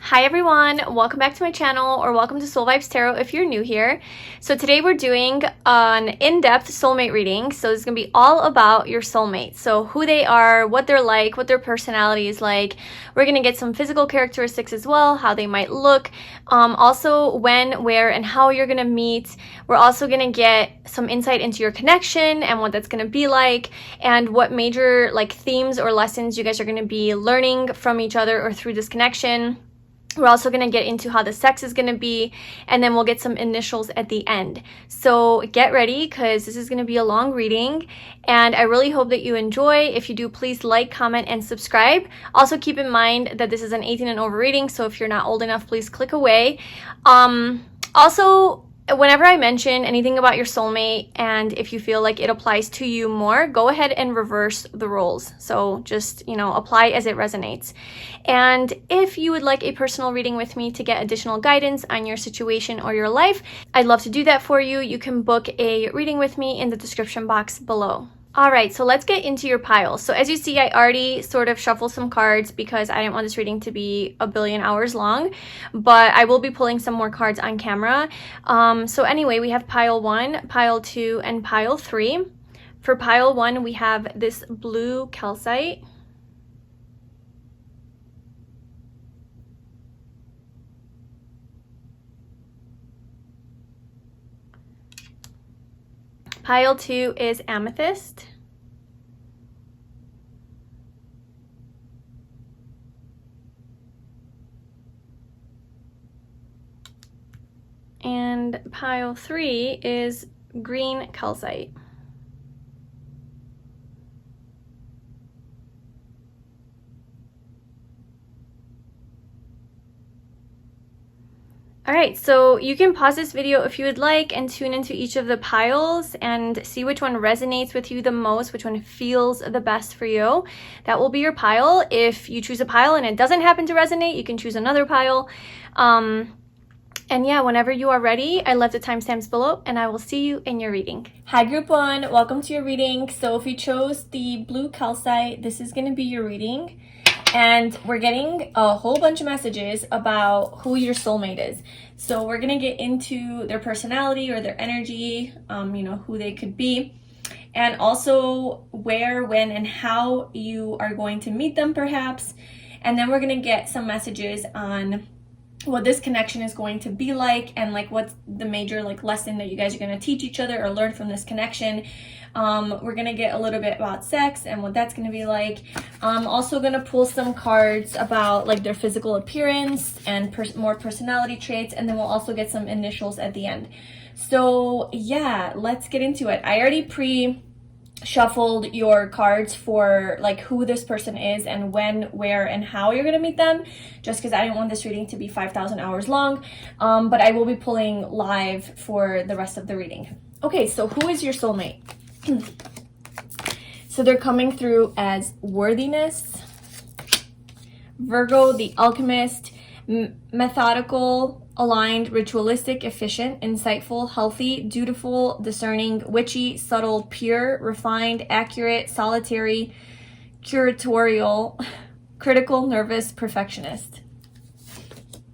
Hi everyone, welcome back to my channel, or welcome to Soul Vibes Tarot if you're new here. So today we're doing an in-depth soulmate reading. So it's going to be all about your soulmate. So who they are, what they're like, what their personality is like. We're going to get some physical characteristics as well, how they might look. Also when, where, and how you're going to meet. We're also going to get some insight into your connection and what that's going to be like, and what major themes or lessons you guys are going to be learning from each other or through this connection. We're also going to get into how the sex is going to be, and then we'll get some initials at the end. So get ready, because this is going to be a long reading, and I really hope that you enjoy. If you do, please like, comment, and subscribe. Also keep in mind that this is an 18 and over reading, so if you're not old enough, please click away. Also, whenever I mention anything about your soulmate, and if you feel like it applies to you more, go ahead and reverse the roles. So just, apply as it resonates. And if you would like a personal reading with me to get additional guidance on your situation or your life, I'd love to do that for you. You can book a reading with me in the description box below. All right, so let's get into your pile. So as you see, I already sort of shuffled some cards because I didn't want this reading to be a billion hours long, but I will be pulling some more cards on camera. So anyway, we have pile 1, pile 2, and pile 3. For pile 1, we have this blue calcite. Pile 2 is amethyst. And pile 3 is green calcite. Alright, so you can pause this video if you would like and tune into each of the piles and see which one resonates with you the most, which one feels the best for you. That will be your pile. If you choose a pile and it doesn't happen to resonate, you can choose another pile. And yeah, whenever you are ready, I left the timestamps below, and I will see you in your reading. Hi group 1, welcome to your reading. So if you chose the blue calcite, this is going to be your reading. And we're getting a whole bunch of messages about who your soulmate is. So we're going to get into their personality or their energy, who they could be. And also where, when, and how you are going to meet them perhaps. And then we're going to get some messages on what this connection is going to be like, and what's the major lesson that you guys are going to teach each other or learn from this connection. We're going to get a little bit about sex and what that's going to be like. I'm also going to pull some cards about their physical appearance and more personality traits, and then we'll also get some initials at the end. So yeah, let's get into it. I already shuffled your cards for who this person is and when, where, and how you're gonna meet them, just because I didn't want this reading to be 5,000 hours long, but I will be pulling live for the rest of the reading. Okay, so who is your soulmate? So they're coming through as worthiness, Virgo, the alchemist, methodical, aligned, ritualistic, efficient, insightful, healthy, dutiful, discerning, witchy, subtle, pure, refined, accurate, solitary, curatorial, critical, nervous, perfectionist.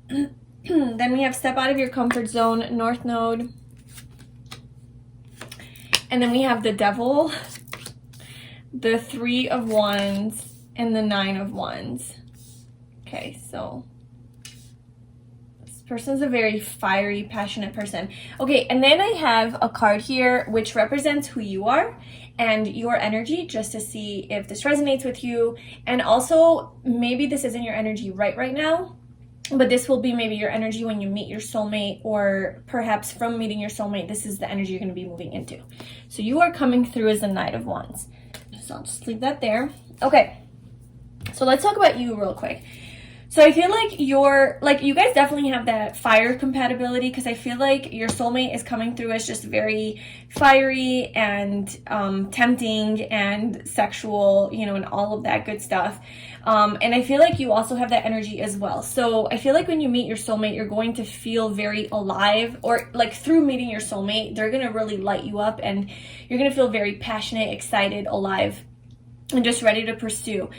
Then we have step out of your comfort zone, North Node. And then we have the Devil, the 3 of Wands, and the 9 of Wands. Okay, so this person's a very fiery, passionate person. Okay, and then I have a card here which represents who you are and your energy, just to see if this resonates with you. And also, maybe this isn't your energy right now, but this will be maybe your energy when you meet your soulmate, or perhaps from meeting your soulmate, this is the energy you're going to be moving into. So you are coming through as the Knight of Wands. So I'll just leave that there. Okay, so let's talk about you real quick. So I feel like you guys definitely have that fire compatibility, because I feel like your soulmate is coming through as just very fiery and tempting and sexual, and all of that good stuff. And I feel like you also have that energy as well. So I feel like when you meet your soulmate, you're going to feel very alive, or through meeting your soulmate, they're going to really light you up, and you're going to feel very passionate, excited, alive. and just ready to pursue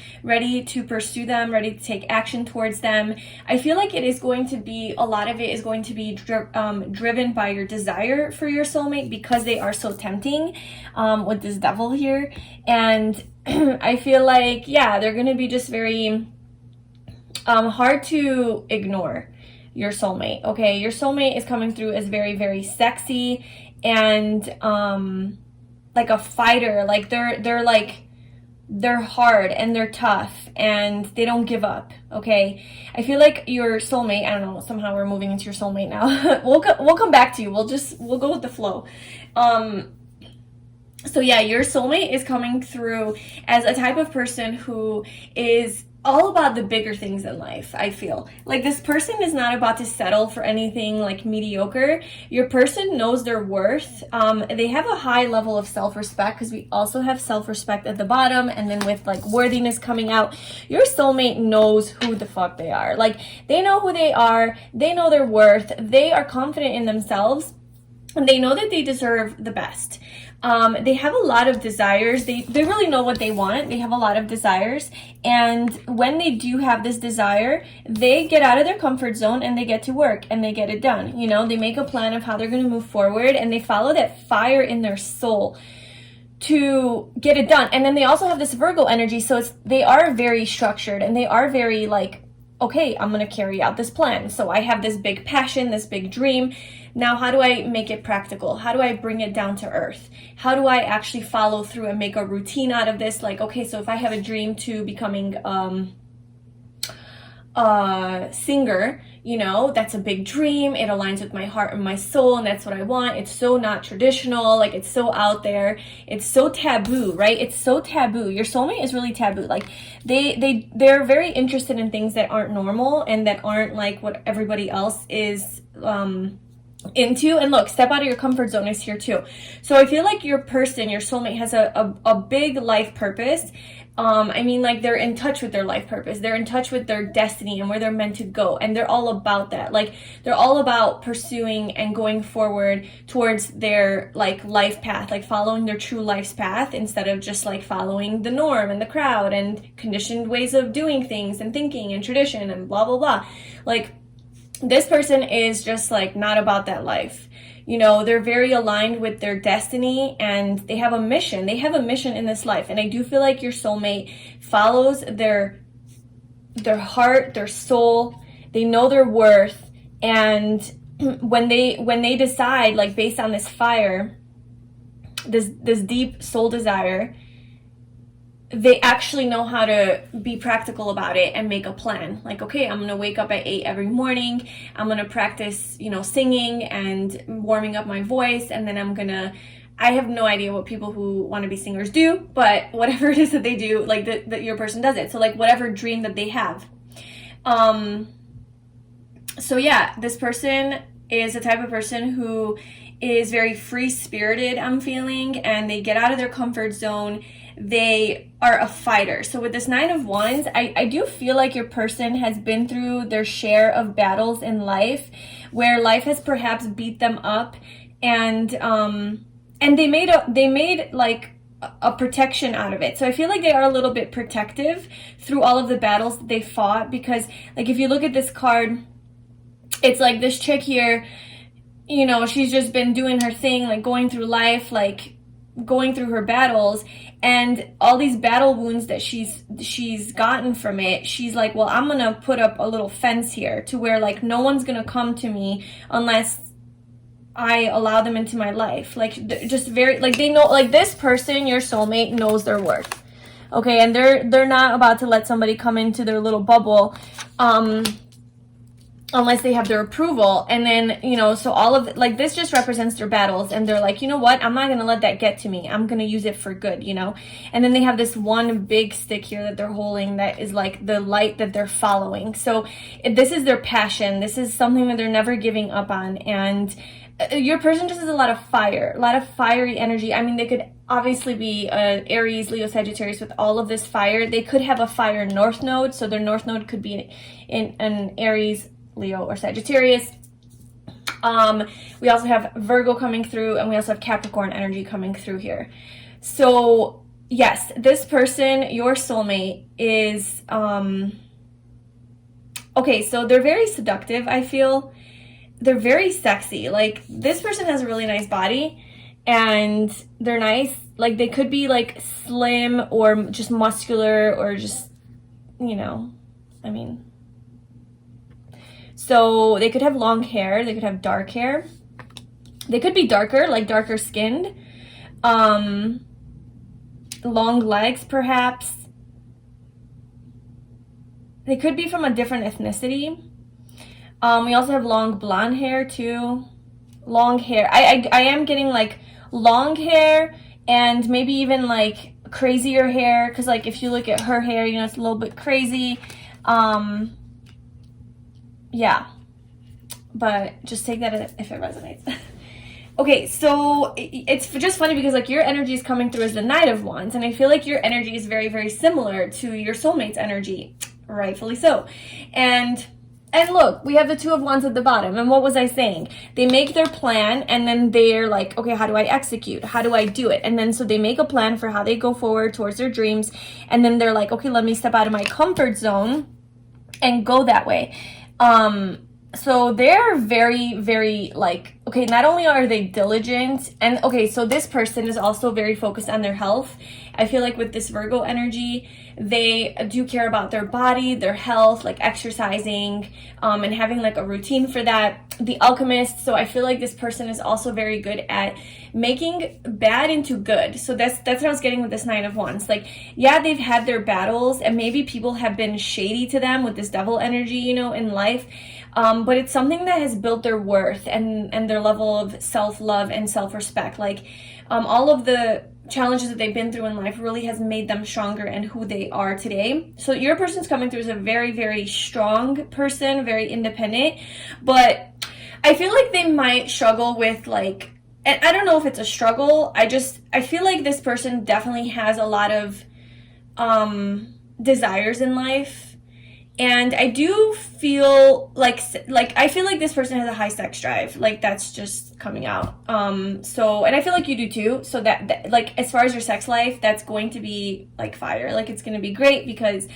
them, ready to take action towards them. I feel like it is going to be, a lot of it is going to be driven by your desire for your soulmate, because they are so tempting with this devil here. And I feel like, yeah, they're going to be just very hard to ignore, your soulmate. Okay, your soulmate is coming through as very, very sexy and like a fighter. Like they're hard and they're tough and they don't give up. Okay, I feel like your soulmate, I don't know, somehow we're moving into your soulmate now. we'll come back to you. We'll go with the flow. So yeah, your soulmate is coming through as a type of person who is all about the bigger things in life. I feel like this person is not about to settle for anything like mediocre. Your person knows their worth. They have a high level of self-respect, because we also have self-respect at the bottom, and then with like worthiness coming out, your soulmate knows who the fuck they are. Like, they know who they are, they know their worth, they are confident in themselves, and they know that they deserve the best. They have a lot of desires. They really know what they want. They have a lot of desires. And when they do have this desire, they get out of their comfort zone and they get to work and they get it done. You know, they make a plan of how they're going to move forward, and they follow that fire in their soul to get it done. And then they also have this Virgo energy. So they are very structured, and they are very like, okay, I'm going to carry out this plan. So I have this big passion, this big dream. Now, how do I make it practical? How do I bring it down to earth? How do I actually follow through and make a routine out of this? Like, okay, so if I have a dream to becoming a singer, you know, that's a big dream. It aligns with my heart and my soul, and that's what I want. It's so not traditional. Like, it's so out there. It's so taboo, right? It's so taboo. Your soulmate is really taboo. Like, they're very interested in things that aren't normal and that aren't like what everybody else is into. And look, step out of your comfort zone is here too. So I feel like your person, your soulmate, has a big life purpose. I mean, like, they're in touch with their life purpose. They're in touch with their destiny and where they're meant to go. And they're all about that. Like, they're all about pursuing and going forward towards their like life path, like following their true life's path, instead of just like following the norm and the crowd and conditioned ways of doing things and thinking and tradition and blah, blah, blah. Like, this person is just like not about that life. You know, they're very aligned with their destiny, and they have a mission. They have a mission in this life. And I do feel like your soulmate follows their heart, their soul. They know their worth. And when they decide, like, based on this fire, this deep soul desire, they actually know how to be practical about it and make a plan. Like, okay, I'm going to wake up at 8 every morning. I'm going to practice, you know, singing and warming up my voice. And then I have no idea what people who want to be singers do, but whatever it is that they do, like that your person does it. So like whatever dream that they have. So yeah, this person is the type of person who is very free-spirited, I'm feeling, and they get out of their comfort zone. They are a fighter. So with this 9 of Wands, I do feel like your person has been through their share of battles in life, where life has perhaps beat them up, and they made like a protection out of it. So I feel like they are a little bit protective through all of the battles that they fought, because like if you look at this card, it's like this chick here, you know, she's just been doing her thing, like going through life, like going through her battles, and all these battle wounds that she's gotten from it, she's like, well, I'm gonna put up a little fence here to where like no one's gonna come to me unless I allow them into my life. Like, just very, like, they know, like, this person, your soulmate, knows their worth. Okay, and they're not about to let somebody come into their little bubble unless they have their approval. And then, you know, so all of, like, this just represents their battles, and they're like, you know what, I'm not gonna let that get to me. I'm gonna use it for good, you know. And then they have this one big stick here that they're holding that is like the light that they're following. So this is their passion. This is something that they're never giving up on. And your person just has a lot of fire, a lot of fiery energy. I mean, they could obviously be Aries, Leo, Sagittarius with all of this fire. They could have a fire north node, so their north node could be in an Aries, Leo, or Sagittarius. We also have Virgo coming through, and we also have Capricorn energy coming through here. So yes, this person, your soulmate, is okay, so they're very seductive, I feel. They're very sexy. Like, this person has a really nice body, and they're nice. Like, they could be like slim or just muscular, or just, you know, I mean, so they could have long hair, they could have dark hair, they could be darker, like darker skinned, long legs perhaps. They could be from a different ethnicity. We also have long blonde hair too. Long hair. I am getting like long hair, and maybe even like crazier hair, because like if you look at her hair, you know, it's a little bit crazy. Yeah, but just take that if it resonates. Okay, so it's just funny because like your energy is coming through as the Knight of Wands, and I feel like your energy is very, very similar to your soulmate's energy, rightfully so. And look, we have the Two of Wands at the bottom, and what was I saying? They make their plan, and then they're like, okay, how do I execute? How do I do it? And then so they make a plan for how they go forward towards their dreams, and then they're like, okay, let me step out of my comfort zone and go that way. So they're very, very like, okay, not only are they diligent, and okay, so this person is also very focused on their health. I feel like with this Virgo energy, they do care about their body, their health, like exercising, and having like a routine for that. The Alchemist, so I feel like this person is also very good at making bad into good. So that's what I was getting with this Nine of Wands. Like, yeah, they've had their battles, and maybe people have been shady to them with this devil energy, you know, in life. But it's something that has built their worth and their level of self-love and self-respect. Like, all of the challenges that they've been through in life really has made them stronger and who they are today. So your person's coming through as a very, very strong person, very independent, but I feel like they might struggle with like, and I don't know if it's a struggle. I feel like this person definitely has a lot of desires in life. And I do feel like I feel like this person has a high sex drive. Like, that's just coming out. So, and I feel like you do too. So that like, as far as your sex life, that's going to be like fire. Like, it's going to be great because,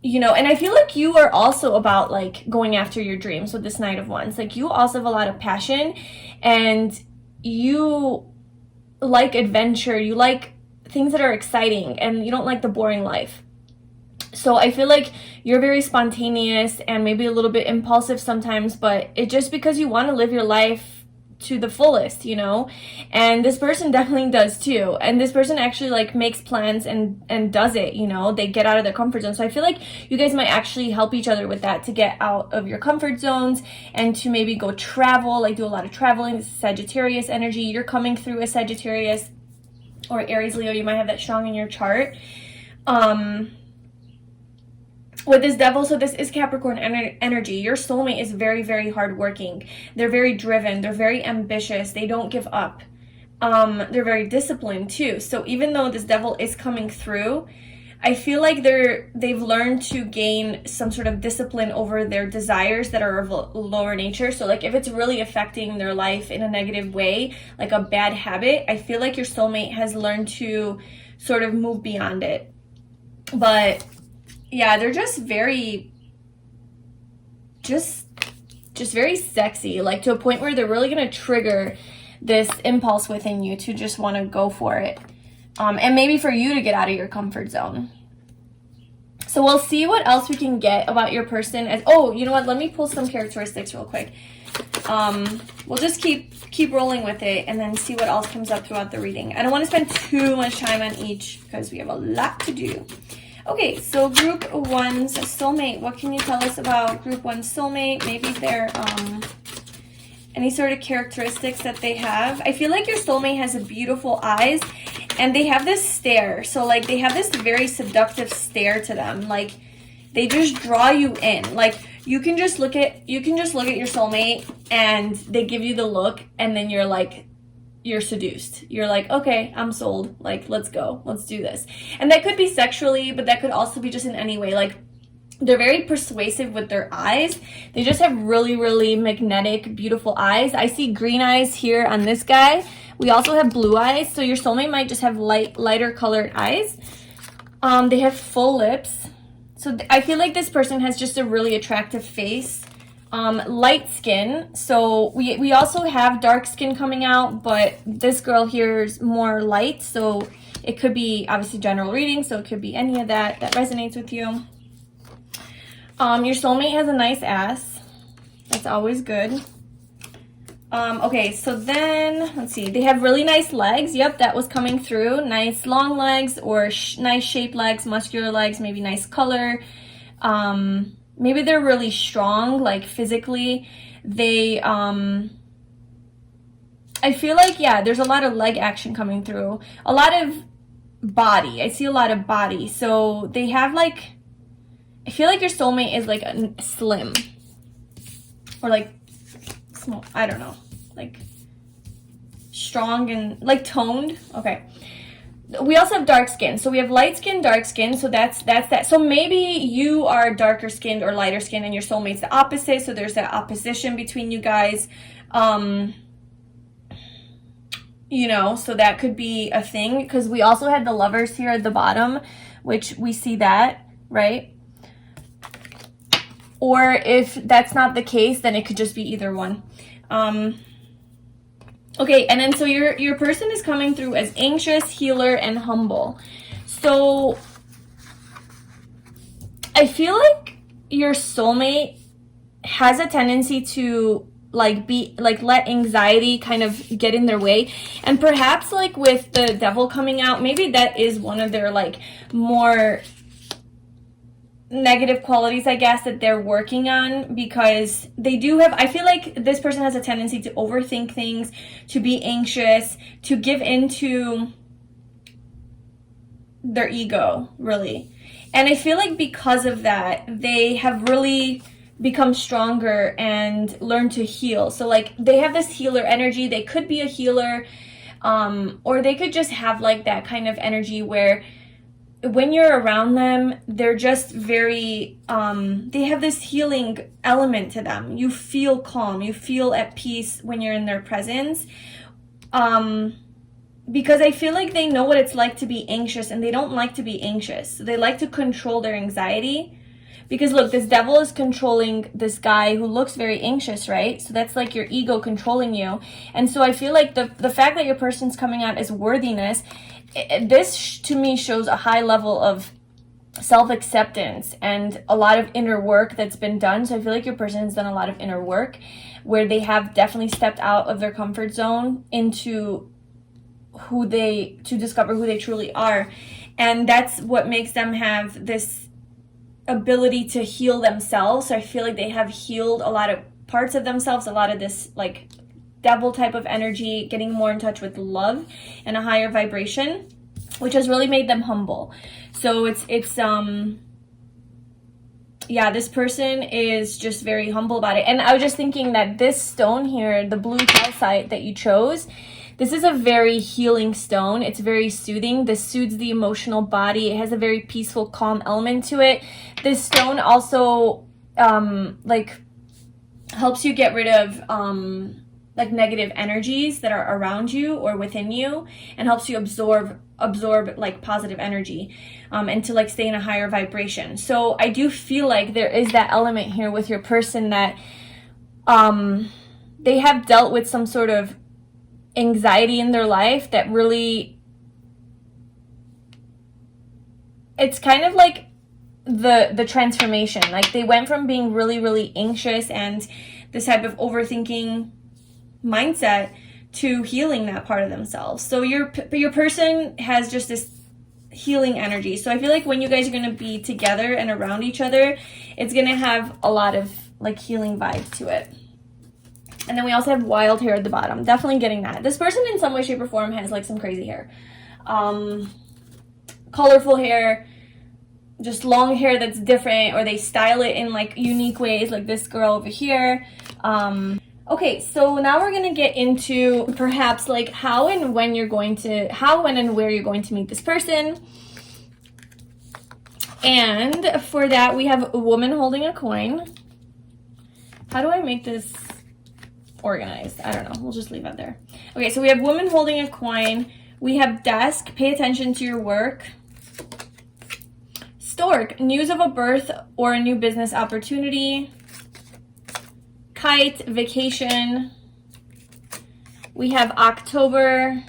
you know, and I feel like you are also about like going after your dreams with this Knight of Wands. Like, you also have a lot of passion, and you like adventure. You like things that are exciting, and you don't like the boring life. So I feel like you're very spontaneous and maybe a little bit impulsive sometimes, but it's just because you want to live your life to the fullest, you know? And this person definitely does too. And this person actually like makes plans and does it, you know? They get out of their comfort zone. So I feel like you guys might actually help each other with that, to get out of your comfort zones and to maybe go travel, like do a lot of traveling. This is Sagittarius energy. You're coming through a Sagittarius or Aries, Leo. You might have that strong in your chart. With this Devil, so this is Capricorn energy. Your soulmate is very, very hardworking. They're very driven. They're very ambitious. They don't give up. They're very disciplined too. So even though this Devil is coming through, I feel like they've learned to gain some sort of discipline over their desires that are of lower nature. So like if it's really affecting their life in a negative way, like a bad habit, I feel like your soulmate has learned to sort of move beyond it. But yeah, they're just very, just very sexy, like to a point where they're really going to trigger this impulse within you to just want to go for it. And maybe for you to get out of your comfort zone. So we'll see what else we can get about your person. Oh, you know what? Let me pull some characteristics real quick. We'll just keep rolling with it and then see what else comes up throughout the reading. I don't want to spend too much time on each because we have a lot to do. Okay, so Group 1's soulmate. What can you tell us about Group 1's soulmate? Maybe their any sort of characteristics that they have. I feel like your soulmate has a beautiful eyes, and they have this stare. So like they have this very seductive stare to them. Like they just draw you in. Like you can just look at your soulmate and they give you the look, and then you're like, you're seduced. You're like, okay, I'm sold. Like, let's go. Let's do this. And that could be sexually, but that could also be just in any way. Like, they're very persuasive with their eyes. They just have really, really magnetic, beautiful eyes. I see green eyes here on this guy, We also have blue eyes, so your soulmate might just have lighter colored eyes. They have full lips. So I feel like this person has just a really attractive face. Light skin. So we also have dark skin coming out, but this girl here is more light. So it could be obviously general reading. So it could be any of that resonates with you. Your soulmate has a nice ass. That's always good. Okay, so then, let's see. They have really nice legs. Yep, that was coming through. Nice long legs or nice shaped legs, muscular legs, maybe nice color. Maybe they're really strong, like physically. They, I feel like, yeah, there's a lot of leg action coming through. A lot of body. I see a lot of body. So they have like, I feel like your soulmate is like slim. Or like small, I don't know, like strong and like toned. Okay, we also have dark skin, so we have light skin, dark skin, so that's that. So maybe you are darker skinned or lighter skinned and your soulmate's the opposite, so there's that opposition between you guys. You know, so that could be a thing, because we also had the lovers here at the bottom, which we see that, right? Or if that's not the case, then it could just be either one. Okay, and then so your person is coming through as anxious, healer, and humble. So I feel like your soulmate has a tendency to like let anxiety kind of get in their way, and perhaps like with the devil coming out, maybe that is one of their like more negative qualities, I guess, that they're working on, because they do have, I feel like this person has a tendency to overthink things, to be anxious, to give into their ego, really. And I feel like because of that, they have really become stronger and learned to heal. So like they have this healer energy. They could be a healer, or they could just have like that kind of energy where when you're around them, they're just very, they have this healing element to them. You feel calm, you feel at peace when you're in their presence. Because I feel like they know what it's like to be anxious, and they don't like to be anxious. They like to control their anxiety. Because look, this devil is controlling this guy who looks very anxious, right? So that's like your ego controlling you. And so I feel like the fact that your person's coming out as worthiness, this to me shows a high level of self-acceptance and a lot of inner work that's been done. So I feel like your person has done a lot of inner work where they have definitely stepped out of their comfort zone into to discover who they truly are. And that's what makes them have this ability to heal themselves. So I feel like they have healed a lot of parts of themselves, a lot of this like devil type of energy, getting more in touch with love and a higher vibration, which has really made them humble. So it's yeah, this person is just very humble about it. And I was just thinking that this stone here, the blue calcite that you chose, this is a very healing stone. It's very soothing. This soothes the emotional body. It has a very peaceful, calm element to it. This stone also like helps you get rid of like negative energies that are around you or within you, and helps you absorb like positive energy, and to like stay in a higher vibration. So I do feel like there is that element here with your person that they have dealt with some sort of anxiety in their life that really, it's kind of like the transformation. Like they went from being really, really anxious and this type of overthinking mindset to healing that part of themselves. So your person has just this healing energy. So I feel like when you guys are going to be together and around each other, it's going to have a lot of like healing vibes to it. And then we also have wild hair at the bottom. Definitely getting that. This person in some way, shape, or form has like some crazy hair. Colorful hair, just long hair that's different, or they style it in like unique ways, like this girl over here. Okay, so now we're gonna get into perhaps like how and when and where you're going to meet this person. And for that, we have a woman holding a coin. How do I make this organized. I don't know. We'll just leave it there. Okay, so we have woman holding a coin. We have desk, pay attention to your work. Stork, news of a birth or a new business opportunity. Kite, vacation. We have October.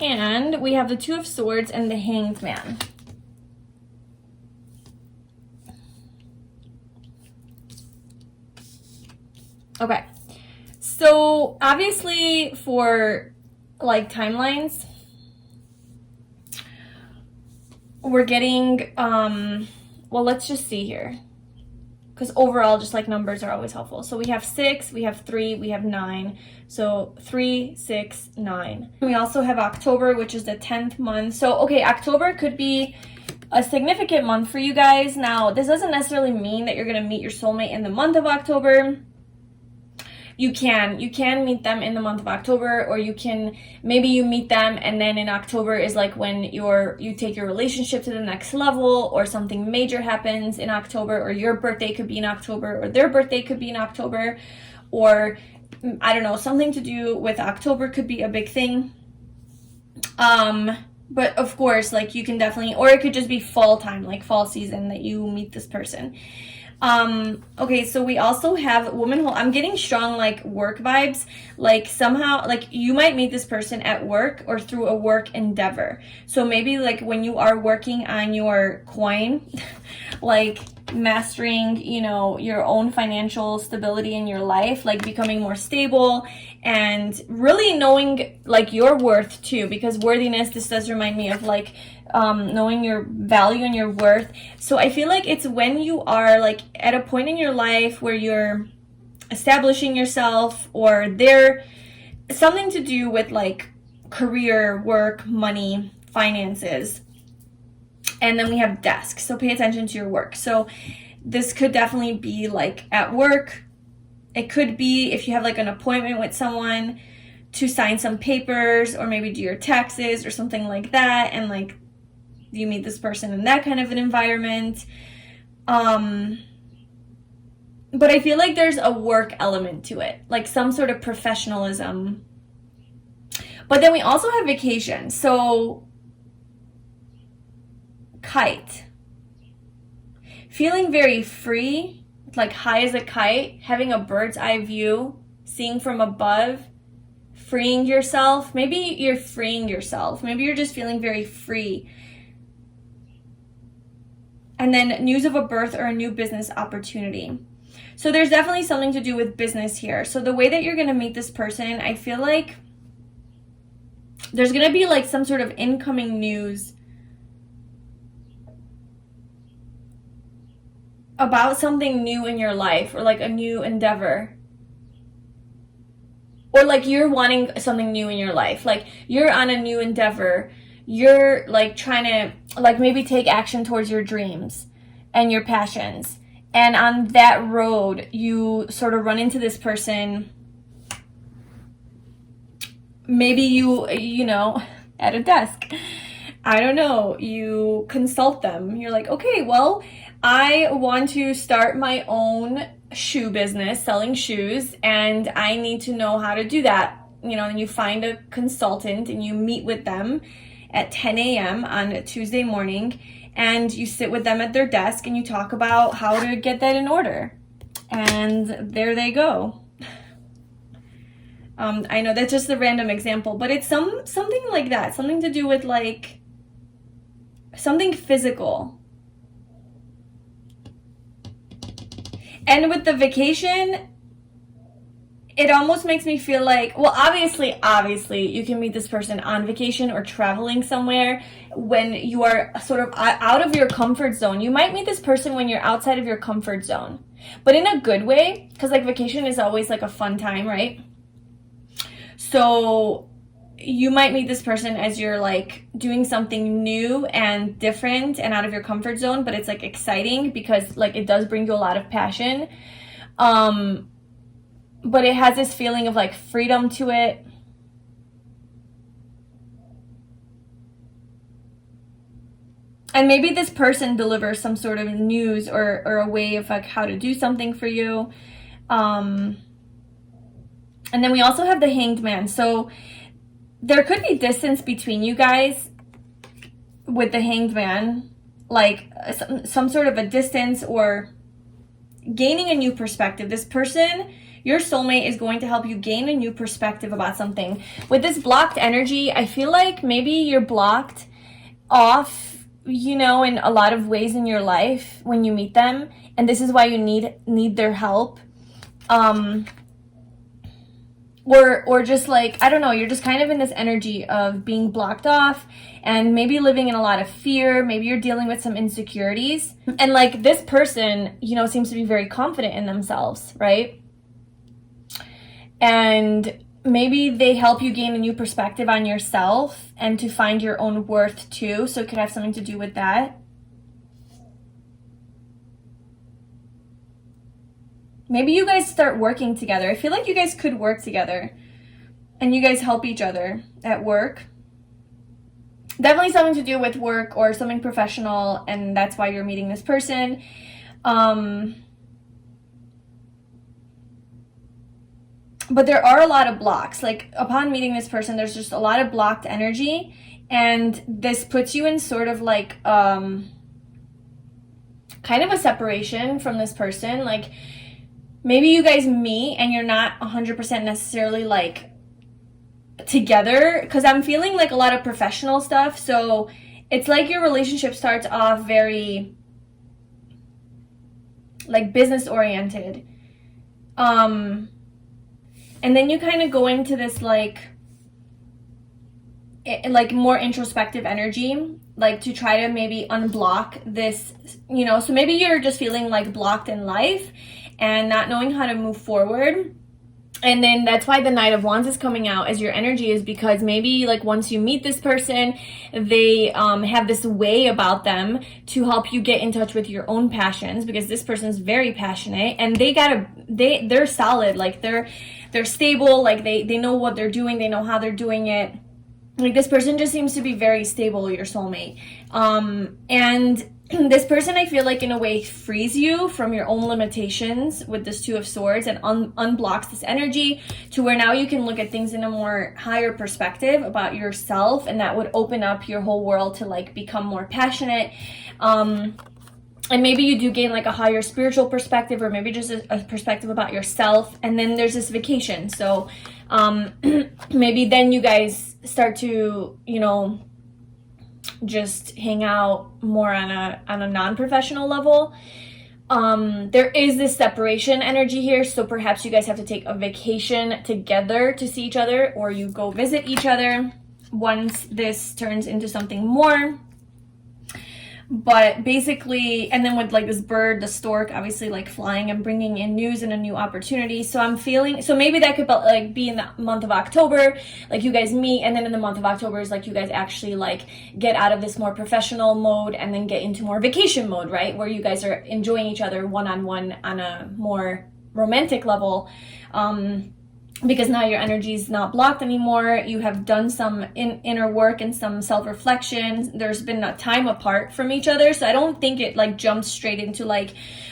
And we have the Two of Swords and the Hanged Man. Okay, so obviously for like timelines, we're getting, well, let's just see here. Because overall, just like numbers are always helpful. So we have 6, we have 3, we have 9. So 3, 6, 9. We also have October, which is the 10th month. So, okay, October could be a significant month for you guys. Now, this doesn't necessarily mean that you're going to meet your soulmate in the month of October. You can meet them in the month of October, or maybe you meet them and then in October is like when you take your relationship to the next level, or something major happens in October, or your birthday could be in October, or their birthday could be in October, or I don't know, something to do with October could be a big thing. But of course, like you can definitely, or it could just be fall time, like fall season that you meet this person. Okay, so we also have woman. I'm getting strong like work vibes, like somehow like you might meet this person at work or through a work endeavor. So maybe like when you are working on your coin, like mastering, your own financial stability in your life, like becoming more stable and really knowing like your worth too, because worthiness, this does remind me of like knowing your value and your worth. So I feel like it's when you are like at a point in your life where you're establishing yourself, or there something to do with like career, work, money, finances. And then we have desk, so pay attention to your work. So this could definitely be like at work. It could be if you have like an appointment with someone to sign some papers, or maybe do your taxes or something like that, and like you meet this person in that kind of an environment. But I feel like there's a work element to it, like some sort of professionalism. But then we also have vacation. So kite, feeling very free, like high as a kite, having a bird's eye view, seeing from above, freeing yourself. Maybe you're freeing yourself. Maybe you're just feeling very free. And then news of a birth or a new business opportunity. So there's definitely something to do with business here. So the way that you're going to meet this person, I feel like there's going to be like some sort of incoming news about something new in your life, or like a new endeavor. Or like you're wanting something new in your life. Like you're on a new endeavor. You're like trying to like maybe take action towards your dreams and your passions. And on that road, you sort of run into this person. Maybe you at a desk. I don't know, you consult them. You're like, okay, well, I want to start my own shoe business, selling shoes, and I need to know how to do that. And you find a consultant and you meet with them at 10 a.m. on a Tuesday morning, and you sit with them at their desk and you talk about how to get that in order. And there they go. I know that's just a random example, but it's something like that, something to do with like something physical. And with the vacation, it almost makes me feel like, well, obviously, you can meet this person on vacation or traveling somewhere when you are sort of out of your comfort zone. You might meet this person when you're outside of your comfort zone, but in a good way, because like vacation is always like a fun time, right? So you might meet this person as you're like doing something new and different and out of your comfort zone, but it's like exciting because like it does bring you a lot of passion. But it has this feeling of like freedom to it. And maybe this person delivers some sort of news or a way of like how to do something for you. And then we also have the Hanged Man. So there could be distance between you guys with the Hanged Man, like some sort of a distance or gaining a new perspective. This person, your soulmate, is going to help you gain a new perspective about something. With this blocked energy, I feel like maybe you're blocked off, you know, in a lot of ways in your life when you meet them, and this is why you need their help. Or just like, I don't know, you're just kind of in this energy of being blocked off and maybe living in a lot of fear. Maybe you're dealing with some insecurities. And like this person, you know, seems to be very confident in themselves, right? And maybe they help you gain a new perspective on yourself and to find your own worth too. So it could have something to do with that. Maybe you guys start working together. I feel like you guys could work together and you guys help each other at work. Definitely something to do with work or something professional, and that's why you're meeting this person. But there are a lot of blocks. Like upon meeting this person, there's just a lot of blocked energy, and this puts you in sort of like kind of a separation from this person. Like maybe you guys meet and you're not 100% necessarily like together, because I'm feeling like a lot of professional stuff. So it's like your relationship starts off very like business oriented. And then you kind of go into this like more introspective energy, like to try to maybe unblock this, you know. So maybe you're just feeling like blocked in life and not knowing how to move forward. And then that's why the Knight of Wands is coming out as your energy, is because maybe like once you meet this person, they have this way about them to help you get in touch with your own passions, because this person's very passionate and they're solid, like they're stable, like they know what they're doing, they know how they're doing it. Like this person just seems to be very stable, your soulmate. And this person, I feel like in a way frees you from your own limitations with this Two of Swords and unblocks this energy to where now you can look at things in a more higher perspective about yourself, and that would open up your whole world to like become more passionate. And maybe you do gain like a higher spiritual perspective, or maybe just a perspective about yourself. And then there's this vacation. So maybe then you guys start to, you know, just hang out more on a non-professional level. There is this separation energy here, so perhaps you guys have to take a vacation together to see each other, or you go visit each other once this turns into something more. But basically, and then with like this bird, the stork, obviously like flying and bringing in news and a new opportunity. So I'm feeling, so maybe that could like be in the month of October, like you guys meet, and then in the month of October is like you guys actually like get out of this more professional mode and then get into more vacation mode, right? Where you guys are enjoying each other one-on-one on a more romantic level. Because now your energy is not blocked anymore. You have done some inner work and some self-reflection. There's been a time apart from each other. So I don't think it like jumps straight into like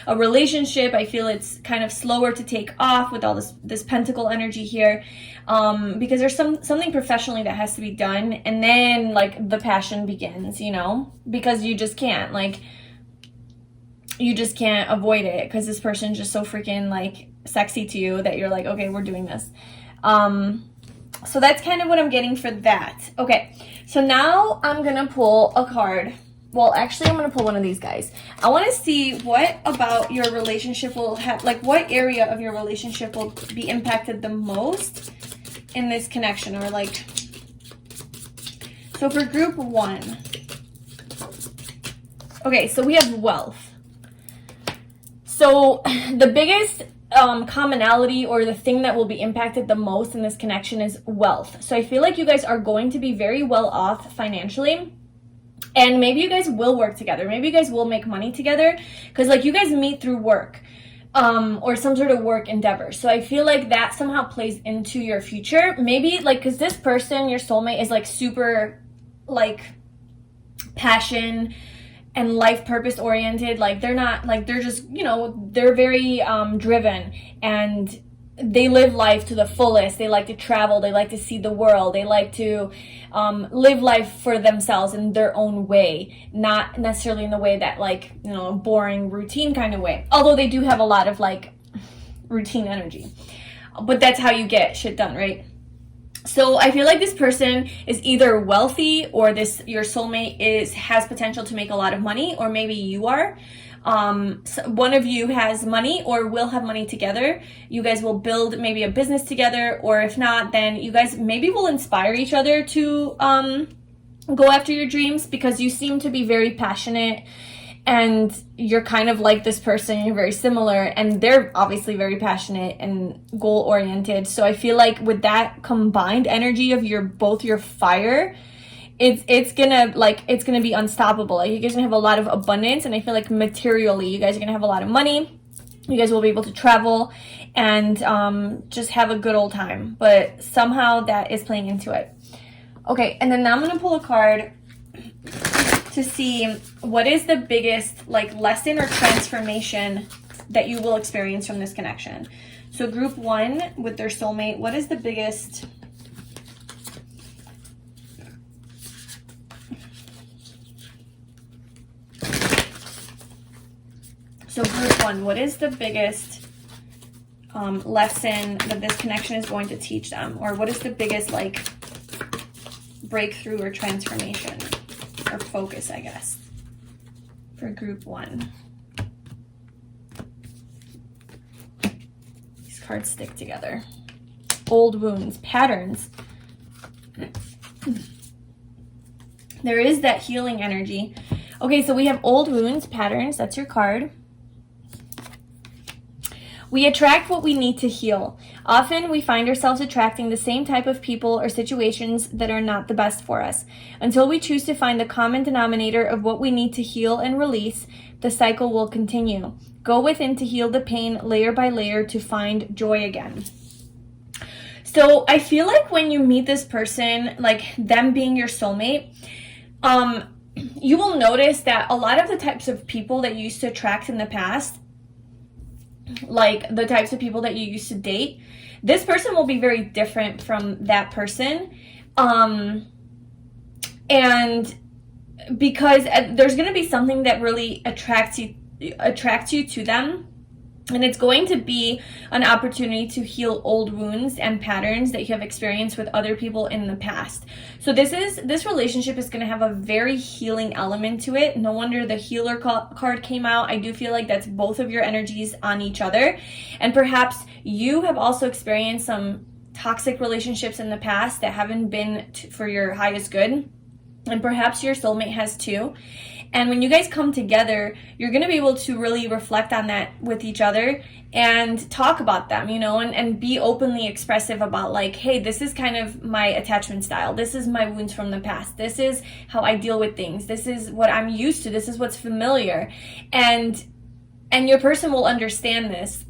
a relationship. I feel it's kind of slower to take off with all this pentacle energy here. Because there's something professionally that has to be done. And then like the passion begins, you know, because you just can't avoid it, because this person's just so freaking like sexy to you that you're like, okay, we're doing this. So that's kind of what I'm getting for that. Okay, so now I'm gonna pull a card. Well, actually, I'm gonna pull one of these guys. I want to see what about your relationship will have, like what area of your relationship will be impacted the most in this connection, or like, so for group one. Okay, so we have wealth. So the biggest commonality, or the thing that will be impacted the most in this connection, is wealth. So I feel like you guys are going to be very well off financially, and maybe you guys will work together. Maybe you guys will make money together, because like you guys meet through work or some sort of work endeavor. So I feel like that somehow plays into your future. Maybe like, because this person, your soulmate, is like super like passion and life purpose oriented. Like they're not like, they're just, you know, they're very driven, and they live life to the fullest. They like to travel. They like to see the world. They like to live life for themselves in their own way, not necessarily in the way that, like, you know, boring routine kind of way. Although they do have a lot of like routine energy, but that's how you get shit done, right? So I feel like this person is either wealthy, or your soulmate has potential to make a lot of money, or maybe you are. So one of you has money or will have money together. You guys will build maybe a business together, or if not, then you guys maybe will inspire each other to go after your dreams, because you seem to be very passionate and you're kind of like this person. You're very similar, and they're obviously very passionate and goal oriented. So I feel like with that combined energy of both your fire, it's gonna be unstoppable. Like, you guys are gonna have a lot of abundance, and I feel like materially you guys are gonna have a lot of money. You guys will be able to travel and just have a good old time, but somehow that is playing into it. Okay, and then now I'm gonna pull a card to see what is the biggest like lesson or transformation that you will experience from this connection. So group 1 with their soulmate, what is the biggest group 1, what is the biggest lesson that this connection is going to teach them? Or what is the biggest like breakthrough or transformation or focus, I guess, for group 1? These cards stick together. Old wounds, patterns. There is that healing energy. Okay, so we have old wounds, patterns. That's your card. We attract what we need to heal. Often we find ourselves attracting the same type of people or situations that are not the best for us. Until we choose to find the common denominator of what we need to heal and release, the cycle will continue. Go within to heal the pain layer by layer to find joy again. So I feel like when you meet this person, like them being your soulmate, you will notice that a lot of the types of people that you used to attract in the past, like the types of people that you used to date, this person will be very different from that person. And because there's going to be something that really attracts you to them. And it's going to be an opportunity to heal old wounds and patterns that you have experienced with other people in the past. So this relationship is going to have a very healing element to it. No wonder the healer card came out. I do feel like that's both of your energies on each other. And perhaps you have also experienced some toxic relationships in the past that haven't been for your highest good. And perhaps your soulmate has too. And when you guys come together, you're going to be able to really reflect on that with each other and talk about them, you know, and be openly expressive about like, hey, this is kind of my attachment style. This is my wounds from the past. This is how I deal with things. This is what I'm used to. This is what's familiar. And your person will understand this.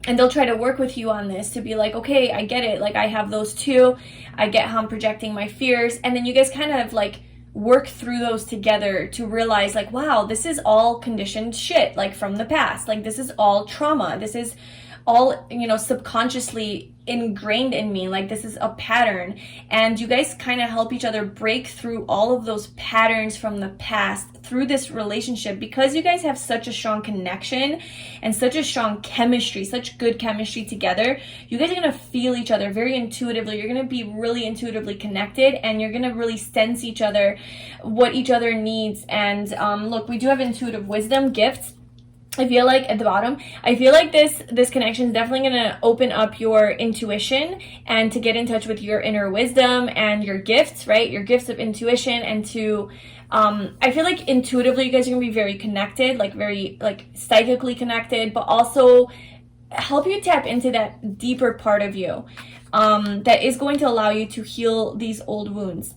And they'll try to work with you on this to be like, okay, I get it. Like, I have those too. I get how I'm projecting my fears. And then you guys kind of like work through those together to realize like, wow, this is all conditioned shit, like from the past. Like, this is all trauma. This is all, you know, subconsciously ingrained in me. Like, this is a pattern. And you guys kind of help each other break through all of those patterns from the past through this relationship, because you guys have such a strong connection and such a strong chemistry, such good chemistry together. You guys are going to feel each other very intuitively. You're going to be really intuitively connected, and you're going to really sense each other, what each other needs. And look, we do have intuitive wisdom gifts. I feel like at the bottom, I feel like this connection is definitely going to open up your intuition and to get in touch with your inner wisdom and your gifts, right? Your gifts of intuition, and to, I feel like intuitively you guys are going to be very connected, like very like psychically connected, but also help you tap into that deeper part of you that is going to allow you to heal these old wounds.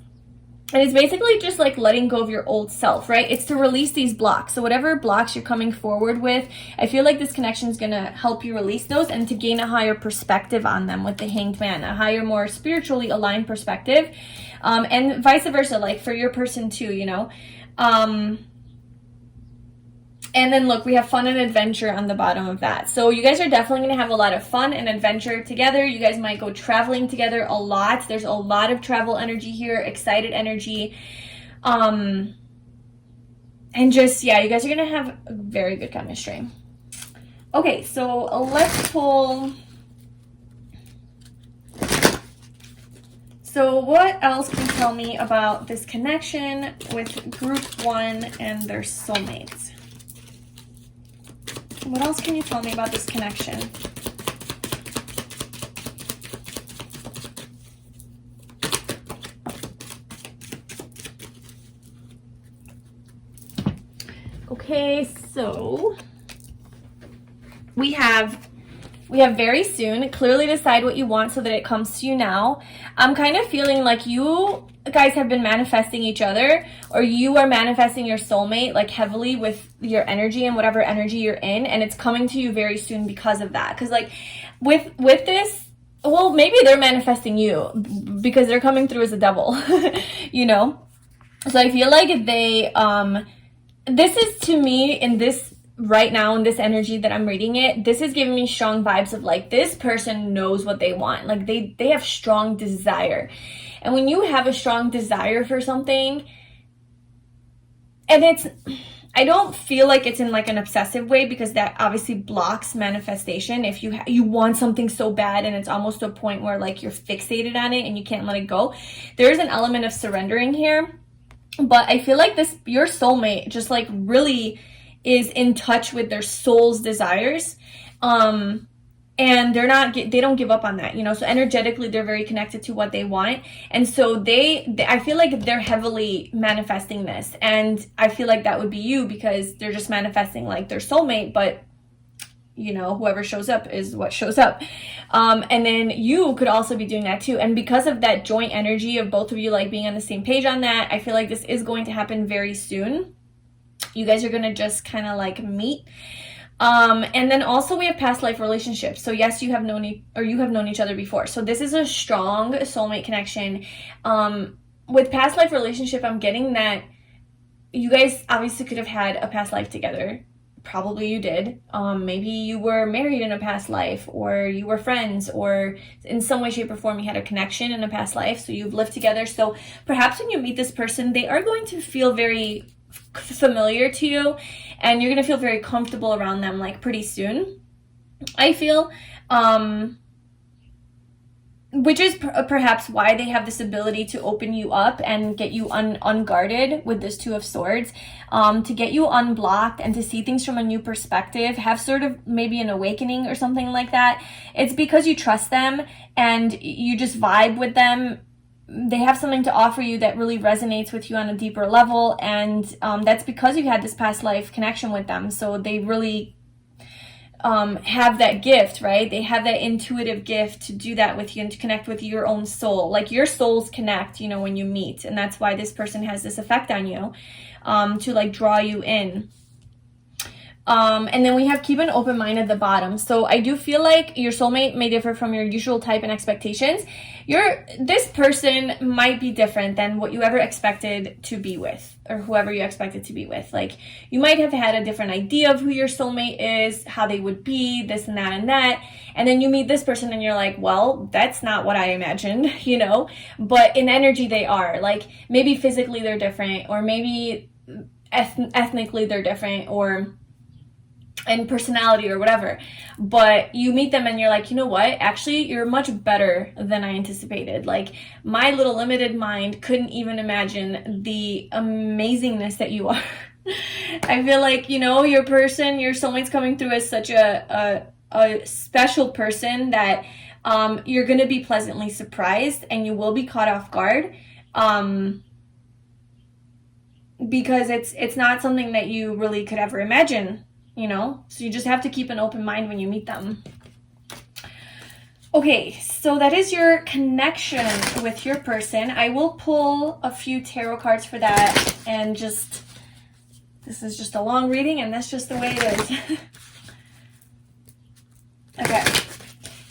And it's basically just like letting go of your old self, right? It's to release these blocks. So whatever blocks you're coming forward with, I feel like this connection is going to help you release those and to gain a higher perspective on them with the Hanged Man, a higher, more spiritually aligned perspective. And vice versa, like for your person too, you know. And then look, we have fun and adventure on the bottom of that. So you guys are definitely going to have a lot of fun and adventure together. You guys might go traveling together a lot. There's a lot of travel energy here, excited energy. And just, yeah, you guys are going to have very good chemistry. Okay, so let's pull. So what else can you tell me about this connection with group 1 and their soulmates? What else can you tell me about this connection? Okay, so we have very soon. Clearly decide what you want so that it comes to you now. I'm kind of feeling like you guys have been manifesting each other, or you are manifesting your soulmate like heavily with your energy and whatever energy you're in, and it's coming to you very soon because of that. Because like with this, well, maybe they're manifesting you because they're coming through as a devil, you know? So I feel like they, this is to me in this right now in this energy that I'm reading it, this is giving me strong vibes of like this person knows what they want. Like they have strong desire. And when you have a strong desire for something, and it's, I don't feel like it's in like an obsessive way, because that obviously blocks manifestation. If you want something so bad and it's almost to a point where like you're fixated on it and you can't let it go, there is an element of surrendering here. But I feel like this, your soulmate just like really is in touch with their soul's desires. And they don't give up on that, you know? So energetically, they're very connected to what they want. And so I feel like they're heavily manifesting this. And I feel like that would be you, because they're just manifesting like their soulmate, but you know, whoever shows up is what shows up. And then you could also be doing that too. And because of that joint energy of both of you like being on the same page on that, I feel like this is going to happen very soon. You guys are going to just kind of like meet. And then also we have past life relationships. So yes, you have known each other before. So this is a strong soulmate connection. With past life relationship, I'm getting that you guys obviously could have had a past life together. Probably you did. Maybe you were married in a past life, or you were friends, or in some way, shape, or form you had a connection in a past life. So you've lived together. So perhaps when you meet this person, they are going to feel very familiar to you, and you're going to feel very comfortable around them like pretty soon, I feel. Which is perhaps why they have this ability to open you up and get you unguarded with this Two of Swords, to get you unblocked and to see things from a new perspective, have sort of maybe an awakening or something like that. It's because you trust them and you just vibe with them. They have something to offer you that really resonates with you on a deeper level, and that's because you had this past life connection with them. So they really have that gift, right? They have that intuitive gift to do that with you and to connect with your own soul. Like your souls connect, you know, when you meet, and that's why this person has this effect on you, to like draw you in. And then we have keep an open mind at the bottom. So I do feel like your soulmate may differ from your usual type and expectations. This person might be different than what you ever expected to be with, or whoever you expected to be with. Like you might have had a different idea of who your soulmate is, how they would be, this and that and that. And then you meet this person and you're like, well, that's not what I imagined, you know, but in energy they are. Like maybe physically they're different, or maybe ethnically they're different, or and personality or whatever, but you meet them and you're like, you know what, actually you're much better than I anticipated. Like my little limited mind couldn't even imagine the amazingness that you are. I feel like, you know, your soulmate's coming through as such a special person that you're going to be pleasantly surprised, and you will be caught off guard, because it's not something that you really could ever imagine. You know, so you just have to keep an open mind when you meet them. Okay, so that is your connection with your person. I will pull a few tarot cards for that, and this is just a long reading, and that's just the way it is. Okay,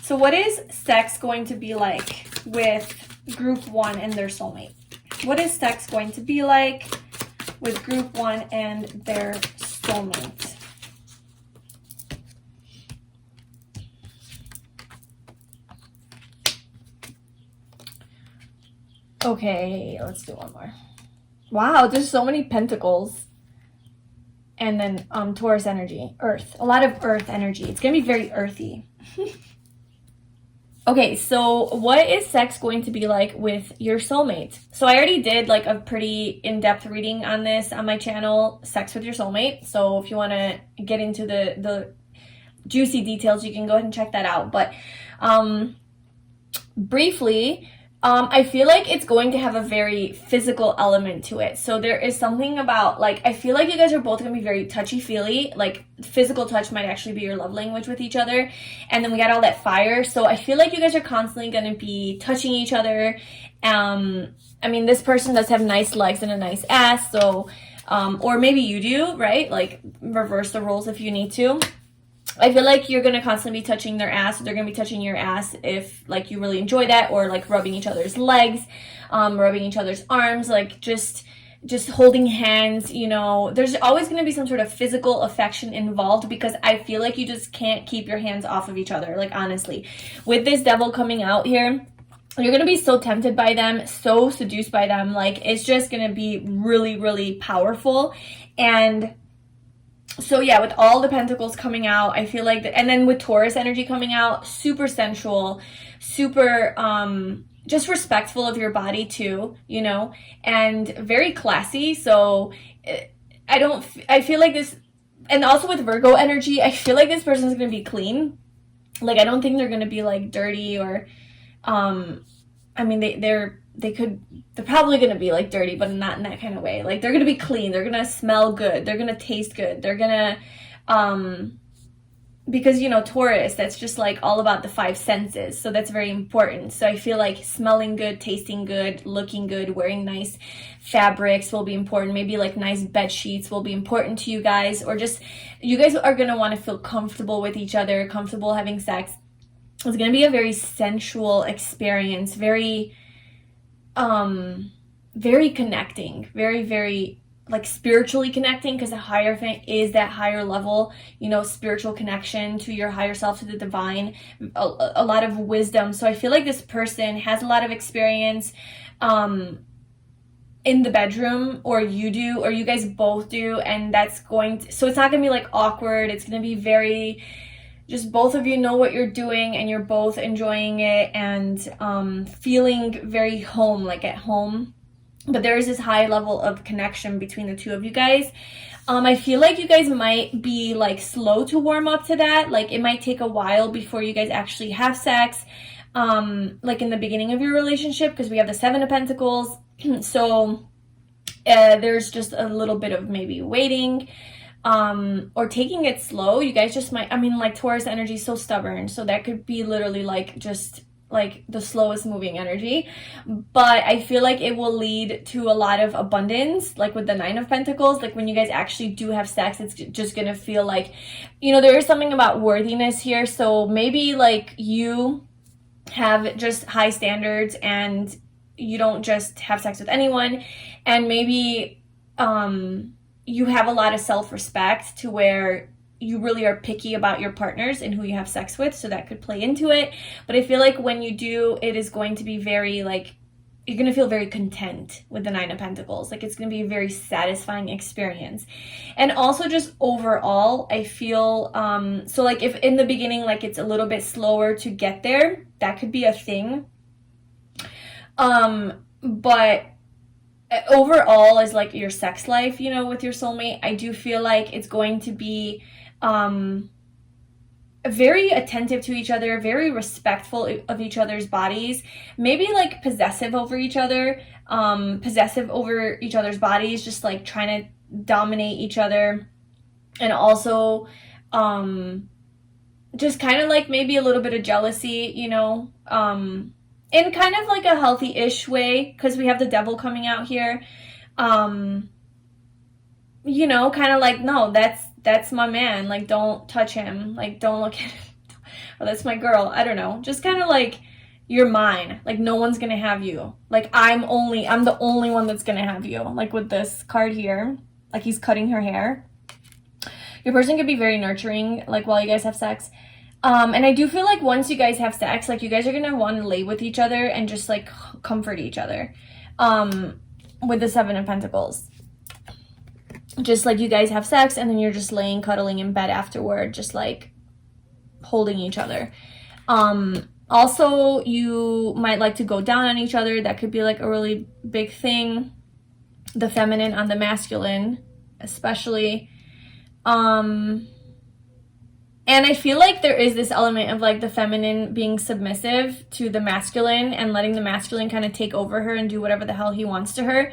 so what is sex going to be like with group 1 and their soulmate? What is sex going to be like with group 1 and their soulmate? Okay, let's do one more. Wow, there's so many pentacles. And then Taurus energy, earth. A lot of earth energy. It's going to be very earthy. Okay, so what is sex going to be like with your soulmate? So I already did like a pretty in-depth reading on this on my channel, Sex with Your Soulmate. So if you want to get into the juicy details, you can go ahead and check that out. But briefly, I feel like it's going to have a very physical element to it. So there is something about, like, I feel like you guys are both going to be very touchy-feely. Like, physical touch might actually be your love language with each other. And then we got all that fire. So I feel like you guys are constantly going to be touching each other. I mean, this person does have nice legs and a nice ass. So, or maybe you do, right? Like, reverse the roles if you need to. I feel like you're going to constantly be touching their ass. They're going to be touching your ass if, like, you really enjoy that, or, like, rubbing each other's legs, rubbing each other's arms, like, just holding hands, you know. There's always going to be some sort of physical affection involved, because I feel like you just can't keep your hands off of each other, like, honestly. With this devil coming out here, you're going to be so tempted by them, so seduced by them. Like, it's just going to be really, really powerful. And so yeah, with all the pentacles coming out, I feel like and then with Taurus energy coming out, super sensual, super just respectful of your body too, you know, and very classy. So I feel like this, and also with Virgo energy, I feel like this person's going to be clean. Like, I don't think they're going to be like dirty, or I mean, they're probably going to be like dirty, but not in that kind of way. Like, they're going to be clean. They're going to smell good. They're going to taste good. They're going to, because, you know, Taurus, that's just like all about the five senses. So that's very important. So I feel like smelling good, tasting good, looking good, wearing nice fabrics will be important. Maybe like nice bed sheets will be important to you guys, or just, you guys are going to want to feel comfortable with each other, comfortable having sex. It's going to be a very sensual experience, very very connecting, very, very, like, spiritually connecting, because the Hierophant is that higher level, you know, spiritual connection to your higher self, to the divine, a lot of wisdom. So I feel like this person has a lot of experience in the bedroom, or you do, or you guys both do, and that's going to, so it's not going to be like awkward. It's going to be very, just both of you know what you're doing, and you're both enjoying it, and feeling very home, like at home. But there is this high level of connection between the two of you guys. I feel like you guys might be like slow to warm up to that. Like, it might take a while before you guys actually have sex, like in the beginning of your relationship, because we have the Seven of Pentacles. So there's just a little bit of maybe waiting, or taking it slow. You guys just might, I mean, like, Taurus energy is so stubborn, so that could be literally like just like the slowest moving energy. But I feel like it will lead to a lot of abundance, like with the Nine of Pentacles. Like, when you guys actually do have sex, it's just gonna feel like, you know, there is something about worthiness here. So maybe like you have just high standards, and you don't just have sex with anyone, and maybe you have a lot of self-respect to where you really are picky about your partners and who you have sex with, so that could play into it. But I feel like when you do, it is going to be very, like, you're going to feel very content with the Nine of Pentacles. Like, it's going to be a very satisfying experience. And also just overall, I feel, so like if in the beginning, like, it's a little bit slower to get there, that could be a thing. But overall, is like your sex life, you know, with your soulmate, I do feel like it's going to be very attentive to each other, very respectful of each other's bodies, maybe like possessive over each other, possessive over each other's bodies, just like trying to dominate each other. And also just kind of like maybe a little bit of jealousy, you know, in kind of like a healthy-ish way, because we have the devil coming out here. You know, kind of like, no, that's my man. Like, don't touch him. Like, don't look at him. Or that's my girl. I don't know. Just kind of like, you're mine. Like, no one's gonna have you. Like, I'm the only one that's gonna have you. Like, with this card here, like, he's cutting her hair. Your person could be very nurturing, like, while you guys have sex. And I do feel like once you guys have sex, like, you guys are gonna want to lay with each other and just like comfort each other. With the Seven of Pentacles, just like you guys have sex and then you're just laying cuddling in bed afterward, just like holding each other. Also, you might like to go down on each other. That could be like a really big thing. The feminine on the masculine, especially. And I feel like there is this element of like the feminine being submissive to the masculine and letting the masculine kind of take over her and do whatever the hell he wants to her.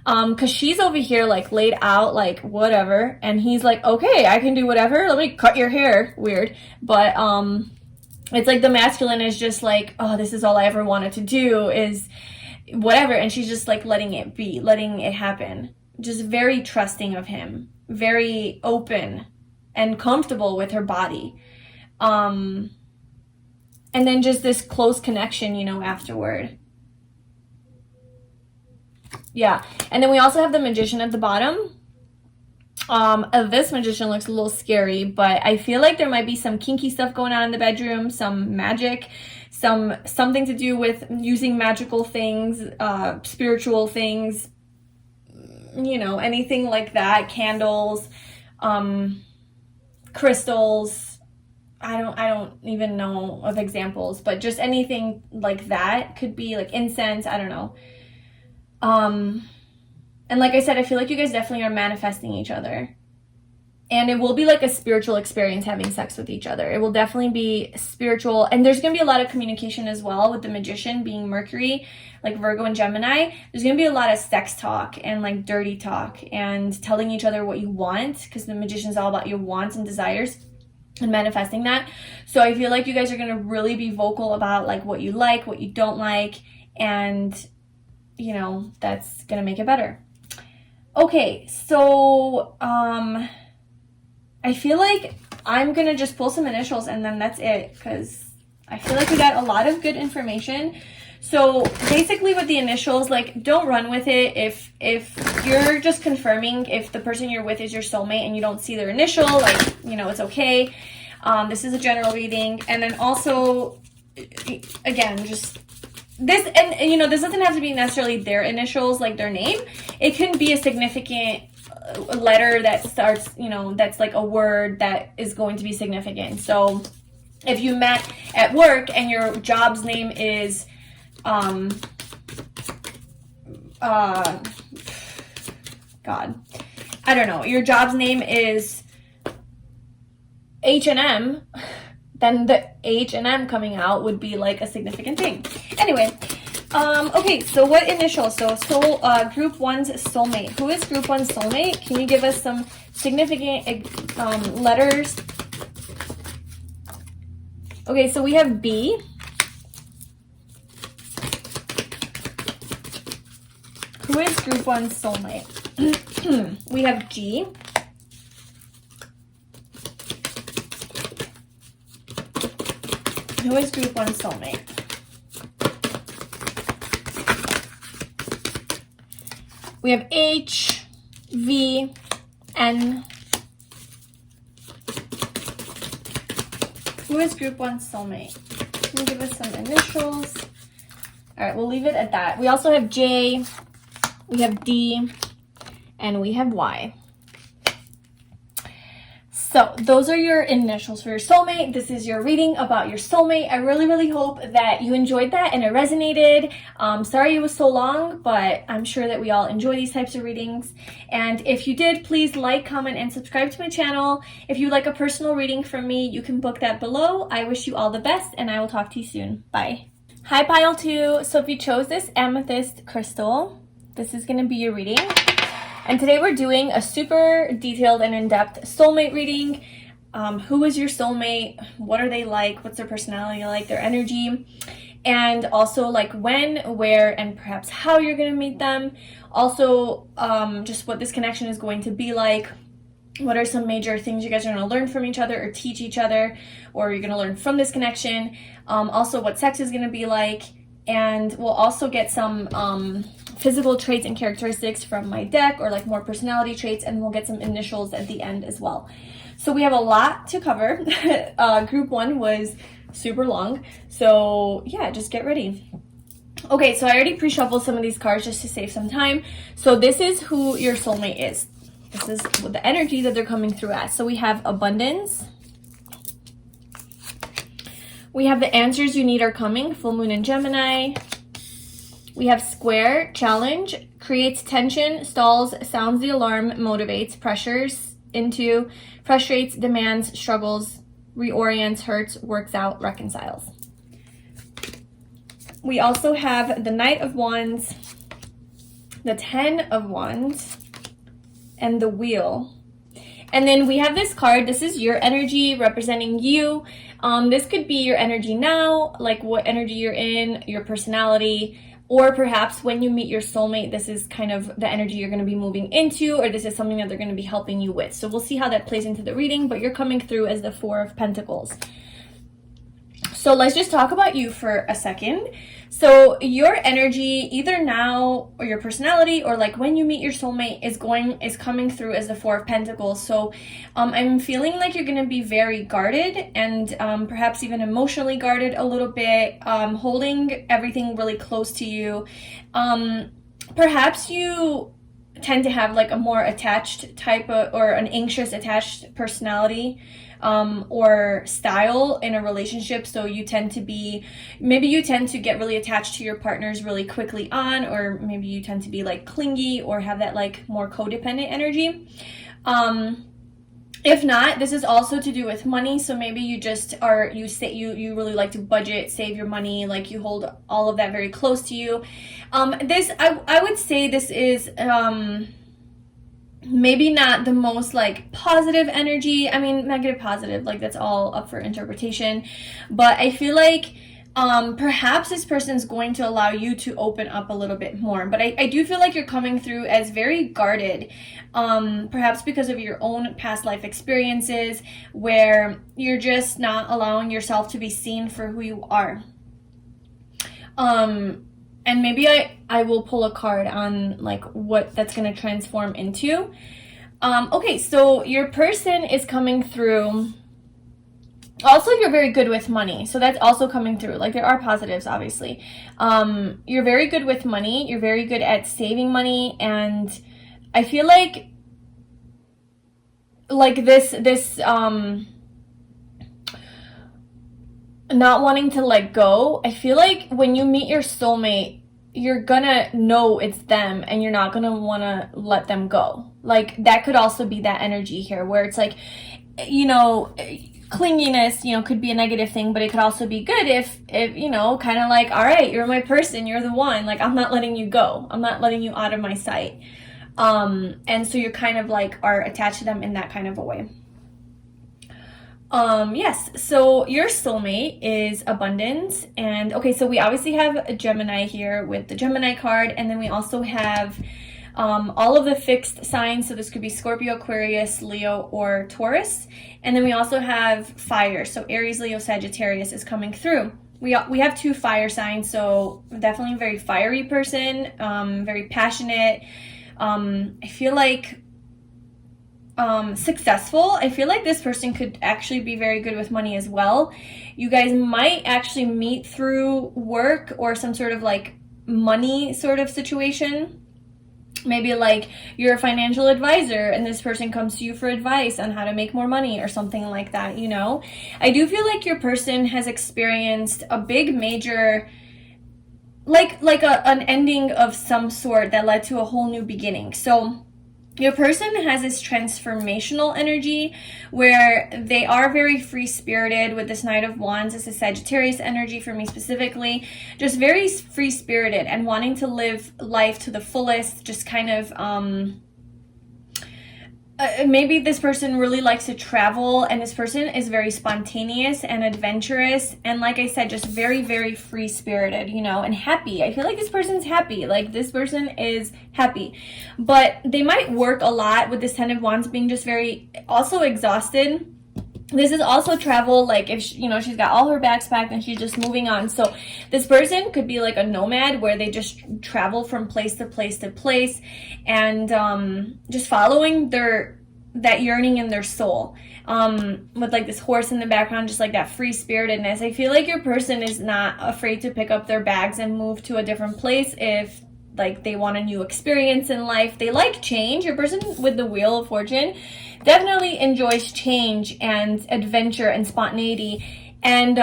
Because she's over here like laid out like whatever, and he's like, okay, I can do whatever, let me cut your hair. Weird. But it's like the masculine is just like, oh, this is all I ever wanted to do is whatever, and she's just like letting it be, letting it happen. Just very trusting of him, very open and comfortable with her body. And then just this close connection, you know, afterward. Yeah. And then we also have the Magician at the bottom. This magician looks a little scary, but I feel like there might be some kinky stuff going on in the bedroom, some magic, something to do with using magical things, spiritual things, you know, anything like that, candles, crystals. I don't even know of examples, but just anything like that. Could be like incense, I don't know. And like I said, I feel like you guys definitely are manifesting each other. And it will be like a spiritual experience having sex with each other. It will definitely be spiritual. And there's going to be a lot of communication as well with the Magician being Mercury, like Virgo and Gemini. There's going to be a lot of sex talk and like dirty talk and telling each other what you want, because the Magician is all about your wants and desires and manifesting that. So I feel like you guys are going to really be vocal about like what you like, what you don't like, and you know, that's going to make it better. Okay, so I feel like I'm going to just pull some initials and then that's it, because I feel like we got a lot of good information. So basically with the initials, like, don't run with it. If you're just confirming if the person you're with is your soulmate and you don't see their initial, like, you know, it's okay. This is a general reading. And then also, again, just this, and you know, this doesn't have to be necessarily their initials, like their name. It can be a significant letter that starts, you know, that's like a word that is going to be significant. So if you met at work and your job's name is God, I don't know, your job's name is H&M, then the H&M coming out would be like a significant thing. Anyway, okay, so what initials? So group 1's soulmate. Who is group 1's soulmate? Can you give us some significant letters? Okay, so we have B. Who is group 1's soulmate? We have G. Who is group 1's soulmate? We have H, V, N. Who is group 1's soulmate? Can you give us some initials? All right, we'll leave it at that. We also have J, we have D, and we have Y. So those are your initials for your soulmate. This is your reading about your soulmate. I really, really hope that you enjoyed that and it resonated. Sorry it was so long, but I'm sure that we all enjoy these types of readings. And if you did, please like, comment, and subscribe to my channel. If you'd like a personal reading from me, you can book that below. I wish you all the best, and I will talk to you soon. Bye. Hi, Pile 2. So if you chose this amethyst crystal, this is going to be your reading. And today we're doing a super detailed and in-depth soulmate reading. Who is your soulmate? What are they like? What's their personality like? Their energy? And also like when, where, and perhaps how you're going to meet them. Also, just what this connection is going to be like. What are some major things you guys are going to learn from each other or teach each other, or you're going to learn from this connection. Also what sex is going to be like. And we'll also get some physical traits and characteristics from my deck, or like more personality traits, and we'll get some initials at the end as well. So we have a lot to cover. Group 1 was super long. So yeah, just get ready. Okay, so I already pre-shuffled some of these cards just to save some time. So this is who your soulmate is. This is the energy that they're coming through as. So we have abundance. We have the answers you need are coming, full moon in Gemini. We have square, challenge, creates tension, stalls, sounds the alarm, motivates, pressures into, frustrates, demands, struggles, reorients, hurts, works out, reconciles. We also have the Knight of Wands, the 10 of Wands, and the Wheel. And then we have this card. This is your energy representing you. This could be your energy now, like what energy you're in, your personality, or perhaps when you meet your soulmate, this is kind of the energy you're going to be moving into, or this is something that they're going to be helping you with. So we'll see how that plays into the reading, but you're coming through as the Four of Pentacles. So let's just talk about you for a second. So your energy, either now or your personality, or like when you meet your soulmate, is coming through as the Four of Pentacles. So I'm feeling like you're going to be very guarded and perhaps even emotionally guarded a little bit, holding everything really close to you. Perhaps you tend to have like a more attached type of, or an anxious attached personality or style in a relationship. So you tend to be, maybe you tend to get really attached to your partners really quickly on, or maybe you tend to be like clingy or have that like more codependent energy. If not, this is also to do with money. So maybe you just are, you really like to budget, save your money, like you hold all of that very close to you. I would say this is maybe not the most like positive energy. I mean, negative, positive, like that's all up for interpretation. But I feel like perhaps this person's going to allow you to open up a little bit more. But I do feel like you're coming through as very guarded, perhaps because of your own past life experiences, where you're just not allowing yourself to be seen for who you are. And maybe I will pull a card on like what that's going to transform into. Okay, so your person is coming through. Also, you're very good with money. So that's also coming through. Like there are positives, obviously. You're very good with money. You're very good at saving money. And I feel like this not wanting to let go. I feel like when you meet your soulmate, you're gonna know it's them and you're not gonna want to let them go. Like that could also be that energy here where it's like, you know, clinginess, you know, could be a negative thing, but it could also be good if you know, kind of like, all right, you're my person, you're the one, like I'm not letting you go, I'm not letting you out of my sight. And so you're kind of like are attached to them in that kind of a way. Yes, so your soulmate is abundance. And okay, so we obviously have a Gemini here with the Gemini card, and then we also have all of the fixed signs. So this could be Scorpio, Aquarius, Leo, or Taurus. And then we also have fire. So Aries, Leo, Sagittarius is coming through. We have 2 fire signs, so definitely a very fiery person, very passionate. I feel like successful. I feel like this person could actually be very good with money as well. You guys might actually meet through work or some sort of like money sort of situation. Maybe like you're a financial advisor and this person comes to you for advice on how to make more money or something like that, you know. I do feel like your person has experienced a big major an ending of some sort that led to a whole new beginning. So your person has this transformational energy where they are very free-spirited. With this Knight of Wands, it's a Sagittarius energy for me specifically. Just very free-spirited and wanting to live life to the fullest. Just kind of, maybe this person really likes to travel, and this person is very spontaneous and adventurous. And like I said, just very, very free-spirited, you know, and happy. I feel like this person's happy. Like this person is happy. But they might work a lot with this Ten of Wands being just very, also exhausted. This is also travel, like if she, you know, she's got all her bags packed and she's just moving on. So this person could be like a nomad where they just travel from place to place to place and just following their that yearning in their soul, with like this horse in the background, just like that free spiritedness. I feel like your person is not afraid to pick up their bags and move to a different place if like they want a new experience in life. They like change. Your person with the Wheel of Fortune definitely enjoys change and adventure and spontaneity, and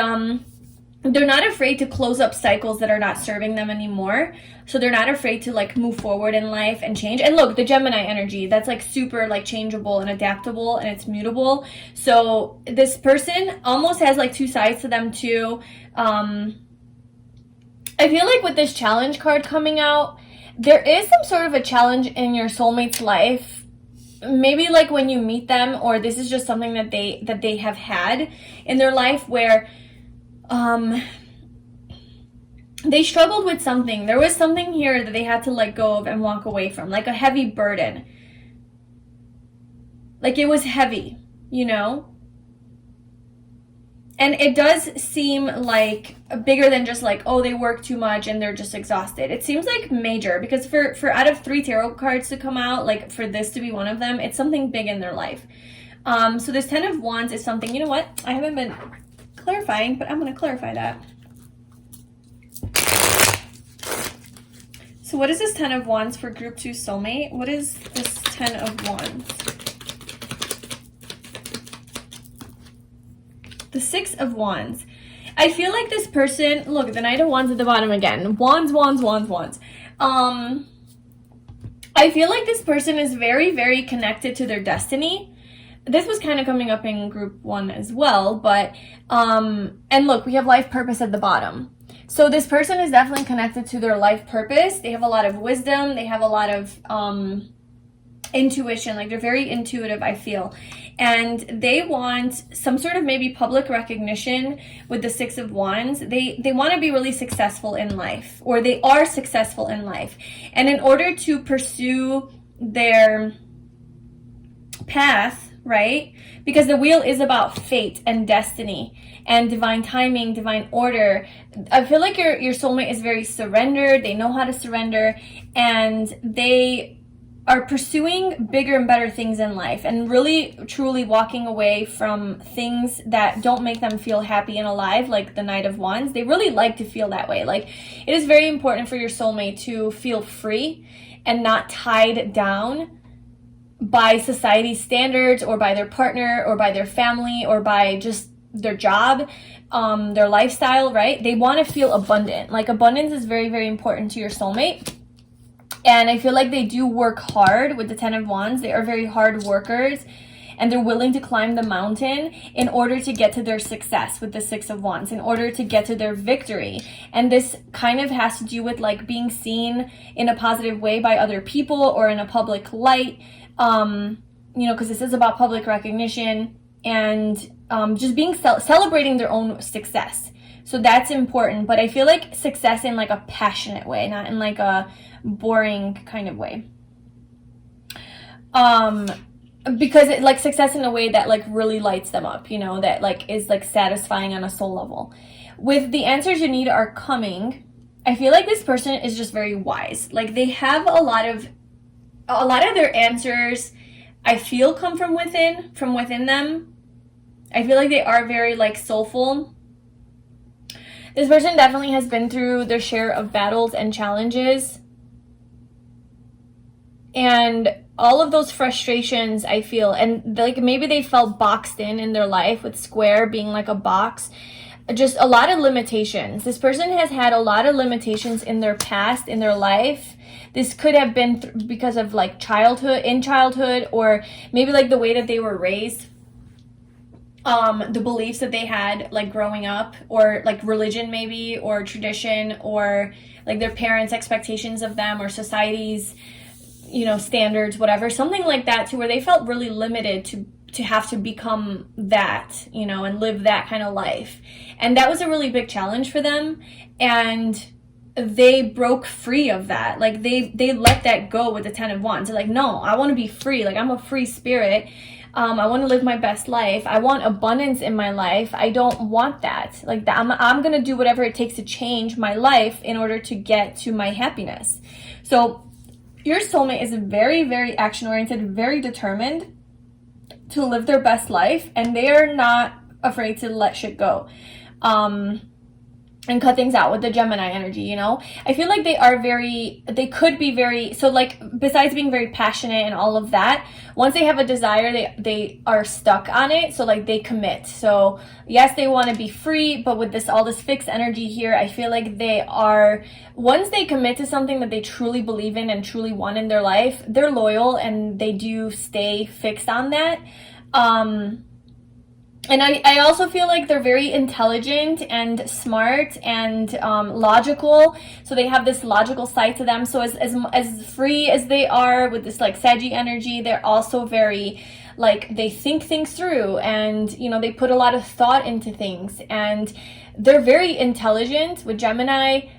they're not afraid to close up cycles that are not serving them anymore. So they're not afraid to like move forward in life and change. And look, the Gemini energy, that's like super like changeable and adaptable, and it's mutable. So this person almost has like two sides to them too. I feel like with this challenge card coming out, there is some sort of a challenge in your soulmate's life. Maybe like when you meet them, or this is just something that they have had in their life where they struggled with something. There was something here that they had to let go of and walk away from, like a heavy burden. Like it was heavy, you know? And it does seem like bigger than just like, oh, they work too much and they're just exhausted. It seems like major, because for out of 3 tarot cards to come out, like for this to be one of them, it's something big in their life. So this 10 of Wands is something, you know what? I haven't been clarifying, but I'm going to clarify that. So what is this 10 of Wands for group 2 soulmate? What is this 10 of Wands? The 6 of Wands. I feel like this person, look, the Knight of Wands at the bottom again. Wands, wands, wands, wands. I feel like this person is very, very connected to their destiny. This was kind of coming up in group 1 as well, but, and look, we have life purpose at the bottom. So this person is definitely connected to their life purpose. They have a lot of wisdom. They have a lot of intuition. Like they're very intuitive, I feel. And they want some sort of maybe public recognition with the 6 of Wands. They want to be really successful in life, or they are successful in life. And in order to pursue their path, right? Because the wheel is about fate and destiny and divine timing, divine order. I feel like your soulmate is very surrendered. They know how to surrender, and they are pursuing bigger and better things in life, and really truly walking away from things that don't make them feel happy and alive, like the Knight of Wands. They really like to feel that way. Like it is very important for your soulmate to feel free and not tied down by society's standards, or by their partner, or by their family, or by just their job, their lifestyle, right? They want to feel abundant. Like abundance is very, very important to your soulmate. And I feel like they do work hard with the 10 of Wands. They are very hard workers, and they're willing to climb the mountain in order to get to their success with the 6 of Wands, in order to get to their victory. And this kind of has to do with like being seen in a positive way by other people, or in a public light, you know, because this is about public recognition and just being celebrating their own success. So that's important. But I feel like success in like a passionate way, not in like a boring kind of way. Because it, like success in a way that like really lights them up, you know, that like is like satisfying on a soul level. With the answers you need are coming, I feel like this person is just very wise. Like they have a lot of their answers, I feel, come from within them. I feel like they are very like soulful. This person definitely has been through their share of battles and challenges. And all of those frustrations, I feel, and like maybe they felt boxed in their life, with square being like a box. Just a lot of limitations. This person has had a lot of limitations in their past, in their life. This could have been because of like childhood, or maybe like the way that they were raised, the beliefs that they had like growing up, or like religion maybe, or tradition, or like their parents' expectations of them, or society's, you know, standards, whatever, something like that, to where they felt really limited to have to become that, you know, and live that kind of life. And that was a really big challenge for them, and they broke free of that. Like they let that go with the 10 of Wands. They're like, no, I want to be free. Like I'm a free spirit. I want to live my best life. I want abundance in my life. I don't want that. Like that, I'm going to do whatever it takes to change my life in order to get to my happiness. So your soulmate is very, very action-oriented, very determined. to live their best life, and they are not afraid to let shit go. And cut things out with the Gemini energy, you know? I feel like they could be very, so like, besides being very passionate and all of that, once they have a desire, they are stuck on it, so like, they commit. So yes, they want to be free, but with all this fixed energy here, I feel like once they commit to something that they truly believe in and truly want in their life, they're loyal, and they do stay fixed on that. And I also feel like they're very intelligent and smart and logical. So they have this logical side to them. So as free as they are with this like Saggy energy, they're also very like, they think things through, and you know, they put a lot of thought into things, and they're very intelligent with Gemini.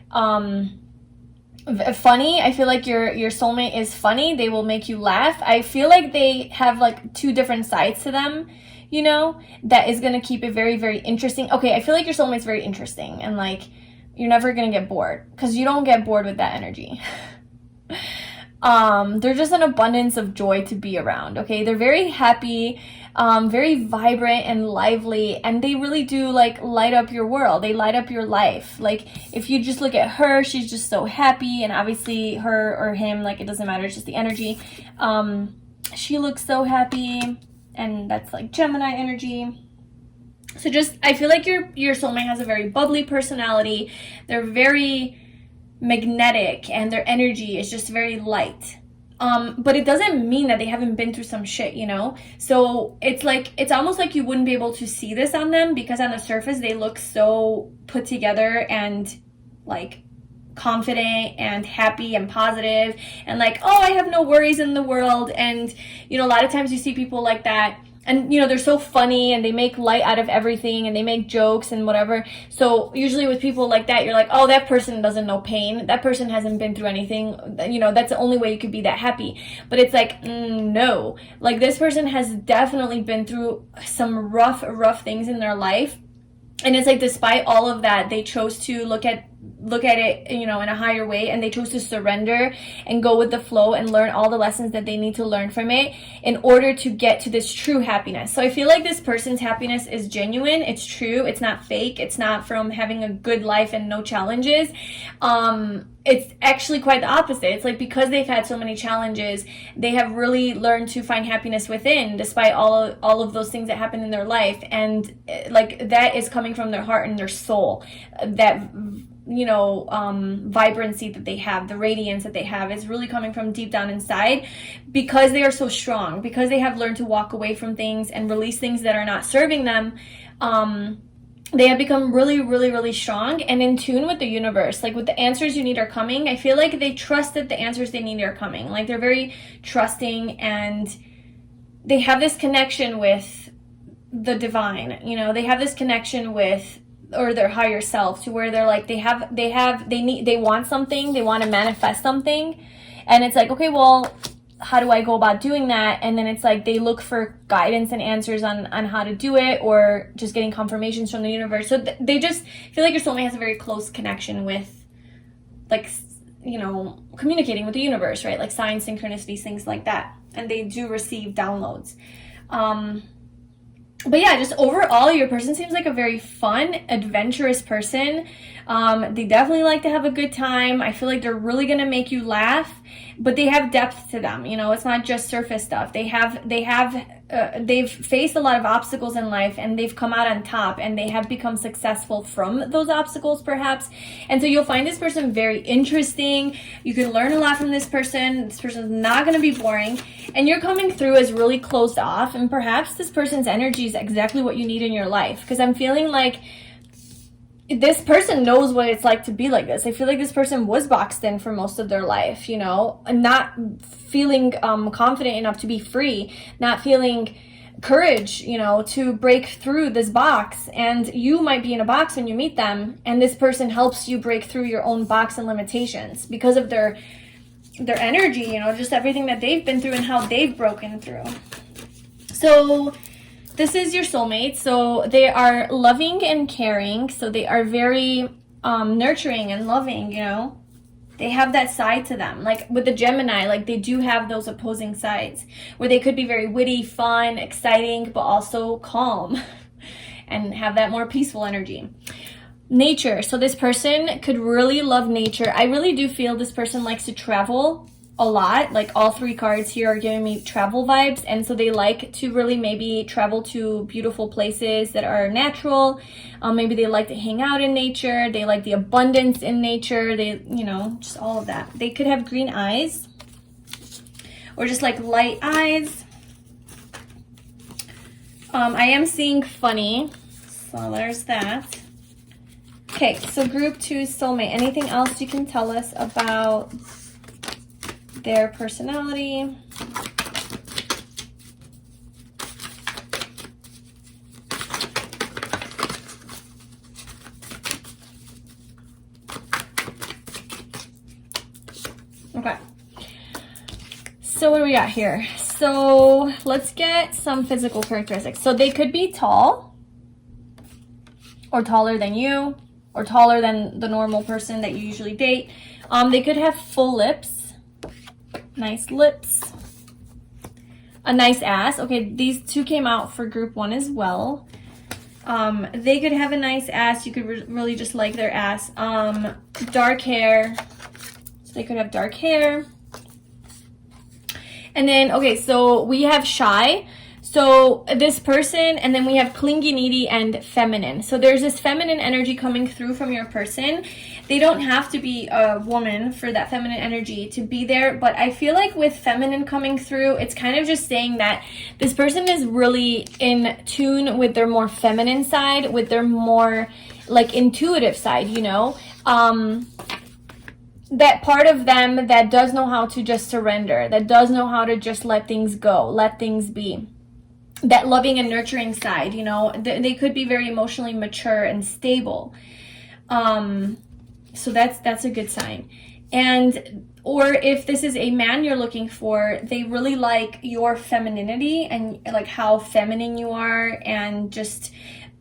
Funny. I feel like your soulmate is funny. They will make you laugh. I feel like they have like two different sides to them, you know, that is going to keep it very, very interesting. Okay, I feel like your soulmate's very interesting, and like, you're never going to get bored, because you don't get bored with that energy. They're just an abundance of joy to be around, okay? They're very happy, very vibrant and lively, and they really do like light up your world. They light up your life. Like, if you just look at her, she's just so happy, and obviously her or him, like, it doesn't matter, it's just the energy. She looks so happy, and that's like Gemini energy. So just, I feel like your soulmate has a very bubbly personality. They're very magnetic, and their energy is just very light. But it doesn't mean that they haven't been through some shit, you know? So it's like, it's almost like you wouldn't be able to see this on them, because on the surface they look so put together and like confident and happy and positive, and like, oh, I have no worries in the world. And you know, a lot of times you see people like that, and you know, they're so funny, and they make light out of everything, and they make jokes and whatever. So usually with people like that, you're like, oh, that person doesn't know pain, that person hasn't been through anything, you know, that's the only way you could be that happy. But it's like, no, like, this person has definitely been through some rough things in their life. And it's like, despite all of that, they chose to look at it, you know, in a higher way, and they chose to surrender and go with the flow and learn all the lessons that they need to learn from it in order to get to this true happiness. So I feel like this person's happiness is genuine, it's true, it's not fake, it's not from having a good life and no challenges. It's actually quite the opposite. It's like, because they've had so many challenges, they have really learned to find happiness within, despite all of those things that happen in their life. And like, that is coming from their heart and their soul. That, you know, vibrancy that they have, the radiance that they have, is really coming from deep down inside, because they are so strong, because they have learned to walk away from things and release things that are not serving them. They have become really strong and in tune with the universe. Like, with the answers you need are coming. I feel like they trust that the answers they need are coming. Like, they're very trusting, and they have this connection with the divine, you know, they have this connection with, or their higher self, to where they're like, they want something, they want to manifest something, and it's like, okay, well, how do I go about doing that? And then it's like, they look for guidance and answers on how to do it, or just getting confirmations from the universe. So they just feel like your soulmate has a very close connection with, like, you know, communicating with the universe, right? Like signs, synchronicities, things like that. And they do receive downloads. But yeah, just overall, your person seems like a very fun, adventurous person. They definitely like to have a good time. I feel like they're really going to make you laugh, but they have depth to them. You know, it's not just surface stuff. They've faced a lot of obstacles in life, and they've come out on top, and they have become successful from those obstacles, perhaps. And so you'll find this person very interesting. You can learn a lot from this person. This person's not going to be boring, and you're coming through as really closed off, and perhaps this person's energy is exactly what you need in your life, because I'm feeling like this person knows what it's like to be like this. I feel like this person was boxed in for most of their life, you know, and not feeling confident enough to be free, not feeling courage, you know, to break through this box. And you might be in a box when you meet them, and this person helps you break through your own box and limitations because of their energy, you know, just everything that they've been through and how they've broken through. So this is your soulmate. So they are loving and caring. So they are very nurturing and loving, you know. They have that side to them. Like with the Gemini, like they do have those opposing sides where they could be very witty, fun, exciting, but also calm and have that more peaceful energy. Nature. So this person could really love nature. I really do feel this person likes to travel a lot. Like all 3 cards here are giving me travel vibes, and so they like to really maybe travel to beautiful places that are natural. Maybe they like to hang out in nature. They like the abundance in nature. They, you know, just all of that. They could have green eyes or just like light eyes. I am seeing funny, so there's that. Okay, so group 2 soulmate. Anything else you can tell us about their personality? Okay. So what do we got here? So let's get some physical characteristics. So they could be tall or taller than you or taller than the normal person that you usually date. They could have full lips, nice lips, a nice ass. Okay, these 2 came out for group 1 as well. They could have a nice ass. You could really just like their ass. Dark hair. So they could have dark hair. And then, okay, so we have shy. So this person, and then we have clingy, needy, and feminine. So there's this feminine energy coming through from your person. They don't have to be a woman for that feminine energy to be there, but I feel like with feminine coming through, it's kind of just saying that this person is really in tune with their more feminine side, with their more like intuitive side, you know? That part of them that does know how to just surrender, that does know how to just let things go, let things be. That loving and nurturing side, you know, they could be very emotionally mature and stable. So that's a good sign. And or if this is a man you're looking for, they really like your femininity and like how feminine you are, and just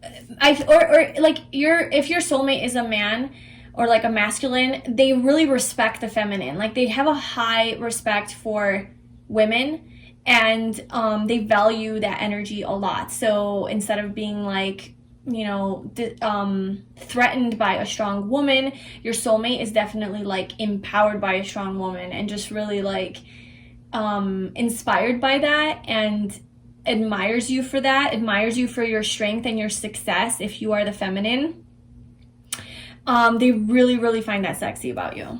or like if your soulmate is a man or like a masculine, they really respect the feminine. Like they have a high respect for women. And they value that energy a lot. So instead of being like, you know, threatened by a strong woman, your soulmate is definitely like empowered by a strong woman and just really like inspired by that, and admires you for that, admires you for your strength and your success if you are the feminine. They really, really find that sexy about you.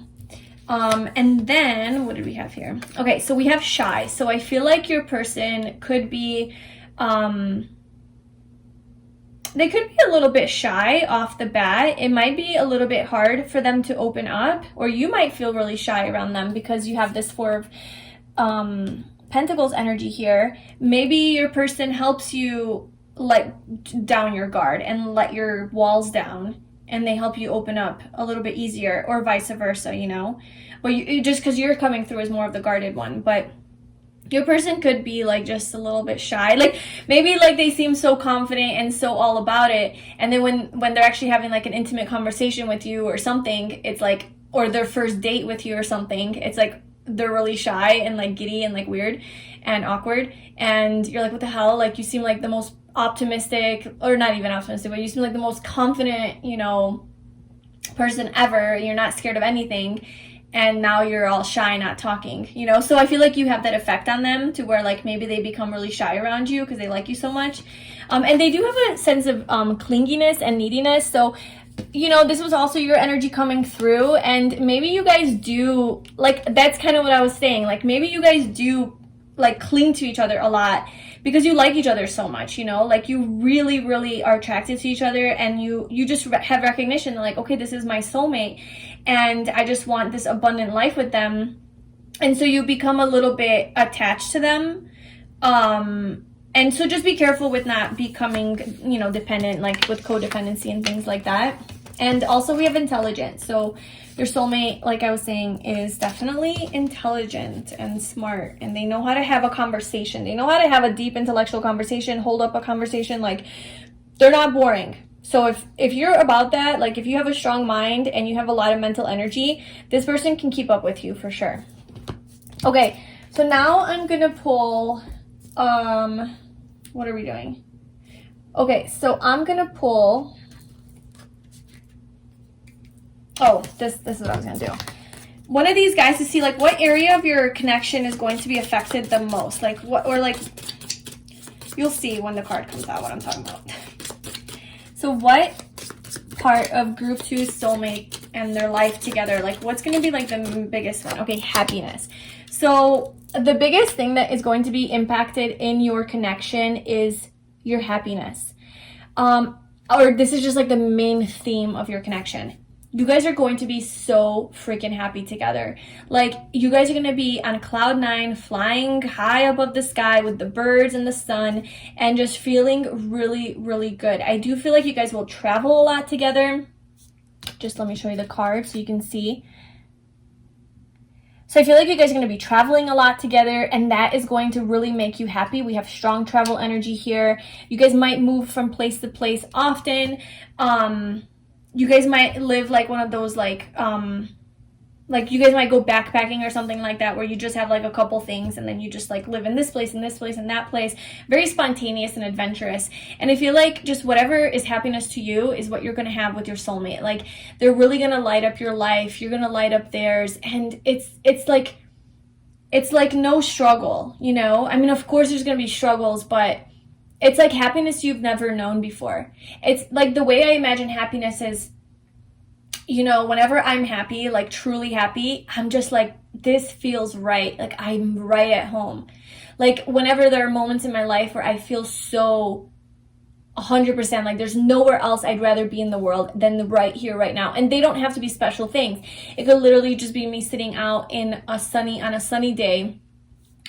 And then what did we have here? Okay, so we have shy. So I feel like your person could be, they could be a little bit shy off the bat. It might be a little bit hard for them to open up, or you might feel really shy around them because you have this 4 of Pentacles energy here. Maybe your person helps you let down your guard and let your walls down, and they help you open up a little bit easier, or vice versa, you know? But you just because you're coming through as more of the guarded one, but your person could be like just a little bit shy. Like maybe like they seem so confident and so all about it, and then when they're actually having like an intimate conversation with you or something, it's like, or their first date with you or something, it's like they're really shy and like giddy and like weird and awkward, and you're like, what the hell? Like you seem like the most optimistic, or not even optimistic, but you seem like the most confident, you know, person ever. You're not scared of anything, and now you're all shy, not talking, you know? So I feel like you have that effect on them to where like maybe they become really shy around you because they like you so much. And they do have a sense of clinginess and neediness. So, you know, this was also your energy coming through, and maybe you guys do, like, that's kind of what I was saying. Like maybe you guys do like cling to each other a lot because you like each other so much, you know, like you really, really are attracted to each other, and you just have recognition like, okay, this is my soulmate and I just want this abundant life with them. And so you become a little bit attached to them. And so just be careful with not becoming, you know, dependent, like with codependency and things like that. And also we have intelligence. So your soulmate, like I was saying, is definitely intelligent and smart, and they know how to have a conversation. They know how to have a deep intellectual conversation, hold up a conversation. Like they're not boring. So if you're about that, like if you have a strong mind and you have a lot of mental energy, this person can keep up with you for sure. Okay, so now I'm gonna pull, what are we doing? Okay, so I'm gonna pull, this is what I was gonna do. One of these guys to see like what area of your connection is going to be affected the most. Like what, or like, you'll see when the card comes out what I'm talking about. So what part of group 2 soulmate and their life together, like what's going to be like the biggest one? Okay, happiness. So the biggest thing that is going to be impacted in your connection is your happiness. Or this is just like the main theme of your connection. You guys are going to be so freaking happy together. Like, you guys are going to be on cloud 9, flying high above the sky with the birds and the sun, and just feeling really, really good. I do feel like you guys will travel a lot together. Just let me show you the card so you can see. So I feel like you guys are going to be traveling a lot together, and that is going to really make you happy. We have strong travel energy here. You guys might move from place to place often. You guys might live like one of those like you guys might go backpacking or something like that, where you just have like a couple things and then you just like live in this place and that place. Very spontaneous and adventurous. And I feel like just whatever is happiness to you is what you're going to have with your soulmate. Like, they're really going to light up your life. You're going to light up theirs. And it's like no struggle, you know? I mean, of course there's going to be struggles, but it's like happiness you've never known before. It's like the way I imagine happiness is, you know, whenever I'm happy, like truly happy, I'm just like, this feels right. Like, I'm right at home. Like, whenever there are moments in my life where I feel so 100%, like there's nowhere else I'd rather be in the world than right here, right now. And they don't have to be special things. It could literally just be me sitting out on a sunny day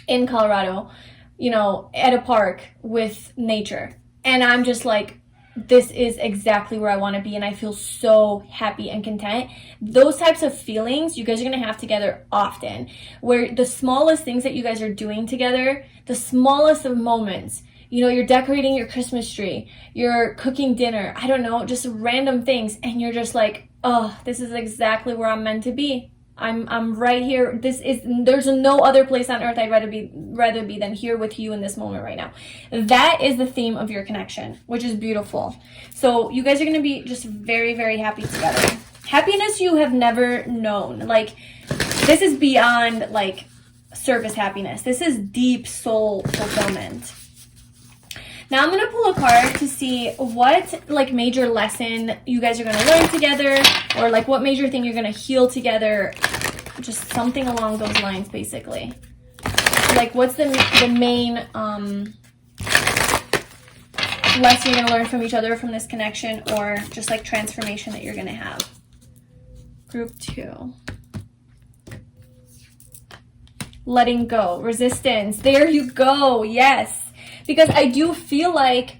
in Colorado, you know, at a park with nature. And I'm just like, this is exactly where I want to be, and I feel so happy and content. Those types of feelings you guys are going to have together often, where the smallest things that you guys are doing together, the smallest of moments, you know, you're decorating your Christmas tree, you're cooking dinner, I don't know, just random things, and you're just like, oh, this is exactly where I'm meant to be. I'm right here. There's no other place on earth I'd rather be than here with you in this moment right now. That is the theme of your connection, which is beautiful. So you guys are going to be just very, very happy together. Happiness you have never known. Like, this is beyond like surface happiness. This is deep soul fulfillment. Now I'm going to pull a card to see what like major lesson you guys are going to learn together, or like what major thing you're going to heal together. Just something along those lines, basically. Like, what's the main lesson you're going to learn from each other from this connection, or just like transformation that you're going to have. Group 2. Letting go. Resistance. There you go. Yes. Because I do feel like,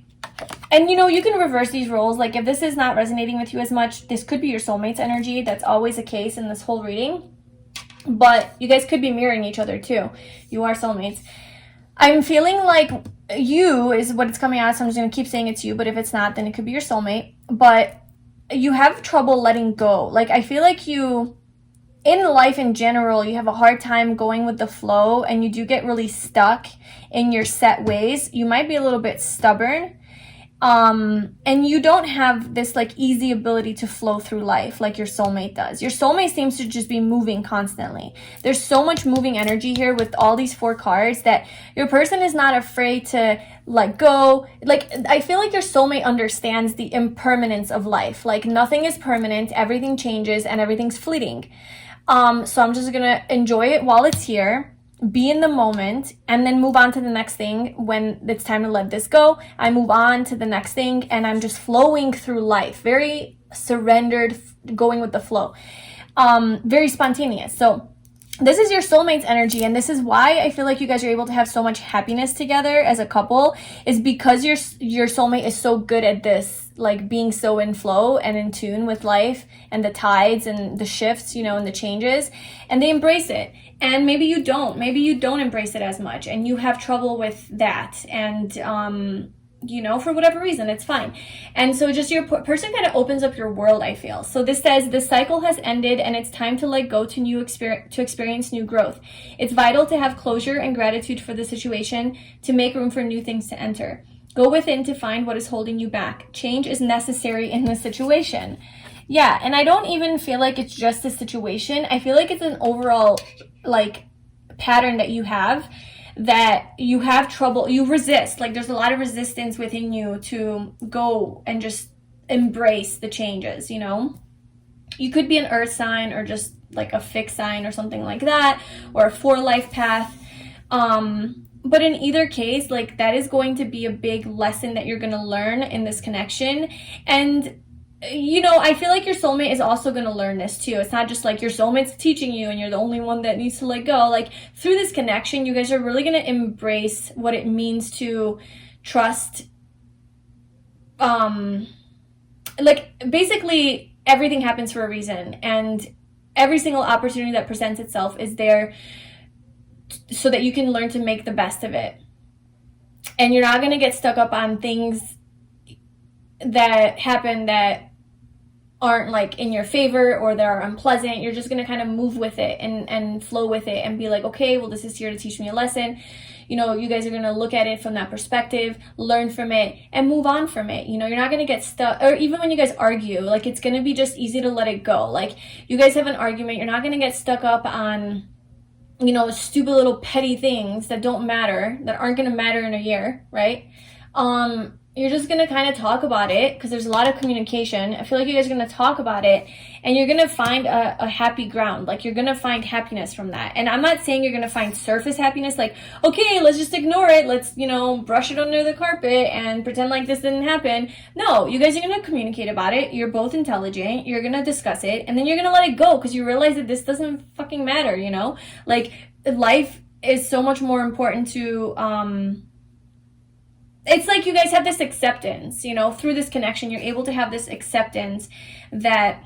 and you know, you can reverse these roles. Like, if this is not resonating with you as much, this could be your soulmate's energy. That's always a case in this whole reading. But you guys could be mirroring each other too. You are soulmates. I'm feeling like you is what it's coming out. So I'm just going to keep saying it's you. But if it's not, then it could be your soulmate. But you have trouble letting go. Like, I feel like you, in life in general, you have a hard time going with the flow, and you do get really stuck in your set ways. You might be a little bit stubborn, and you don't have this like easy ability to flow through life like your soulmate does. Your soulmate seems to just be moving constantly. There's so much moving energy here with all these 4 cards that your person is not afraid to let go. Like, I feel like your soulmate understands the impermanence of life. Like, nothing is permanent, everything changes, and everything's fleeting. So I'm just gonna enjoy it while it's here, be in the moment, and then move on to the next thing. When it's time to let this go, I move on to the next thing, and I'm just flowing through life, very surrendered, going with the flow, very spontaneous. So this is your soulmate's energy, and this is why I feel like you guys are able to have so much happiness together as a couple, is because your soulmate is so good at this, like being so in flow and in tune with life and the tides and the shifts, you know, and the changes, and they embrace it. And maybe you don't embrace it as much, and you have trouble with that. And you know, for whatever reason, it's fine. And so just your person kind of opens up your world, I feel. So this says the cycle has ended and it's time to let go to experience new growth. It's vital to have closure and gratitude for the situation to make room for new things to enter. Go within to find what is holding you back. Change is necessary in this situation. Yeah, and I don't even feel like it's just a situation. I feel like it's an overall like pattern that you have trouble, you resist, like there's a lot of resistance within you to go and just embrace the changes, you know. You could be an earth sign or just like a fixed sign or something like that, or a 4-life path, but in either case, like that is going to be a big lesson that you're going to learn in this connection. And you know, I feel like your soulmate is also going to learn this too. It's not just like your soulmate's teaching you and you're the only one that needs to let go. Like through this connection, you guys are really going to embrace what it means to trust. Like basically everything happens for a reason, and every single opportunity that presents itself is there so that you can learn to make the best of it. And you're not going to get stuck up on things that happen that aren't like in your favor or that are unpleasant. You're just going to kind of move with it and flow with it and be like, okay, well, this is here to teach me a lesson. You know, you guys are going to look at it from that perspective, learn from it, and move on from it. You know, you're not going to get stuck, or even when you guys argue, like it's going to be just easy to let it go. Like you guys have an argument, you're not going to get stuck up on, you know, stupid little petty things that don't matter, that aren't going to matter in a year, right? You're just going to kind of talk about it because there's a lot of communication. I feel like you guys are going to talk about it and you're going to find a happy ground. Like you're going to find happiness from that. And I'm not saying you're going to find surface happiness, like, okay, let's just ignore it. Let's, you know, brush it under the carpet and pretend like this didn't happen. No, you guys are going to communicate about it. You're both intelligent. You're going to discuss it, and then you're going to let it go because you realize that this doesn't fucking matter, you know? Like life is so much more important to, it's like you guys have this acceptance, you know, through this connection, you're able to have this acceptance that,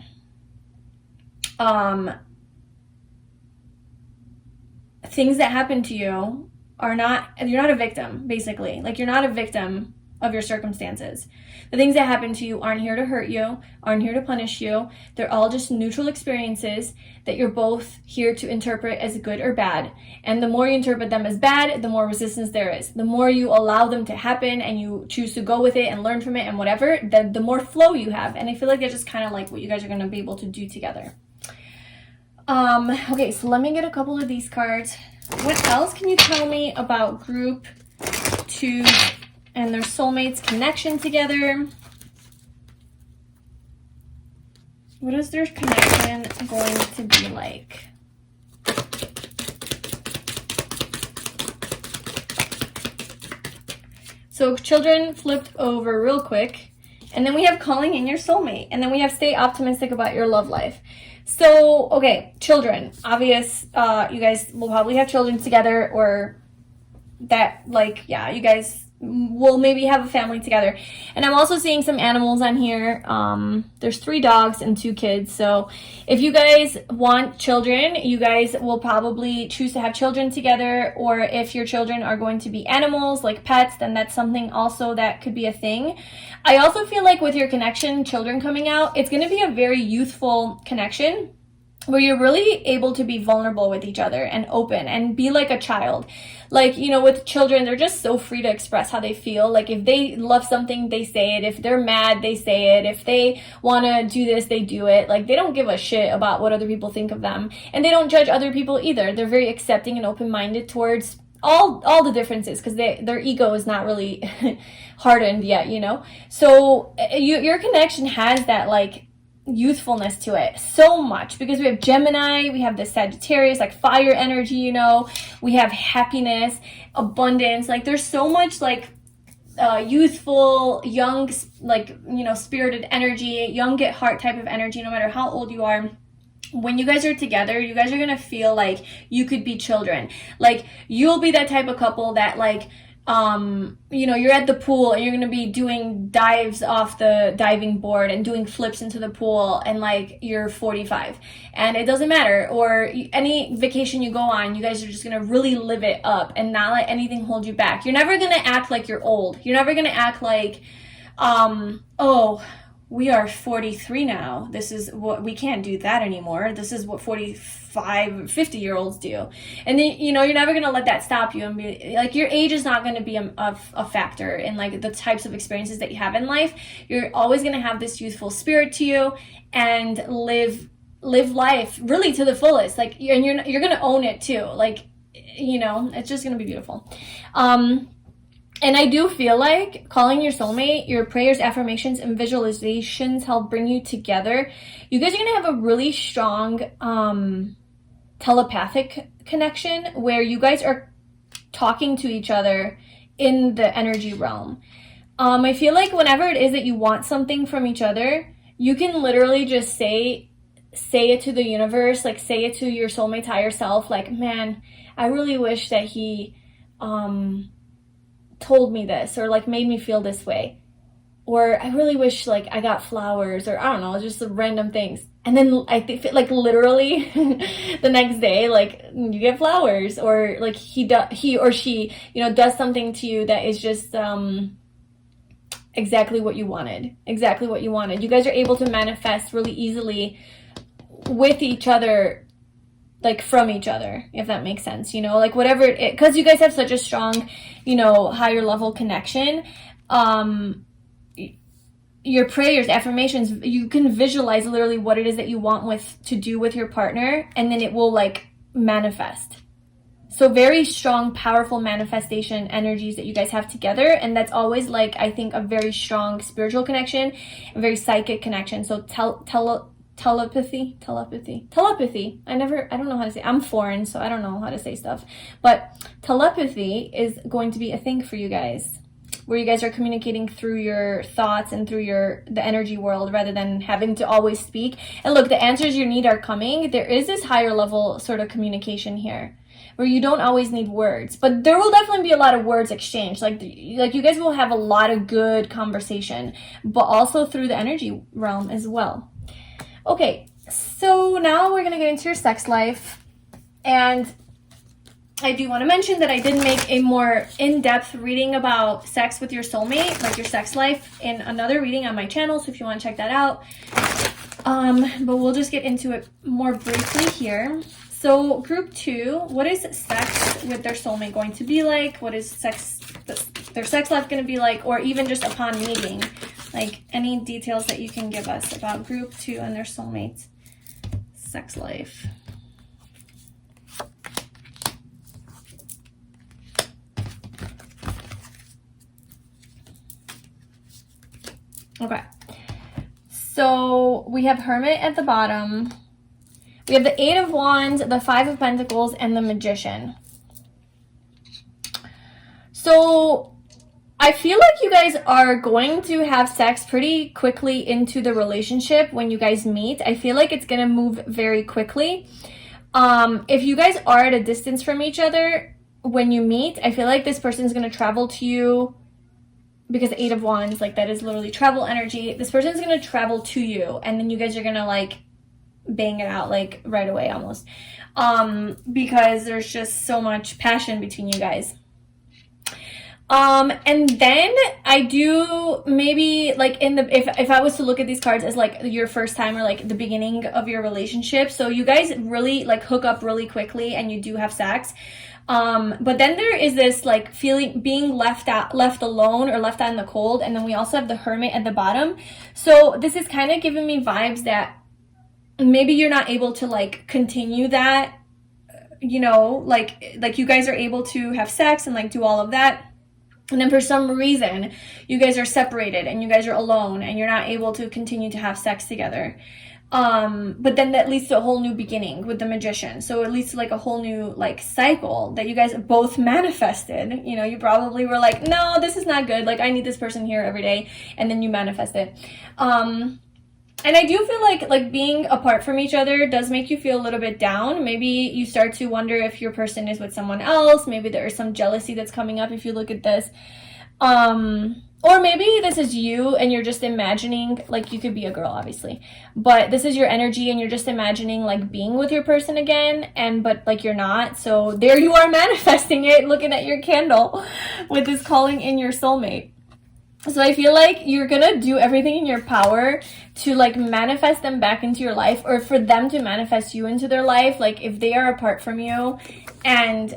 things that happen to you are not, you're not a victim, basically. Like you're not a victim of your circumstances. The things that happen to you aren't here to hurt you, aren't here to punish you. They're all just neutral experiences that you're both here to interpret as good or bad. And the more you interpret them as bad, the more resistance there is. The more you allow them to happen and you choose to go with it and learn from it and whatever, the more flow you have. And I feel like that's just kind of like what you guys are going to be able to do together. Okay, so let me get a couple of these cards. What else can you tell me about group 2 and their soulmates connection together? What is their connection going to be like? So children flipped over real quick. And then we have calling in your soulmate. And then we have stay optimistic about your love life. So, okay, children. Obvious, you guys will probably have children together, or that, like, yeah, you guys will maybe have a family together. And I'm also seeing some animals on here. There's 3 dogs and 2 kids. So if you guys want children, you guys will probably choose to have children together. Or if your children are going to be animals, like pets, then that's something also that could be a thing. I also feel like with your connection, children coming out, it's going to be a very youthful connection where you're really able to be vulnerable with each other and open and be like a child. Like, you know, with children, they're just so free to express how they feel. Like if they love something, they say it. If they're mad, they say it. If they want to do this, they do it. Like they don't give a shit about what other people think of them. And they don't judge other people either. They're very accepting and open-minded towards all the differences because their ego is not really hardened yet, you know? So your connection has that, like, youthfulness to it so much because we have Gemini, we have the Sagittarius, like fire energy, you know, we have happiness, abundance, like there's so much like youthful, young, like, you know, spirited energy, young at heart type of energy, no matter how old you are. When you guys are together, you guys are going to feel like you could be children. Like you'll be that type of couple that, like, you know, you're at the pool and you're gonna be doing dives off the diving board and doing flips into the pool, and like you're 45 and it doesn't matter. Or any vacation you go on, you guys are just gonna really live it up and not let anything hold you back. You're never gonna act like you're old. You're never gonna act like, oh, we are 43 now. This is what, we can't do that anymore. This is what 45, 50-year-olds do. And then, you know, you're never going to let that stop you and be like, your age is not going to be a factor in like the types of experiences that you have in life. You're always going to have this youthful spirit to you and live life really to the fullest. Like, and you're going to own it too. Like, you know, it's just going to be beautiful. And I do feel like calling your soulmate, your prayers, affirmations, and visualizations help bring you together. You guys are going to have a really strong telepathic connection where you guys are talking to each other in the energy realm. I feel like whenever it is that you want something from each other, you can literally just say it to the universe, like say it to your soulmate's higher self, like, man, I really wish that he told me this, or like made me feel this way, or I really wish like I got flowers, or I don't know, just some random things. And then I think like literally the next day, like you get flowers, or like he or she, you know, does something to you that is just exactly what you wanted. You guys are able to manifest really easily with each other, like from each other, if that makes sense, you know, like whatever it, because you guys have such a strong, you know, higher level connection. Your prayers, affirmations, you can visualize literally what it is that you want to do with your partner, and then it will like manifest. So very strong, powerful manifestation energies that you guys have together. And that's always like, I think, a very strong spiritual connection, a very psychic connection. So telepathy. I don't know how to say, I'm foreign, so I don't know how to say stuff, but telepathy is going to be a thing for you guys, where you guys are communicating through your thoughts and through the energy world, rather than having to always speak. And look, the answers you need are coming. There is this higher level sort of communication here where you don't always need words, but there will definitely be a lot of words exchanged. Like you guys will have a lot of good conversation, but also through the energy realm as well. Okay, so now we're going to get into your sex life, and I do want to mention that I did make a more in-depth reading about sex with your soulmate, like your sex life, in another reading on my channel, so if you want to check that out. But we'll just get into it more briefly here. So group 2, what is sex with their soulmate going to be like? What is their sex life going to be like, or even just upon meeting? Like any details that you can give us about group 2 and their soulmate's sex life. Okay. So we have Hermit at the bottom. We have the 8 of Wands, the 5 of Pentacles, and the Magician. So I feel like you guys are going to have sex pretty quickly into the relationship when you guys meet. I feel like it's going to move very quickly. If you guys are at a distance from each other when you meet, I feel like this person is going to travel to you, because 8 of Wands, like that is literally travel energy. This person is going to travel to you, and then you guys are going to like bang it out like right away almost, because there's just so much passion between you guys. And then I do maybe like if I was to look at these cards as like your first time, or like the beginning of your relationship, so you guys really like hook up really quickly and you do have sex. But then there is this like feeling being left alone, or left out in the cold. And then we also have the Hermit at the bottom. So this is kind of giving me vibes that maybe you're not able to like continue that, you know, like you guys are able to have sex and like do all of that. And then for some reason, you guys are separated and you guys are alone and you're not able to continue to have sex together. But then that leads to a whole new beginning with the Magician. So it leads to like a whole new like cycle that you guys both manifested. You know, you probably were like, no, this is not good. Like I need this person here every day. And then you manifest it. And I do feel like being apart from each other does make you feel a little bit down. Maybe you start to wonder if your person is with someone else. Maybe there is some jealousy that's coming up if you look at this. Or maybe this is you and you're just imagining, like, you could be a girl, obviously, but this is your energy and you're just imagining like being with your person again, but like you're not. So there you are manifesting it, looking at your candle with this calling in your soulmate. So I feel like you're gonna do everything in your power to like manifest them back into your life, or for them to manifest you into their life. Like if they are apart from you and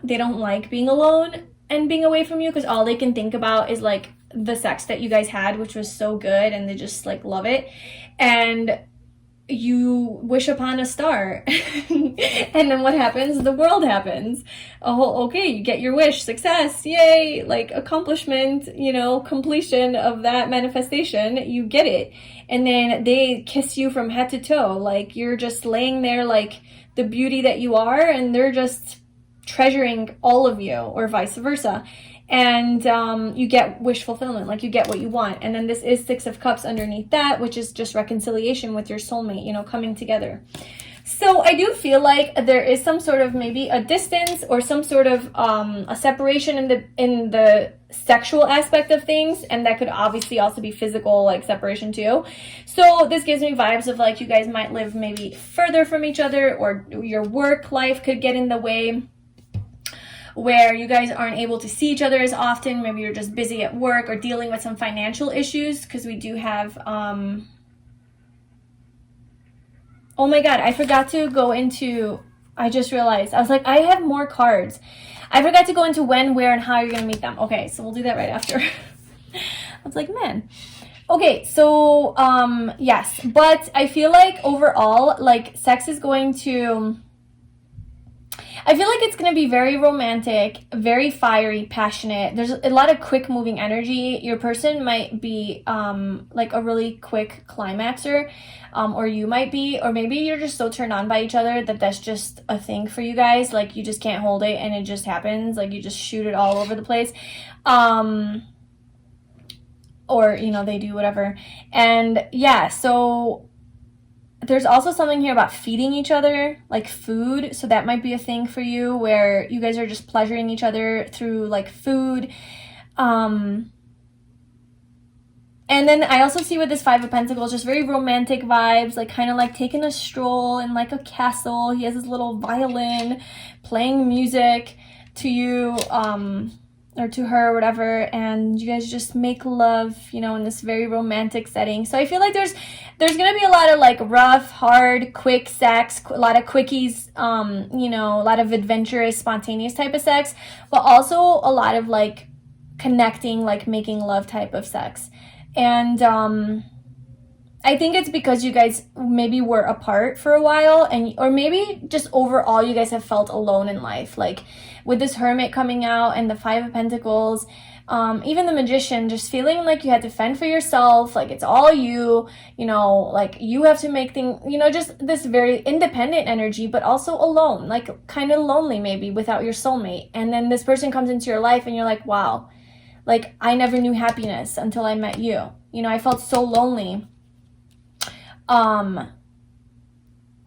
they don't like being alone and being away from you, because all they can think about is like the sex that you guys had, which was so good, and they just like love it, and you wish upon a star and then what happens? The world happens. Oh, okay, you get your wish, success, yay, like accomplishment, you know, completion of that manifestation, you get it, and then they kiss you from head to toe, like you're just laying there like the beauty that you are, and they're just treasuring all of you, or vice versa. And you get wish fulfillment, like you get what you want. And then this is Six of Cups underneath that, which is just reconciliation with your soulmate, you know, coming together. So I do feel like there is some sort of maybe a distance or some sort of a separation in the sexual aspect of things, and that could obviously also be physical, like separation too. So this gives me vibes of like you guys might live maybe further from each other, or your work life could get in the way, where you guys aren't able to see each other as often. Maybe you're just busy at work or dealing with some financial issues, because we do have oh my god, I forgot to go into, I just realized, I was like, I have more cards. I forgot to go into when, where, and how you're gonna meet them. Okay, so we'll do that right after. I was like, man. Okay, so yes, but I feel like overall, like sex is going to, I feel like it's going to be very romantic, very fiery, passionate. There's a lot of quick moving energy. Your person might be like a really quick climaxer, or you might be, or maybe you're just so turned on by each other that that's just a thing for you guys. Like you just can't hold it and it just happens. Like you just shoot it all over the place. Or, you know, they do whatever. And yeah, so there's also something here about feeding each other, like food. So that might be a thing for you, where you guys are just pleasuring each other through like food. And then I also see with this Five of Pentacles, just very romantic vibes, like kind of like taking a stroll in like a castle. He has his little violin playing music to you, or to her, or whatever, and you guys just make love, you know, in this very romantic setting. So I feel like there's gonna be a lot of like rough, hard, quick sex, a lot of quickies, you know, a lot of adventurous, spontaneous type of sex, but also a lot of like connecting, like making love type of sex. And I think it's because you guys maybe were apart for a while, and or maybe just overall you guys have felt alone in life. Like with this Hermit coming out and the Five of Pentacles, even the Magician, just feeling like you had to fend for yourself, like it's all you, you know, like you have to make things, you know, just this very independent energy, but also alone, like kind of lonely maybe without your soulmate. And then this person comes into your life and you're like, wow, like I never knew happiness until I met you. You know, I felt so lonely.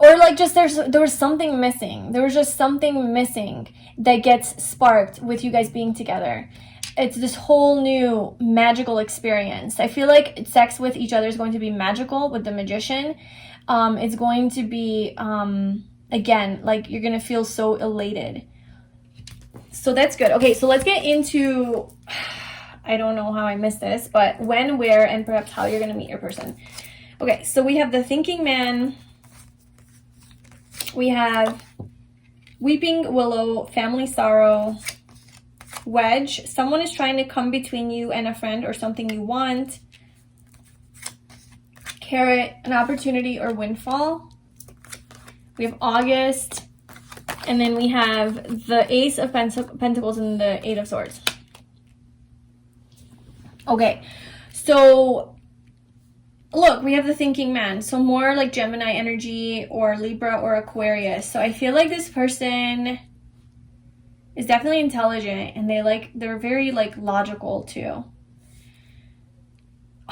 Or like just there was something missing. There was just something missing that gets sparked with you guys being together. It's this whole new magical experience. I feel like sex with each other is going to be magical with the Magician. It's going to be, again, like you're going to feel so elated. So that's good. Okay, so let's get into, I don't know how I missed this, but when, where, and perhaps how you're going to meet your person. Okay, so we have the Thinking Man. We have Weeping Willow, Family Sorrow, Wedge. Someone is trying to come between you and a friend or something you want. Carrot, an opportunity or windfall. We have August. And then we have the Ace of Pentacles and the Eight of Swords. Okay, so look, we have the Thinking Man. So more like Gemini energy or Libra or Aquarius. So I feel like this person is definitely intelligent, and they're very like logical too.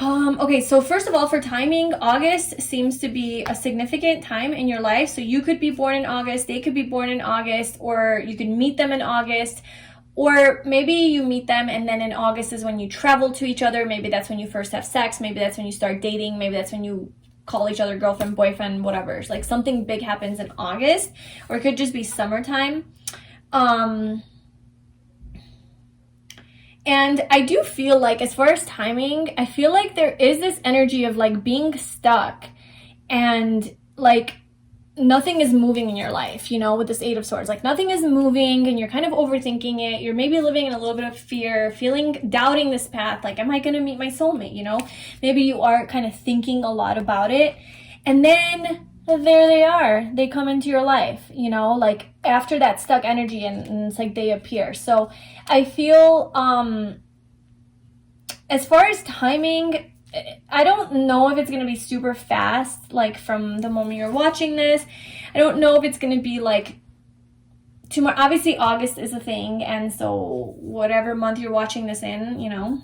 Okay, so first of all, for timing, August seems to be a significant time in your life. So you could be born in August, they could be born in August, or you could meet them in August, or maybe you meet them and then in August is when you travel to each other. Maybe that's when you first have sex. Maybe that's when you start dating. Maybe that's when you call each other girlfriend, boyfriend, whatever. It's like something big happens in August, or it could just be summertime. And I do feel like, as far as timing, I feel like there is this energy of like being stuck and like nothing is moving in your life, you know, with this Eight of Swords. Like nothing is moving and you're kind of overthinking it. You're maybe living in a little bit of fear, doubting this path. Like, am I going to meet my soulmate? You know, maybe you are kind of thinking a lot about it. And then there they are. They come into your life, you know, like after that stuck energy, and it's like they appear. So I feel, as far as timing, I don't know if it's going to be super fast, like from the moment you're watching this. I don't know if it's going to be like tomorrow. Obviously, August is a thing, and so whatever month you're watching this in, you know,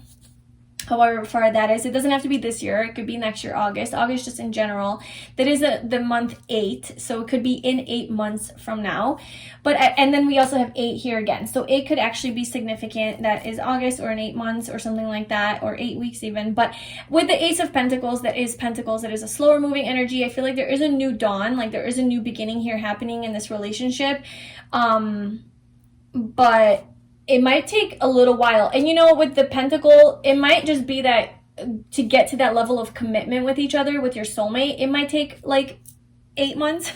however far that is, it doesn't have to be this year. It could be next year, August just in general. That is the month 8, so it could be in 8 months from now. But and then we also have 8 here again, so it could actually be significant that is August, or in 8 months or something like that, or 8 weeks even. But with the Ace of Pentacles, that is a slower moving energy. I feel like there is a new dawn, like there is a new beginning here happening in this relationship. But it might take a little while. And you know, with the Pentacle, it might just be that to get to that level of commitment with each other, with your soulmate, it might take like 8 months,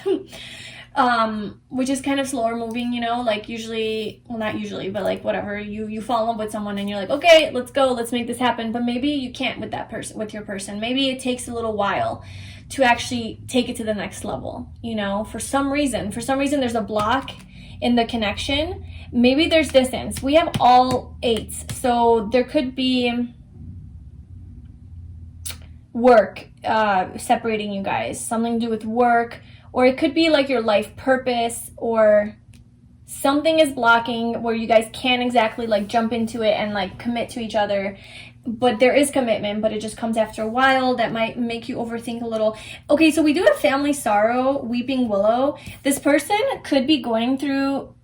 which is kind of slower moving, you know, like usually, well, not usually, but like whatever, you fall in love with someone and you're like, okay, let's go, let's make this happen. But maybe you can't with that person, with your person. Maybe it takes a little while to actually take it to the next level, you know, for some reason there's a block in the connection. Maybe there's distance. We have all 8s, so there could be work separating you guys, something to do with work, or it could be like your life purpose, or something is blocking where you guys can't exactly like jump into it and like commit to each other. But there is commitment, but it just comes after a while. That might make you overthink a little. Okay, so we do have family sorrow, weeping willow. This person could be going through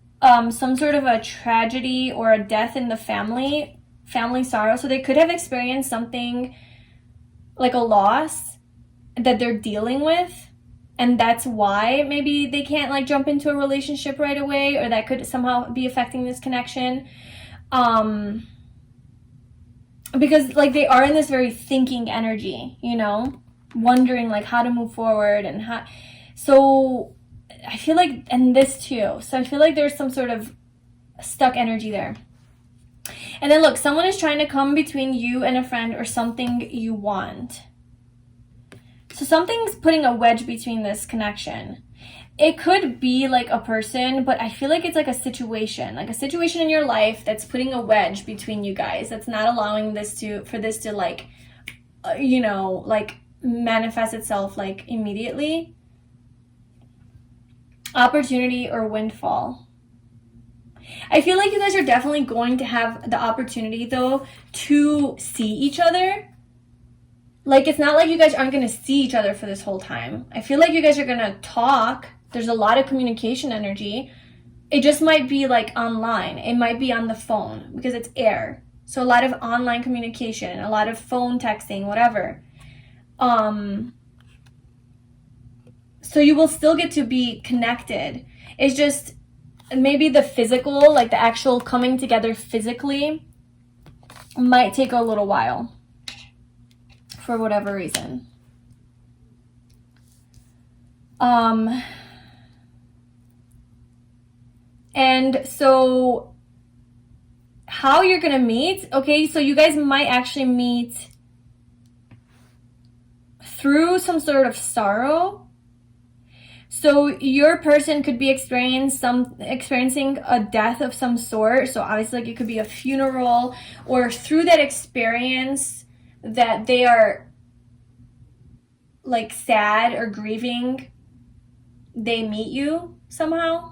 some sort of a tragedy or a death in the family sorrow. So they could have experienced something like a loss that they're dealing with, and that's why maybe they can't like jump into a relationship right away, or that could somehow be affecting this connection. Because like they are in this very thinking energy, you know, wondering like how to move forward and how. So I feel like, and this too, so I feel like there's some sort of stuck energy there. And then look, someone is trying to come between you and a friend or something you want. So something's putting a wedge between this connection. It could be like a person, but I feel like it's like a situation in your life that's putting a wedge between you guys. That's not allowing this to like, you know, like manifest itself like immediately. Opportunity or windfall. I feel like you guys are definitely going to have the opportunity though to see each other. Like, it's not like you guys aren't going to see each other for this whole time. I feel like you guys are going to talk. There's a lot of communication energy. It just might be like online. It might be on the phone because it's air. So a lot of online communication, a lot of phone texting, whatever. So you will still get to be connected. It's just maybe the physical, like the actual coming together physically, might take a little while for whatever reason. And so how you're gonna meet, okay, so you guys might actually meet through some sort of sorrow. So your person could be experiencing a death of some sort. So obviously, like, it could be a funeral, or through that experience that they are like sad or grieving, they meet you somehow.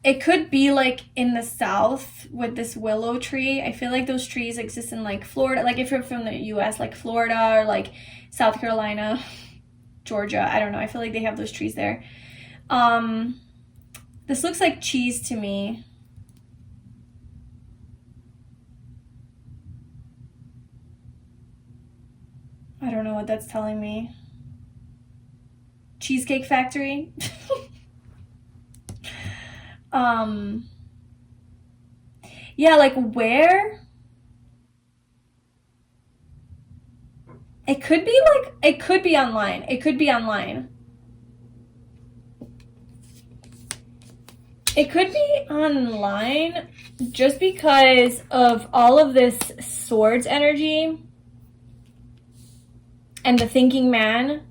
It could be like in the south with this willow tree. I feel like those trees exist in like Florida, like if you're from the US, like Florida or like South Carolina, Georgia. I don't know. I feel like they have those trees there. This looks like cheese to me. I don't know what that's telling me. Cheesecake Factory. Yeah, like where? It could be like, it could be online. It could be online. It could be online just because of all of this swords energy and the thinking man,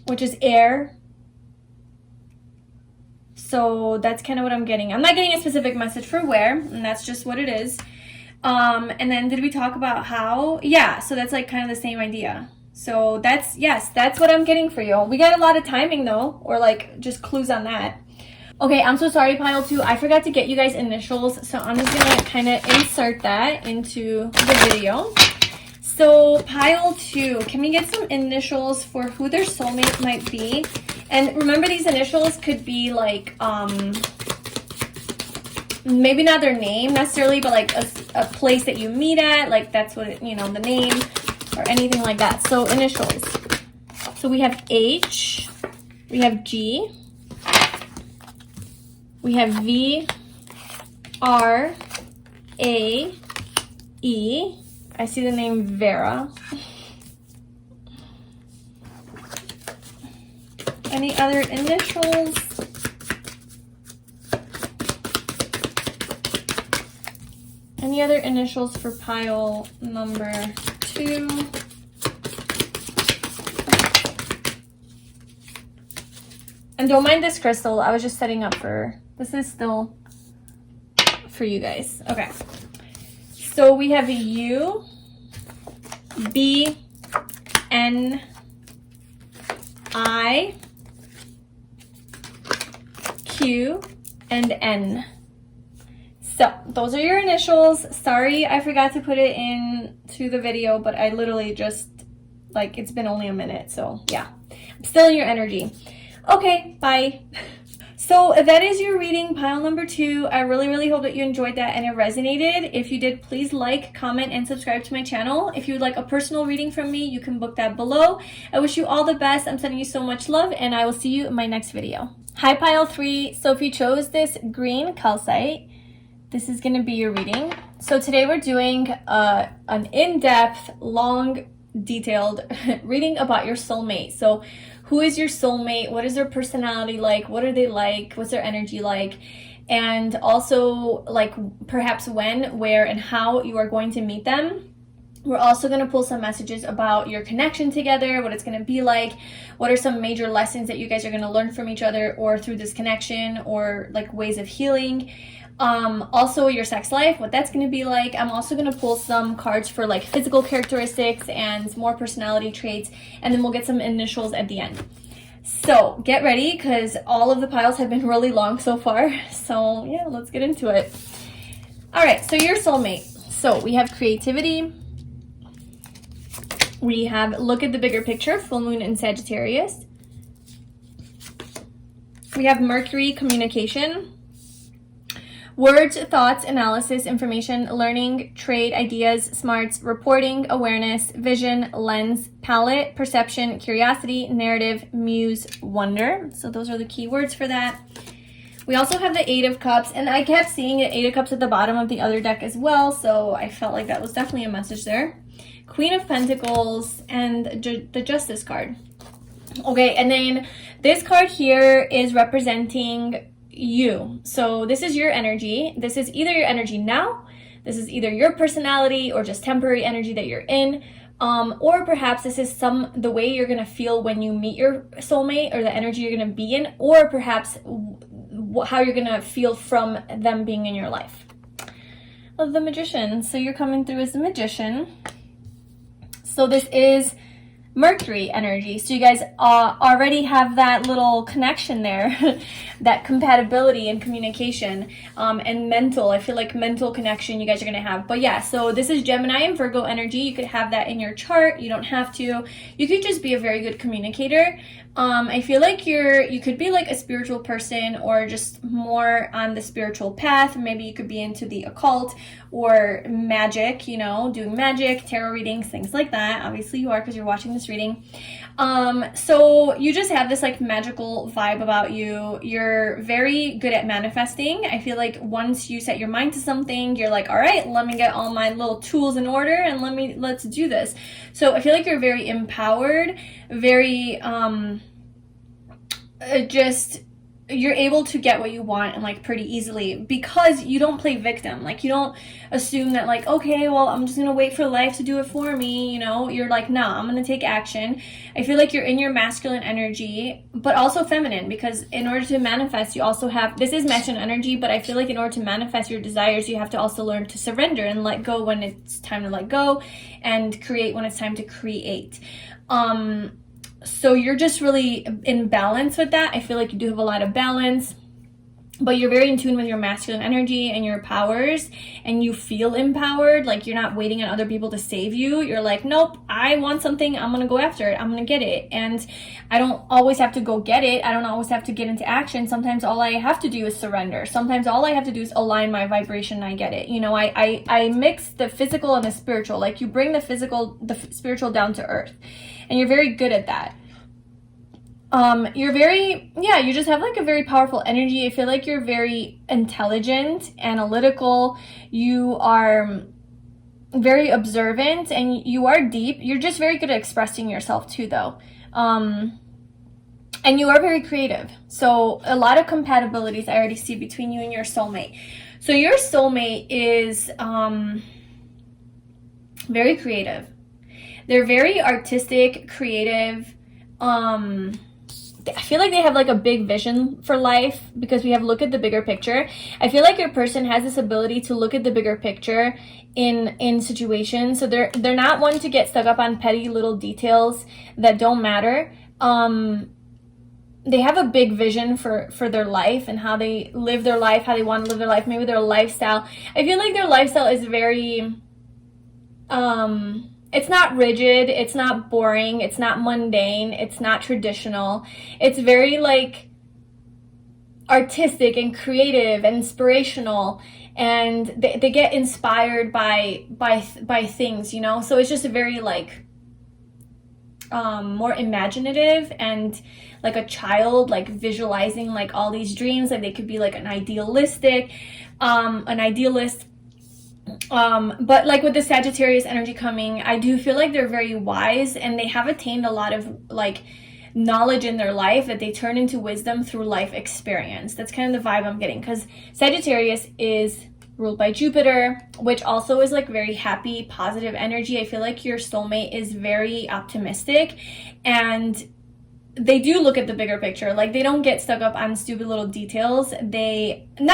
which is air. So that's kind of what I'm getting. I'm not getting a specific message for where, and that's just what it is. And then did we talk about how? Yeah, so that's like kind of the same idea. So that's, yes, that's what I'm getting for you. We got a lot of timing though, or like just clues on that. Okay, I'm so sorry, pile 2. I forgot to get you guys initials, so I'm just gonna kind of insert that into the video. So pile 2, can we get some initials for who their soulmate might be? And remember, these initials could be like, maybe not their name necessarily, but like a place that you meet at, like that's what it, you know, the name or anything like that. So initials. So we have H, we have G, we have V, R, A, E. I see the name Vera. Any other initials? Any other initials for pile number 2? And don't mind this crystal. I was just setting up for, this is still for you guys. Okay. So we have a U, B, N, I, Q, and N. So those are your initials. Sorry, I forgot to put it into the video, but I literally just, like, it's been only a minute. So yeah, I'm still in your energy. Okay, bye. So that is your reading, pile number 2. I really, really hope that you enjoyed that and it resonated. If you did, please like, comment, and subscribe to my channel. If you would like a personal reading from me, you can book that below. I wish you all the best. I'm sending you so much love, and I will see you in my next video. Hi, pile 3. So if you chose this green calcite, this is going to be your reading. So today we're doing an in-depth, long, detailed reading about your soulmate. So who is your soulmate? What is their personality like? What are they like? What's their energy like? And also, like, perhaps when, where, and how you are going to meet them. We're also going to pull some messages about your connection together, what it's going to be like, what are some major lessons that you guys are going to learn from each other or through this connection, or like ways of healing. Also your sex life, what that's going to be like. I'm also going to pull some cards for like physical characteristics and more personality traits, and then we'll get some initials at the end. So get ready, because all of the piles have been really long so far. So yeah, let's get into it. All right, so your soulmate. So we have creativity. We have look at the bigger picture, full moon in Sagittarius. We have Mercury, communication. Words, thoughts, analysis, information, learning, trade, ideas, smarts, reporting, awareness, vision, lens, palette, perception, curiosity, narrative, muse, wonder. So those are the keywords for that. We also have the 8 of Cups, and I kept seeing the 8 of Cups at the bottom of the other deck as well, so I felt like that was definitely a message there. Queen of Pentacles and the Justice card. Okay, and then this card here is representing you. So this is your energy. This is either your energy now, this is either your personality or just temporary energy that you're in, or perhaps this is the way you're gonna feel when you meet your soulmate, or the energy you're gonna be in, or perhaps how you're gonna feel from them being in your life. Of the Magician. So you're coming through as the Magician. So this is Mercury energy. So you guys already have that little connection there, that compatibility and communication, and mental. I feel like mental connection you guys are going to have. But yeah, so this is Gemini and Virgo energy. You could have that in your chart. You don't have to. You could just be a very good communicator. I feel like you could be like a spiritual person, or just more on the spiritual path. Maybe you could be into the occult or magic, you know, doing magic, tarot readings, things like that. Obviously you are, because you're watching this reading. So you just have this like magical vibe about you. You're very good at manifesting. I feel like once you set your mind to something, you're like, all right, let me get all my little tools in order and let's do this. So I feel like you're very empowered, very you're able to get what you want, and like pretty easily, because you don't play victim. Like, you don't assume that like, okay, well, I'm just gonna wait for life to do it for me, you know. You're like, nah, I'm gonna take action. I feel like you're in your masculine energy, but also feminine, because in order to manifest, you also have, this is masculine energy, but I feel like in order to manifest your desires, you have to also learn to surrender and let go when it's time to let go, and create when it's time to create. So you're just really in balance with that. I feel like you do have a lot of balance, but you're very in tune with your masculine energy and your powers, and you feel empowered. Like, you're not waiting on other people to save you. You're like, nope, I want something, I'm gonna go after it, I'm gonna get it. And I don't always have to go get it. I don't always have to get into action. Sometimes all I have to do is surrender. Sometimes all I have to do is align my vibration and I get it. You know, I mix the physical and the spiritual. Like, you bring the spiritual down to earth, and you're very good at that. You just have like a very powerful energy. I feel like you're very intelligent, analytical. You are very observant, and you are deep. You're just very good at expressing yourself too, though. And you are very creative. So a lot of compatibilities I already see between you and your soulmate. So your soulmate is very creative. They're very artistic, creative. I feel like they have like a big vision for life, because we have look at the bigger picture. I feel like your person has this ability to look at the bigger picture in situations. So they're not one to get stuck up on petty little details that don't matter. They have a big vision for their life and how they live their life, how they want to live their life, maybe their lifestyle. I feel like their lifestyle is very it's not rigid, it's not boring, it's not mundane, it's not traditional. It's very like artistic and creative and inspirational, and they get inspired by things, you know. So it's just a very like more imaginative, and like a child, like visualizing like all these dreams. Like, they could be like an idealist. But like with the Sagittarius energy coming, I do feel like they're very wise, and they have attained a lot of like knowledge in their life that they turn into wisdom through life experience. That's kind of the vibe I'm getting, because Sagittarius is ruled by Jupiter, which also is like very happy, positive energy. I feel like your soulmate is very optimistic, and they do look at the bigger picture. Like, they don't get stuck up on stupid little details. Not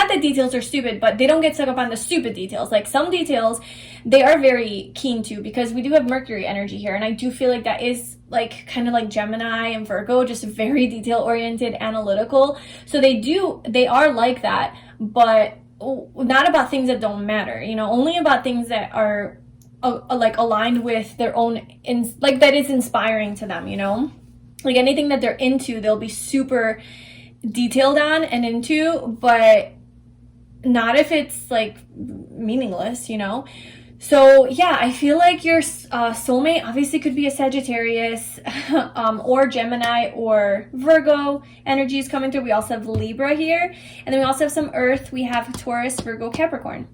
that details are stupid, but they don't get stuck up on the stupid details. Like, some details they are very keen to, because we do have Mercury energy here, and I do feel like that is like kind of like Gemini and Virgo, just very detail oriented, analytical. So they are like that, but not about things that don't matter, you know, only about things that are like aligned with their own like that is inspiring to them, you know. Like, anything that they're into, they'll be super detailed on and into, but not if it's like meaningless, you know. So yeah, I feel like your soulmate obviously could be a Sagittarius or Gemini or Virgo energies coming through. We also have Libra here, and then we also have some Earth. We have Taurus, Virgo, Capricorn.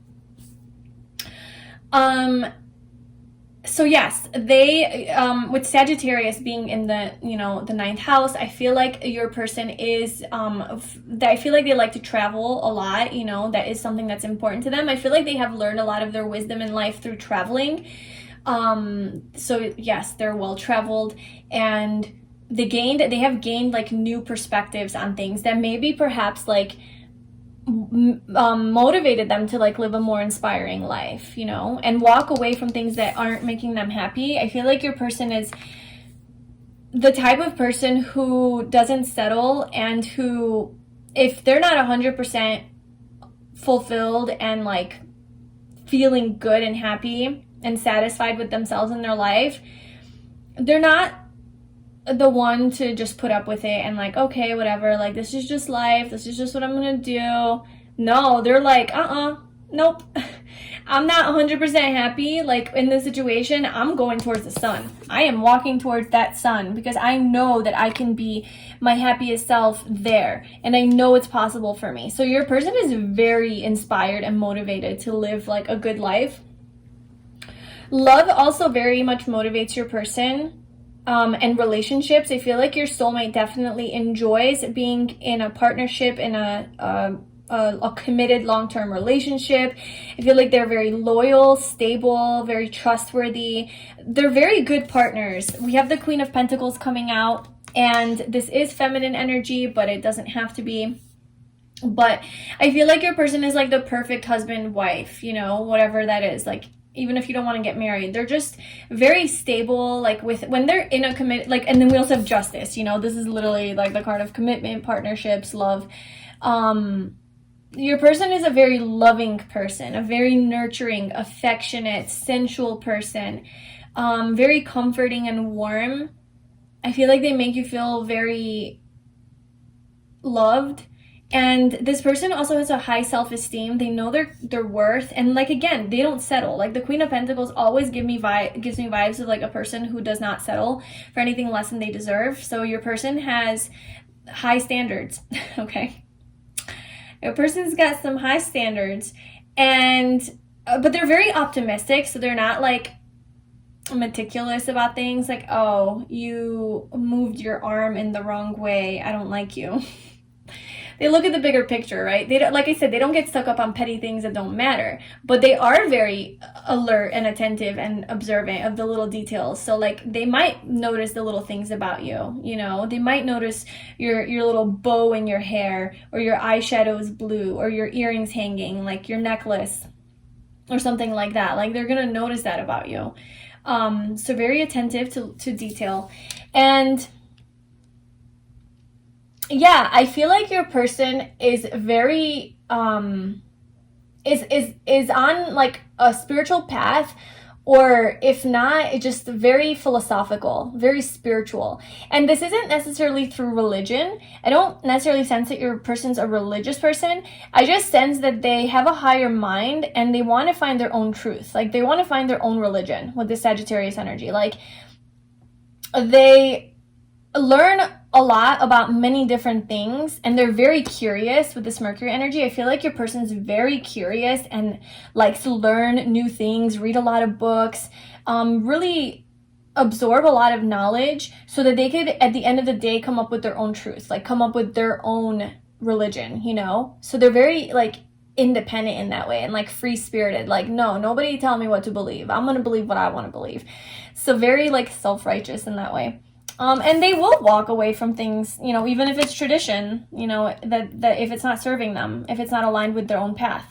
So yes, they with Sagittarius being in the, you know, the 9th house, I feel like your person is I feel like they like to travel a lot, you know. That is something that's important to them. I feel like they have learned a lot of their wisdom in life through traveling. So yes, they're well traveled, and they have gained like new perspectives on things that maybe perhaps like motivated them to like live a more inspiring life, you know, and walk away from things that aren't making them happy. I feel like your person is the type of person who doesn't settle, and who, if they're not 100% fulfilled and like feeling good and happy and satisfied with themselves in their life, they're not the one to just put up with it and like, okay, whatever, like this is just life, this is just what I'm gonna do. No, they're like, nope. I'm not 100% happy like in this situation. I'm going towards the sun. I am walking towards that sun because I know that I can be my happiest self there, and I know it's possible for me. So your person is very inspired and motivated to live like a good life. Love also very much motivates your person. And relationships. I feel like your soulmate definitely enjoys being in a partnership, in a committed long-term relationship. I feel like they're very loyal, stable, very trustworthy. They're very good partners. We have the Queen of Pentacles coming out, and this is feminine energy, but it doesn't have to be. But I feel like your person is like the perfect husband, wife, you know, whatever that is. Like, even if you don't want to get married, they're just very stable, like with when they're in a commit, like, and then we also have Justice, you know, this is literally like the card of commitment, partnerships, love. Your person is a very loving person, a very nurturing, affectionate, sensual person, very comforting and warm. I feel like they make you feel very loved. And this person also has a high self-esteem. They know their worth, and like, again, they don't settle. Like the Queen of Pentacles always gives me vibes of like a person who does not settle for anything less than they deserve. So your person has high standards. Okay, your person's got some high standards, and but they're very optimistic. So they're not like meticulous about things. Like, oh, you moved your arm in the wrong way, I don't like you. They look at the bigger picture, right? They don't, like I said, they don't get stuck up on petty things that don't matter, but they are very alert and attentive and observant of the little details. So like, they might notice the little things about you, you know, they might notice your little bow in your hair, or your eyeshadow is blue, or your earrings hanging, like your necklace or something like that. Like, they're going to notice that about you. So very attentive to detail. And yeah, I feel like your person is very is on like a spiritual path, or if not, it's just very philosophical, very spiritual. And this isn't necessarily through religion. I don't necessarily sense that your person's a religious person. I just sense that they have a higher mind and they want to find their own truth. Like, they want to find their own religion with this Sagittarius energy. Like, they learn a lot about many different things, and they're very curious with this Mercury energy. I feel like your person's very curious and likes to learn new things, read a lot of books, really absorb a lot of knowledge, so that they could, at the end of the day, come up with their own truth, like come up with their own religion, you know? So they're very like independent in that way, and like free-spirited. Like, no, nobody tell me what to believe. I'm gonna believe what I want to believe. So very like self-righteous in that way. And they will walk away from things, you know, even if it's tradition, you know, that if it's not serving them, if it's not aligned with their own path.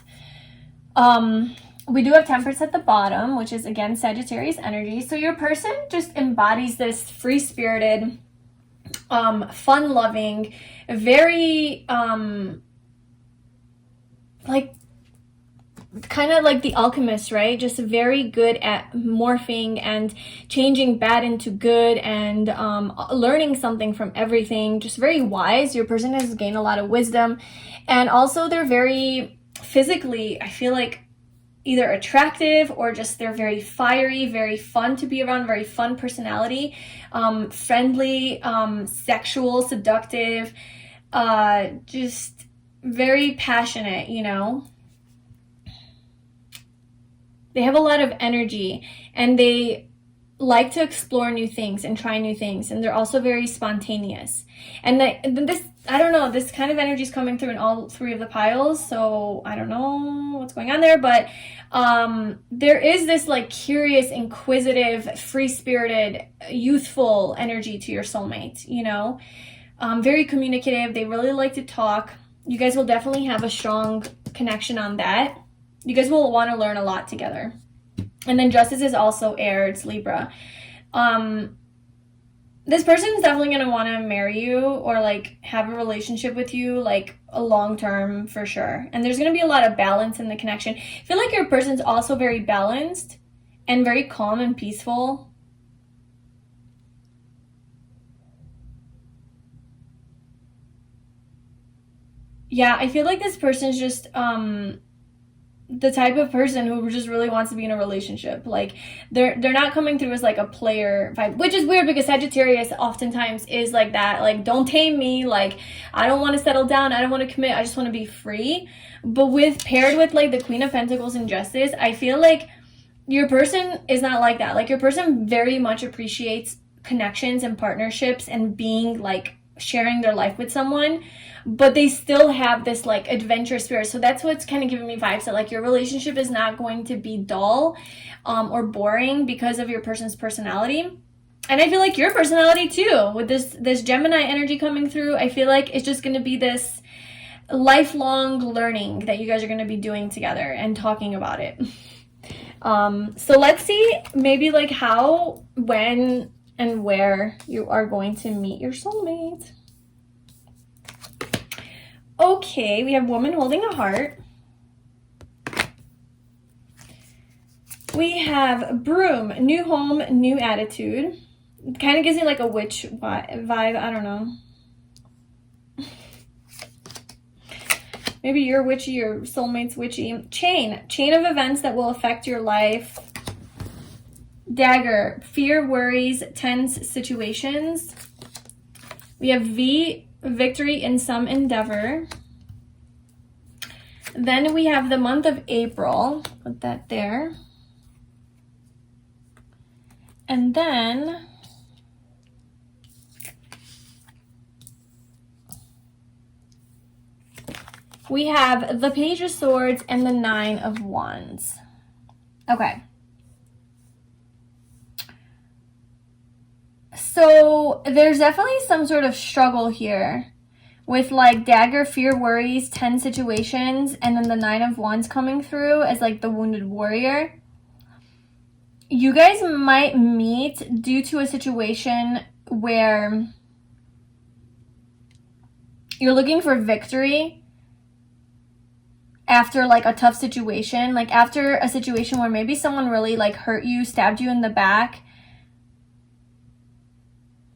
We do have Temperance at the bottom, which is, again, Sagittarius energy. So your person just embodies this free-spirited, fun-loving, very, like, kind of like the alchemist, right? Just very good at morphing and changing bad into good, and learning something from everything. Just very wise. Your person has gained a lot of wisdom, and also they're very physically, I feel like, either attractive, or just they're very fiery, very fun to be around, very fun personality, friendly, sexual, seductive, just very passionate, you know? They have a lot of energy, and they like to explore new things and try new things, and they're also very spontaneous. And this, I don't know, this kind of energy is coming through in all three of the piles, so I don't know what's going on there, but there is this like curious, inquisitive, free-spirited, youthful energy to your soulmate, you know? Very communicative. They really like to talk. You guys will definitely have a strong connection on that. You guys will want to learn a lot together. And then Justice is also air, it's Libra. this person is definitely going to want to marry you or like have a relationship with you, like a long term for sure. And there's going to be a lot of balance in the connection. I feel like your person's also very balanced and very calm and peaceful. Yeah, I feel like this person's just the type of person who just really wants to be in a relationship. Like they're not coming through as like a player vibe, which is weird because Sagittarius oftentimes is like that. Like, don't tame me. Like, I don't want to settle down. I don't want to commit. I just want to be free. But paired with like the Queen of Pentacles and Justice, I feel like your person is not like that. Like your person very much appreciates connections and partnerships and being like sharing their life with someone, but they still have this like adventurous spirit. So that's what's kind of giving me vibes that like your relationship is not going to be dull or boring because of your person's personality. And I feel like your personality too, with this Gemini energy coming through, I feel like it's just going to be this lifelong learning that you guys are going to be doing together and talking about it. So let's see maybe like how, when, and where you are going to meet your soulmate. Okay, we have woman holding a heart. We have broom, new home, new attitude. It kind of gives me like a witch vibe. I don't know. Maybe you're witchy, your soulmate's witchy. Chain of events that will affect your life. Dagger, fear, worries, tense situations. We have V, victory in some endeavor. Then we have the month of April. Put that there. And then we have the Page of Swords and the Nine of Wands. Okay. So there's definitely some sort of struggle here with like dagger, fear, worries, 10 situations, and then the Nine of Wands coming through as like the wounded warrior. You guys might meet due to a situation where you're looking for victory after like a tough situation, like after a situation where maybe someone really like hurt you, stabbed you in the back,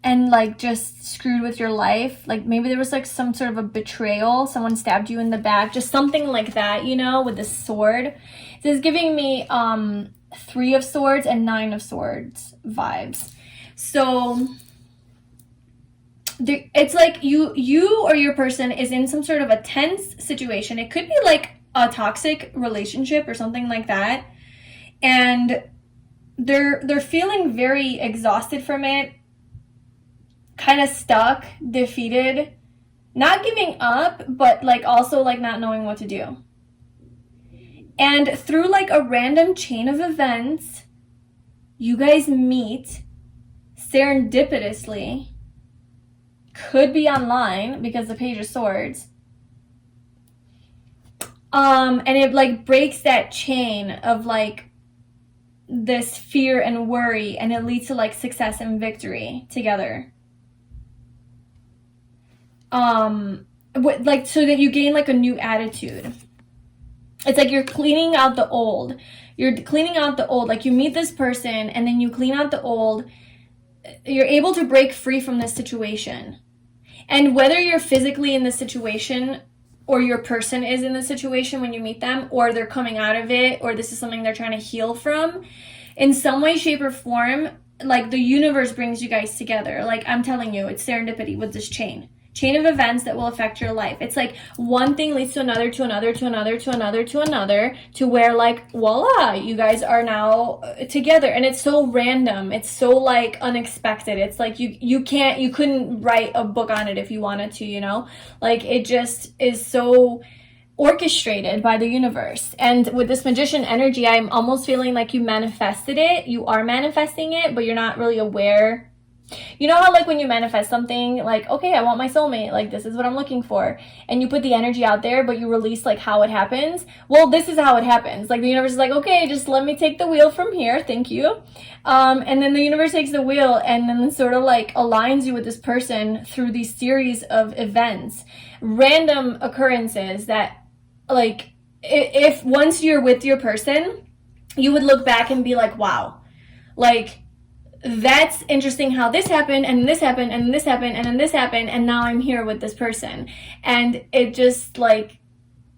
and like just screwed with your life. Like maybe there was like some sort of a betrayal, someone stabbed you in the back, just something like that, you know, with the sword. This is giving me Three of Swords and Nine of Swords vibes. So it's like you or your person is in some sort of a tense situation. It could be like a toxic relationship or something like that, and they're feeling very exhausted from it, kind of stuck, defeated, not giving up, but like also like not knowing what to do. And through like a random chain of events, you guys meet serendipitously. Could be online because the Page of Swords. And it like breaks that chain of like this fear and worry, and it leads to like success and victory together. Like so that you gain like a new attitude. It's like you're cleaning out the old. You're cleaning out the old. Like you meet this person and then you clean out the old. You're able to break free from this situation. And whether you're physically in the situation or your person is in the situation when you meet them, or they're coming out of it, or this is something they're trying to heal from, in some way, shape, or form, like the universe brings you guys together. Like I'm telling you, it's serendipity with this chain of events that will affect your life. It's like one thing leads to another, to another, to another, to another, to another, to where like, voila, you guys are now together. And it's so random. It's so like unexpected. It's like you couldn't write a book on it if you wanted to, you know? Like it just is so orchestrated by the universe. And with this Magician energy, I'm almost feeling like you manifested it. You are manifesting it, but you're not really aware You know how like when you manifest something, like, okay, I want my soulmate, like this is what I'm looking for, and you put the energy out there, but you release like how it happens. Well, this is how it happens. Like the universe is like, okay, just let me take the wheel from here, thank you. And then the universe takes the wheel and then sort of like aligns you with this person through these series of events, random occurrences that, like, if once you're with your person, you would look back and be like, wow, like, that's interesting how this happened and this happened and this happened and then this happened and now I'm here with this person. And it just like,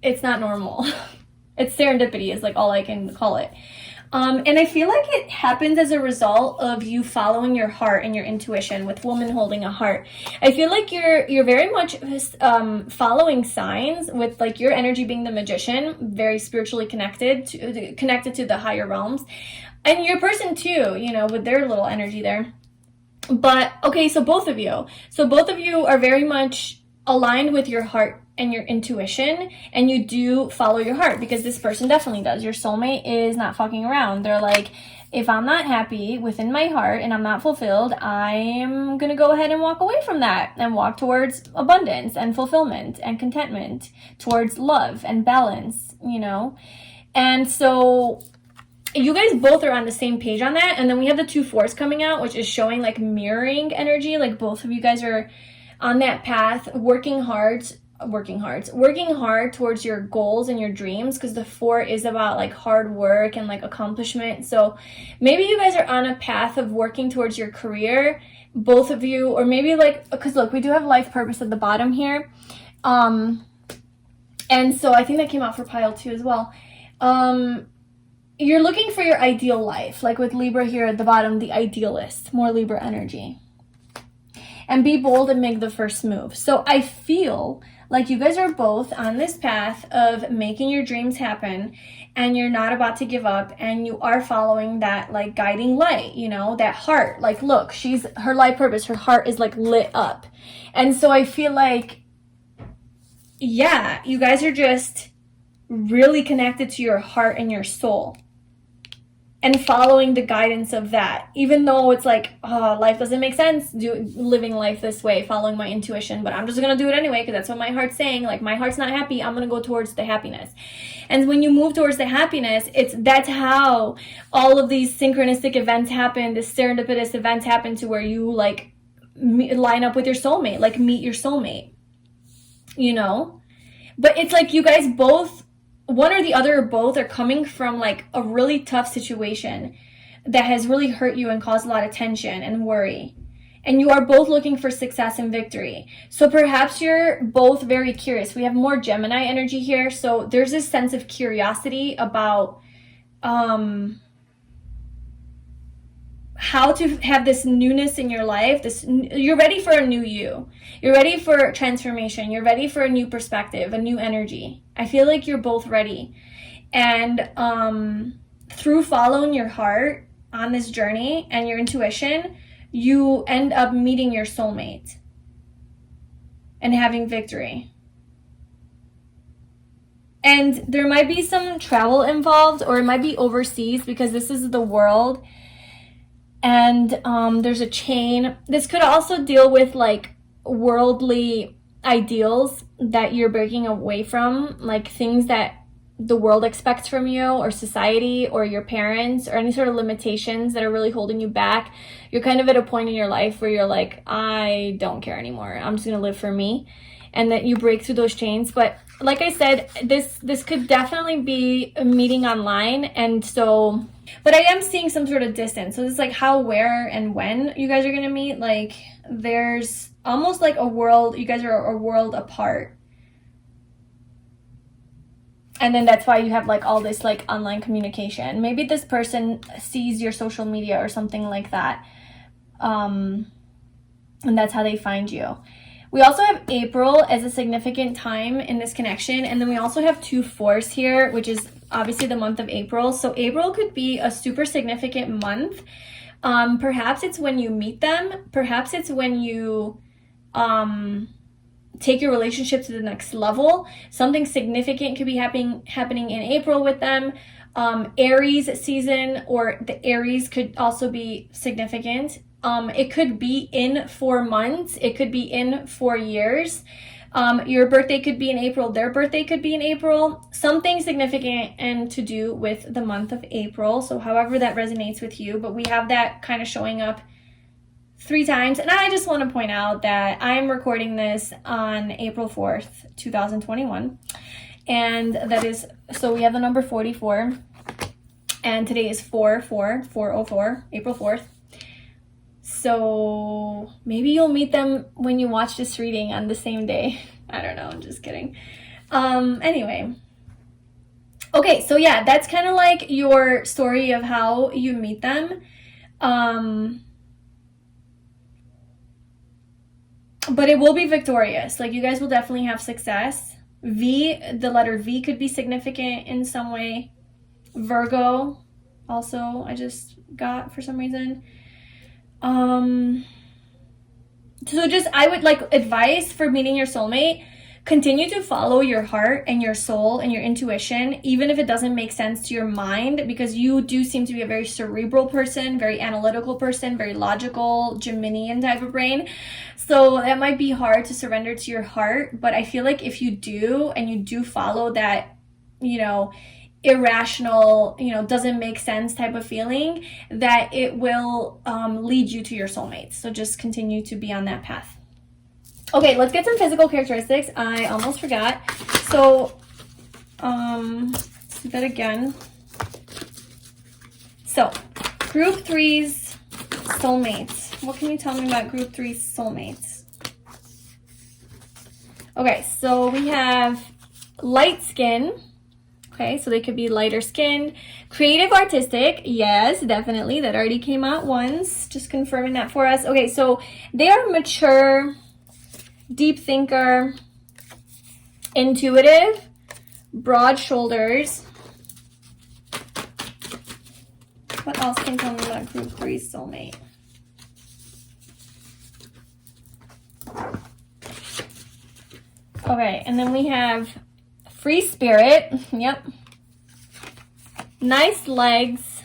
it's not normal. It's serendipity is like all I can call it. And I feel like it happens as a result of you following your heart and your intuition, with woman holding a heart. I feel like you're very much following signs, with like your energy being the magician, very spiritually connected to the higher realms. And your person too, you know, with their little energy there. But okay, so both of you are very much aligned with your heart and your intuition, and you do follow your heart, because this person definitely does. Your soulmate is not fucking around. They're like, if I'm not happy within my heart and I'm not fulfilled, I'm gonna go ahead and walk away from that and walk towards abundance and fulfillment and contentment, towards love and balance, you know. And so you guys both are on the same page on that. And then we have the 2-4s coming out, which is showing like mirroring energy. Like both of you guys are on that path, working hard towards your goals and your dreams, because the 4 is about like hard work and like accomplishment. So maybe you guys are on a path of working towards your career, both of you, or maybe like, because look, we do have life purpose at the bottom here. And so I think that came out for pile 2 as well. You're looking for your ideal life, like with Libra here at the bottom, the idealist, more Libra energy. And be bold and make the first move. So I feel like you guys are both on this path of making your dreams happen, and you're not about to give up, and you are following that like guiding light, you know, that heart. Like, look, her life purpose, her heart is like lit up. And so I feel like, yeah, you guys are just really connected to your heart and your soul, and following the guidance of that, even though it's like, oh, life doesn't make sense living life this way, following my intuition, but I'm just gonna do it anyway because that's what my heart's saying. Like, my heart's not happy, I'm gonna go towards the happiness. And when you move towards the happiness, that's how all of these synchronistic events happen, this serendipitous events happen, to where you like line up with your soulmate, like meet your soulmate, you know. But it's like you guys both, one or the other or both, are coming from like a really tough situation that has really hurt you and caused a lot of tension and worry. And you are both looking for success and victory. So perhaps you're both very curious. We have more Gemini energy here. So there's this sense of curiosity about how to have this newness in your life. You're ready for a new you. You're ready for transformation. You're ready for a new perspective, a new energy. I feel like you're both ready. And through following your heart on this journey and your intuition, you end up meeting your soulmate and having victory. And there might be some travel involved, or it might be overseas, because this is the world. And there's a chain. This could also deal with like worldly ideals that you're breaking away from, like things that the world expects from you, or society, or your parents, or any sort of limitations that are really holding you back. You're kind of at a point in your life where you're like, I don't care anymore. I'm just gonna live for me. And that you break through those chains. But like I said, this could definitely be a meeting online. And so, but I am seeing some sort of distance. So it's like how, where, and when you guys are gonna meet. Like there's almost like a world, you guys are a world apart. And then that's why you have like all this like online communication. Maybe this person sees your social media or something like that. And that's how they find you. We also have April as a significant time in this connection. And then we also have 2-4s here, which is obviously the month of April. So April could be a super significant month. Perhaps it's when you meet them. Perhaps it's when you take your relationship to the next level. Something significant could be happening in April with them. Aries season, or the Aries could also be significant. It could be in 4 months. It could be in 4 years. Your birthday could be in April. Their birthday could be in April. Something significant and to do with the month of April. So however that resonates with you. But we have that kind of showing up 3 times. And I just want to point out that I'm recording this on April 4th, 2021. And that is, so we have the number 44. And today is 4/4/404, April 4th. So maybe you'll meet them when you watch this reading on the same day. I don't know, I'm just kidding. Anyway. Okay, so yeah, that's kind of like your story of how you meet them. But it will be victorious. Like, you guys will definitely have success. The letter V could be significant in some way. Virgo, also, I just got for some reason. So just, I would like advice for meeting your soulmate. Continue to follow your heart and your soul and your intuition, even if it doesn't make sense to your mind, because you do seem to be a very cerebral person, very analytical person, very logical, Geminian type of brain. So that might be hard to surrender to your heart. But I feel like if you do, and you do follow that, you know, irrational, you know, doesn't make sense type of feeling, that it will lead you to your soulmates. So just continue to be on that path. Okay, let's get some physical characteristics. I almost forgot. So let's do that again. So group 3's soulmates. What can you tell me about group 3's soulmates? Okay, so we have light skin. Okay, so they could be lighter skinned. Creative, artistic. Yes, definitely. That already came out once. Just confirming that for us. Okay, so they are mature, deep thinker, intuitive, broad shoulders. What else can you tell me about group 3's soulmate? Okay, and then we have free spirit. Yep. Nice legs.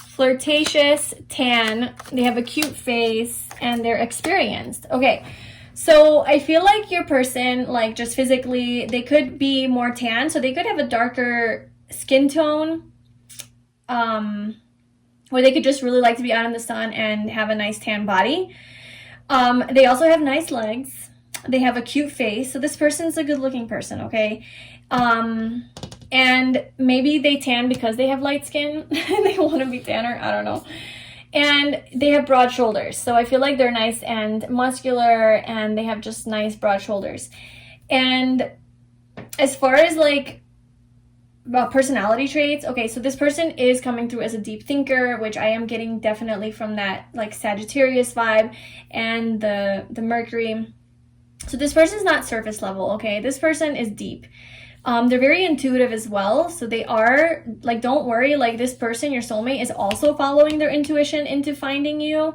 Flirtatious, tan. They have a cute face and they're experienced. Okay. So I feel like your person, like just physically, they could be more tan. So they could have a darker skin tone. Or they could just really like to be out in the sun and have a nice tan body. They also have nice legs. They have a cute face. So this person's a good looking person, okay? And maybe they tan because they have light skin. They want to be tanner. I don't know. And they have broad shoulders. So I feel like they're nice and muscular and they have just nice broad shoulders. And as far as like personality traits, okay, so this person is coming through as a deep thinker, which I am getting definitely from that like Sagittarius vibe and the Mercury. So this person's not surface level, okay? This person is deep. They're very intuitive as well. So they are, like, don't worry, like this person, your soulmate, is also following their intuition into finding you.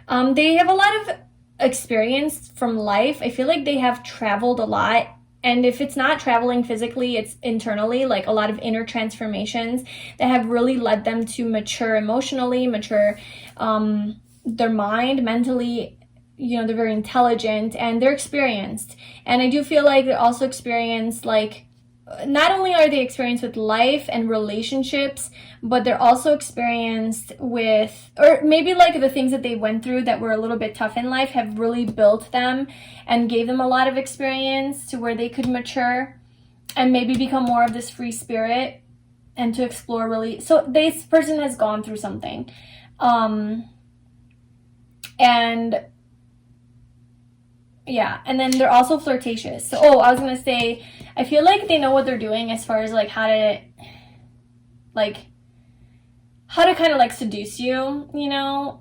They have a lot of experience from life. I feel like they have traveled a lot. And if it's not traveling physically, it's internally, like a lot of inner transformations that have really led them to mature emotionally, mature their mind, mentally. You know, they're very intelligent and they're experienced. And I do feel like they're also experienced, like, not only are they experienced with life and relationships, but they're also experienced with, or maybe like the things that they went through that were a little bit tough in life have really built them and gave them a lot of experience to where they could mature and maybe become more of this free spirit and to explore really. So this person has gone through something. And yeah, and then they're also flirtatious. So, I was gonna say, I feel like they know what they're doing as far as like how to kind of like seduce you, you know.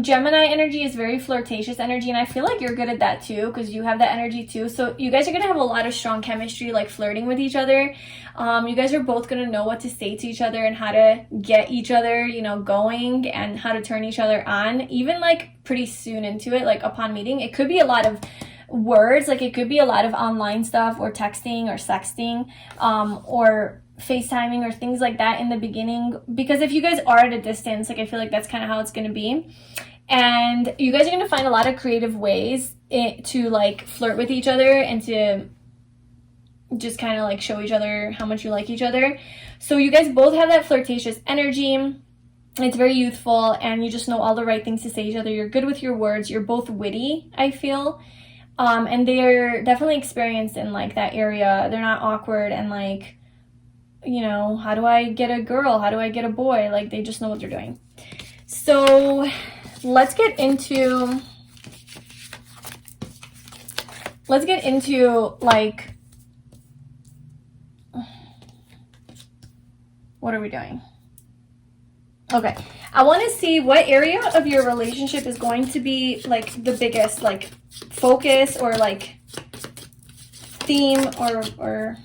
Gemini energy is very flirtatious energy, and I feel like you're good at that too because you have that energy too. So you guys are gonna have a lot of strong chemistry, like flirting with each other. You guys are both gonna know what to say to each other and how to get each other, you know, going and how to turn each other on, even like pretty soon into it, like upon meeting. It could be a lot of words, like it could be a lot of online stuff or texting or sexting, or FaceTiming or things like that in the beginning, because if you guys are at a distance, like I feel like that's kind of how it's going to be. And you guys are going to find a lot of creative ways to like flirt with each other and to just kind of like show each other how much you like each other. So you guys both have that flirtatious energy. It's very youthful, and you just know all the right things to say to each other. You're good with your words. You're both witty, I feel. And they're definitely experienced in like that area. They're not awkward and like, you know, how do I get a girl? How do I get a boy? Like, they just know what they're doing. So let's get into like, what are we doing? Okay, I want to see what area of your relationship is going to be like the biggest like focus or like theme, or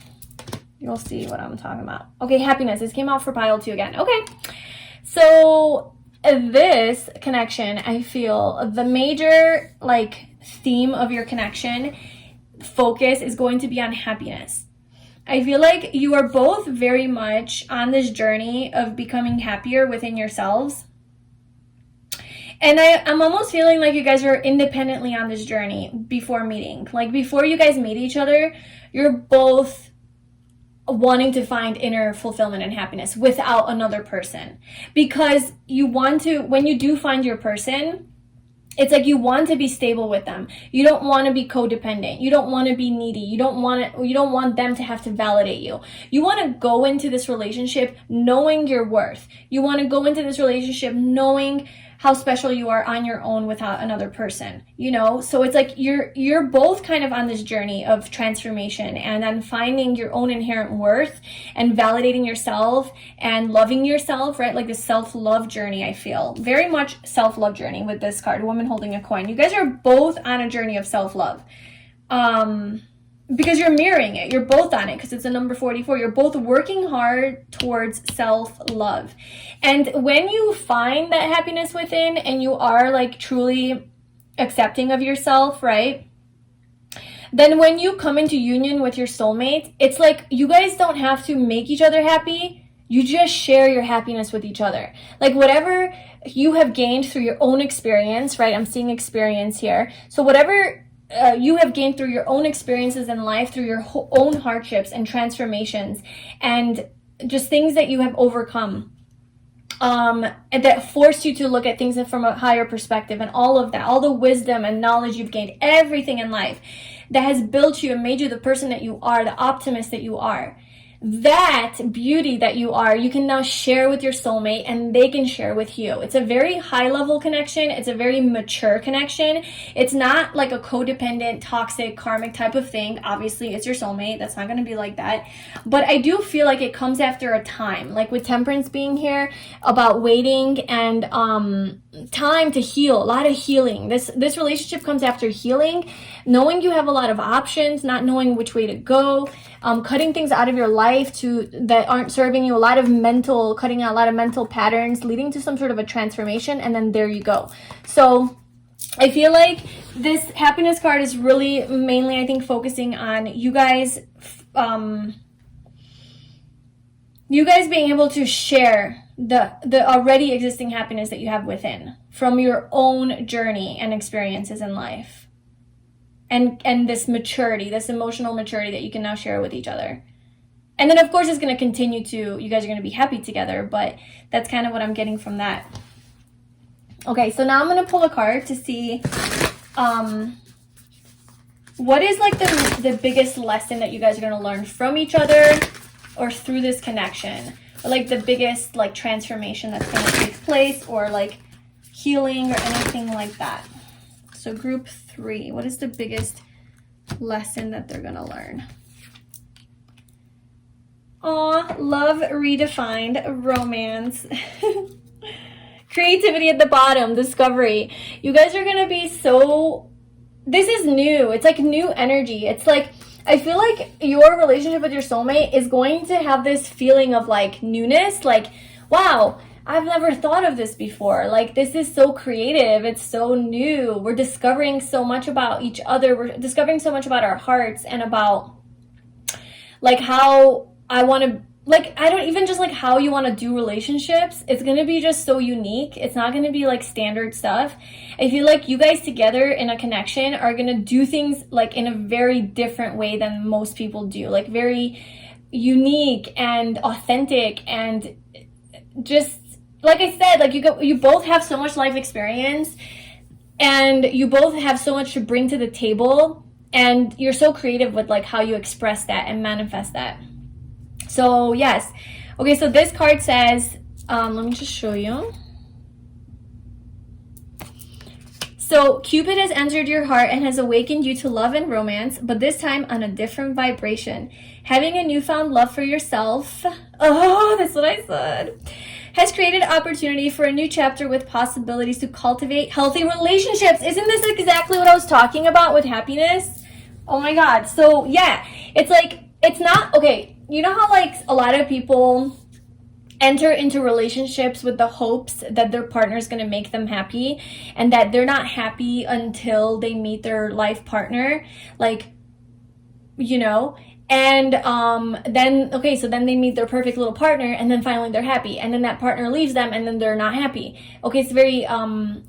you'll see what I'm talking about. Okay, happiness. This came out for pile 2 again. Okay, so this connection, I feel the major like theme of your connection focus is going to be on happiness. I feel like you are both very much on this journey of becoming happier within yourselves. And I'm almost feeling like you guys are independently on this journey before meeting. Like before you guys meet each other, you're both wanting to find inner fulfillment and happiness without another person. Because you want to, when you do find your person, it's like you want to be stable with them. You don't want to be codependent. You don't want to be needy. You don't want them to have to validate you. You want to go into this relationship knowing your worth. You want to go into this relationship knowing how special you are on your own without another person, you know? So it's like you're both kind of on this journey of transformation and then finding your own inherent worth and validating yourself and loving yourself, right? Like this self-love journey, I feel. Very much self-love journey with this card, woman holding a coin. You guys are both on a journey of self-love. Because you're mirroring it. You're both on it because it's a number 44. You're both working hard towards self-love. And when you find that happiness within and you are like truly accepting of yourself, right? Then when you come into union with your soulmate, it's like you guys don't have to make each other happy. You just share your happiness with each other. Like whatever you have gained through your own experience, right? I'm seeing experience here. So whatever you have gained through your own experiences in life, through your own hardships and transformations and just things that you have overcome, and that forced you to look at things from a higher perspective, and all of that, all the wisdom and knowledge you've gained, everything in life that has built you and made you the person that you are, the optimist that you are. That beauty that you are, you can now share with your soulmate and they can share with you. It's a very high level connection. It's a very mature connection. It's not like a codependent, toxic, karmic type of thing. Obviously, it's your soulmate. That's not going to be like that. But I do feel like it comes after a time, like with Temperance being here, about waiting and time to heal, a lot of healing. This relationship comes after healing, knowing you have a lot of options, not knowing which way to go, cutting things out of your life that aren't serving you, cutting out a lot of mental patterns, leading to some sort of a transformation, and then there you go. So I feel like this happiness card is really mainly, I think, focusing on you guys being able to share the already existing happiness that you have within from your own journey and experiences in life. And this maturity, this emotional maturity that you can now share with each other. And then, of course, it's going to continue you guys are going to be happy together, but that's kind of what I'm getting from that. Okay, so now I'm going to pull a card to see what is like the biggest lesson that you guys are going to learn from each other or through this connection. Or like the biggest like transformation that's going to take place, or like healing or anything like that. So group 3, what is the biggest lesson that they're going to learn? Aw, love redefined, romance. Creativity at the bottom, discovery. You guys are going to be this is new. It's like new energy. It's like, I feel like your relationship with your soulmate is going to have this feeling of like newness, like, wow, I've never thought of this before. Like, this is so creative. It's so new. We're discovering so much about each other. We're discovering so much about our hearts and about like how I want to like, I don't even just like how you want to do relationships. It's going to be just so unique. It's not going to be like standard stuff. I feel like you guys together in a connection are going to do things like in a very different way than most people do. Like very unique and authentic, and just like I said, like you both have so much life experience, and you both have so much to bring to the table, and you're so creative with like how you express that and manifest that. So yes. Okay, so this card says, let me just show you. So Cupid has entered your heart and has awakened you to love and romance, but this time on a different vibration. Having a newfound love for yourself, oh, that's what I said, has created opportunity for a new chapter with possibilities to cultivate healthy relationships. Isn't this exactly what I was talking about with happiness? Oh my God. So yeah, it's like, it's not, okay, you know how like a lot of people enter into relationships with the hopes that their partner is going to make them happy, and that they're not happy until they meet their life partner, like, you know, and then, okay, so then they meet their perfect little partner, and then finally they're happy, and then that partner leaves them, and then they're not happy. Okay, it's very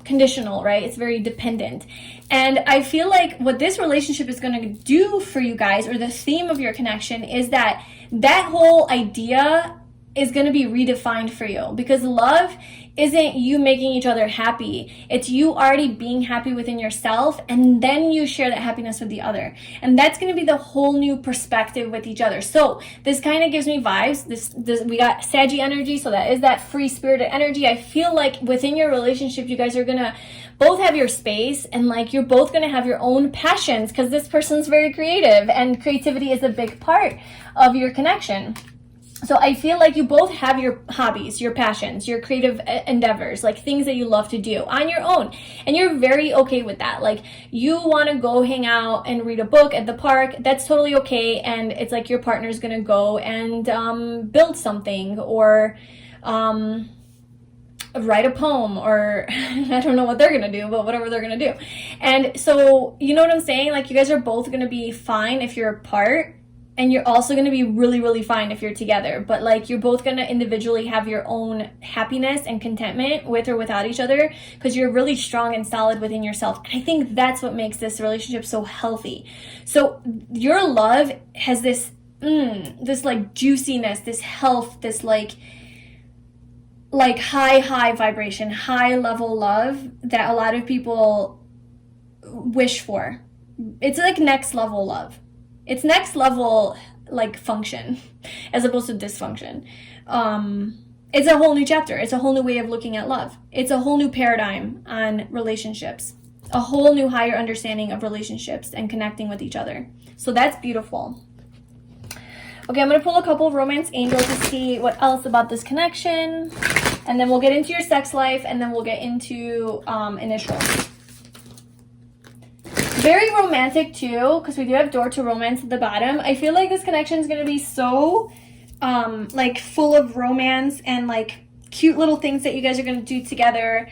conditional, right? It's very dependent. And I feel like what this relationship is going to do for you guys, or the theme of your connection, is that that whole idea is going to be redefined for you, because love isn't you making each other happy. It's you already being happy within yourself, and then you share that happiness with the other. And that's going to be the whole new perspective with each other. So this kind of gives me vibes. This we got Saggy energy, so that is that free spirited energy. I feel like within your relationship, you guys are going to both have your space, and like you're both going to have your own passions, because this person's very creative, and creativity is a big part of your connection. So I feel like you both have your hobbies, your passions, your creative endeavors, like things that you love to do on your own. And you're very okay with that. Like you want to go hang out and read a book at the park. That's totally okay. And it's like your partner's going to go and build something, or write a poem, or I don't know what they're going to do, but whatever they're going to do. And so, you know what I'm saying? Like you guys are both going to be fine if you're apart. And you're also going to be really, really fine if you're together. But like you're both going to individually have your own happiness and contentment with or without each other, because you're really strong and solid within yourself. And I think that's what makes this relationship so healthy. So your love has this like juiciness, this health, this like high vibration, high level love that a lot of people wish for. It's like next level love. It's next level like function as opposed to dysfunction. It's a whole new chapter. It's a whole new way of looking at love. It's a whole new paradigm on relationships, a whole new higher understanding of relationships and connecting with each other. So that's beautiful. Okay, I'm going to pull a couple of romance angels to see what else about this connection. And then we'll get into your sex life, and then we'll get into initials. Very romantic too, because we do have door to romance at the bottom. I feel like this connection is going to be so like full of romance and like cute little things that you guys are going to do together.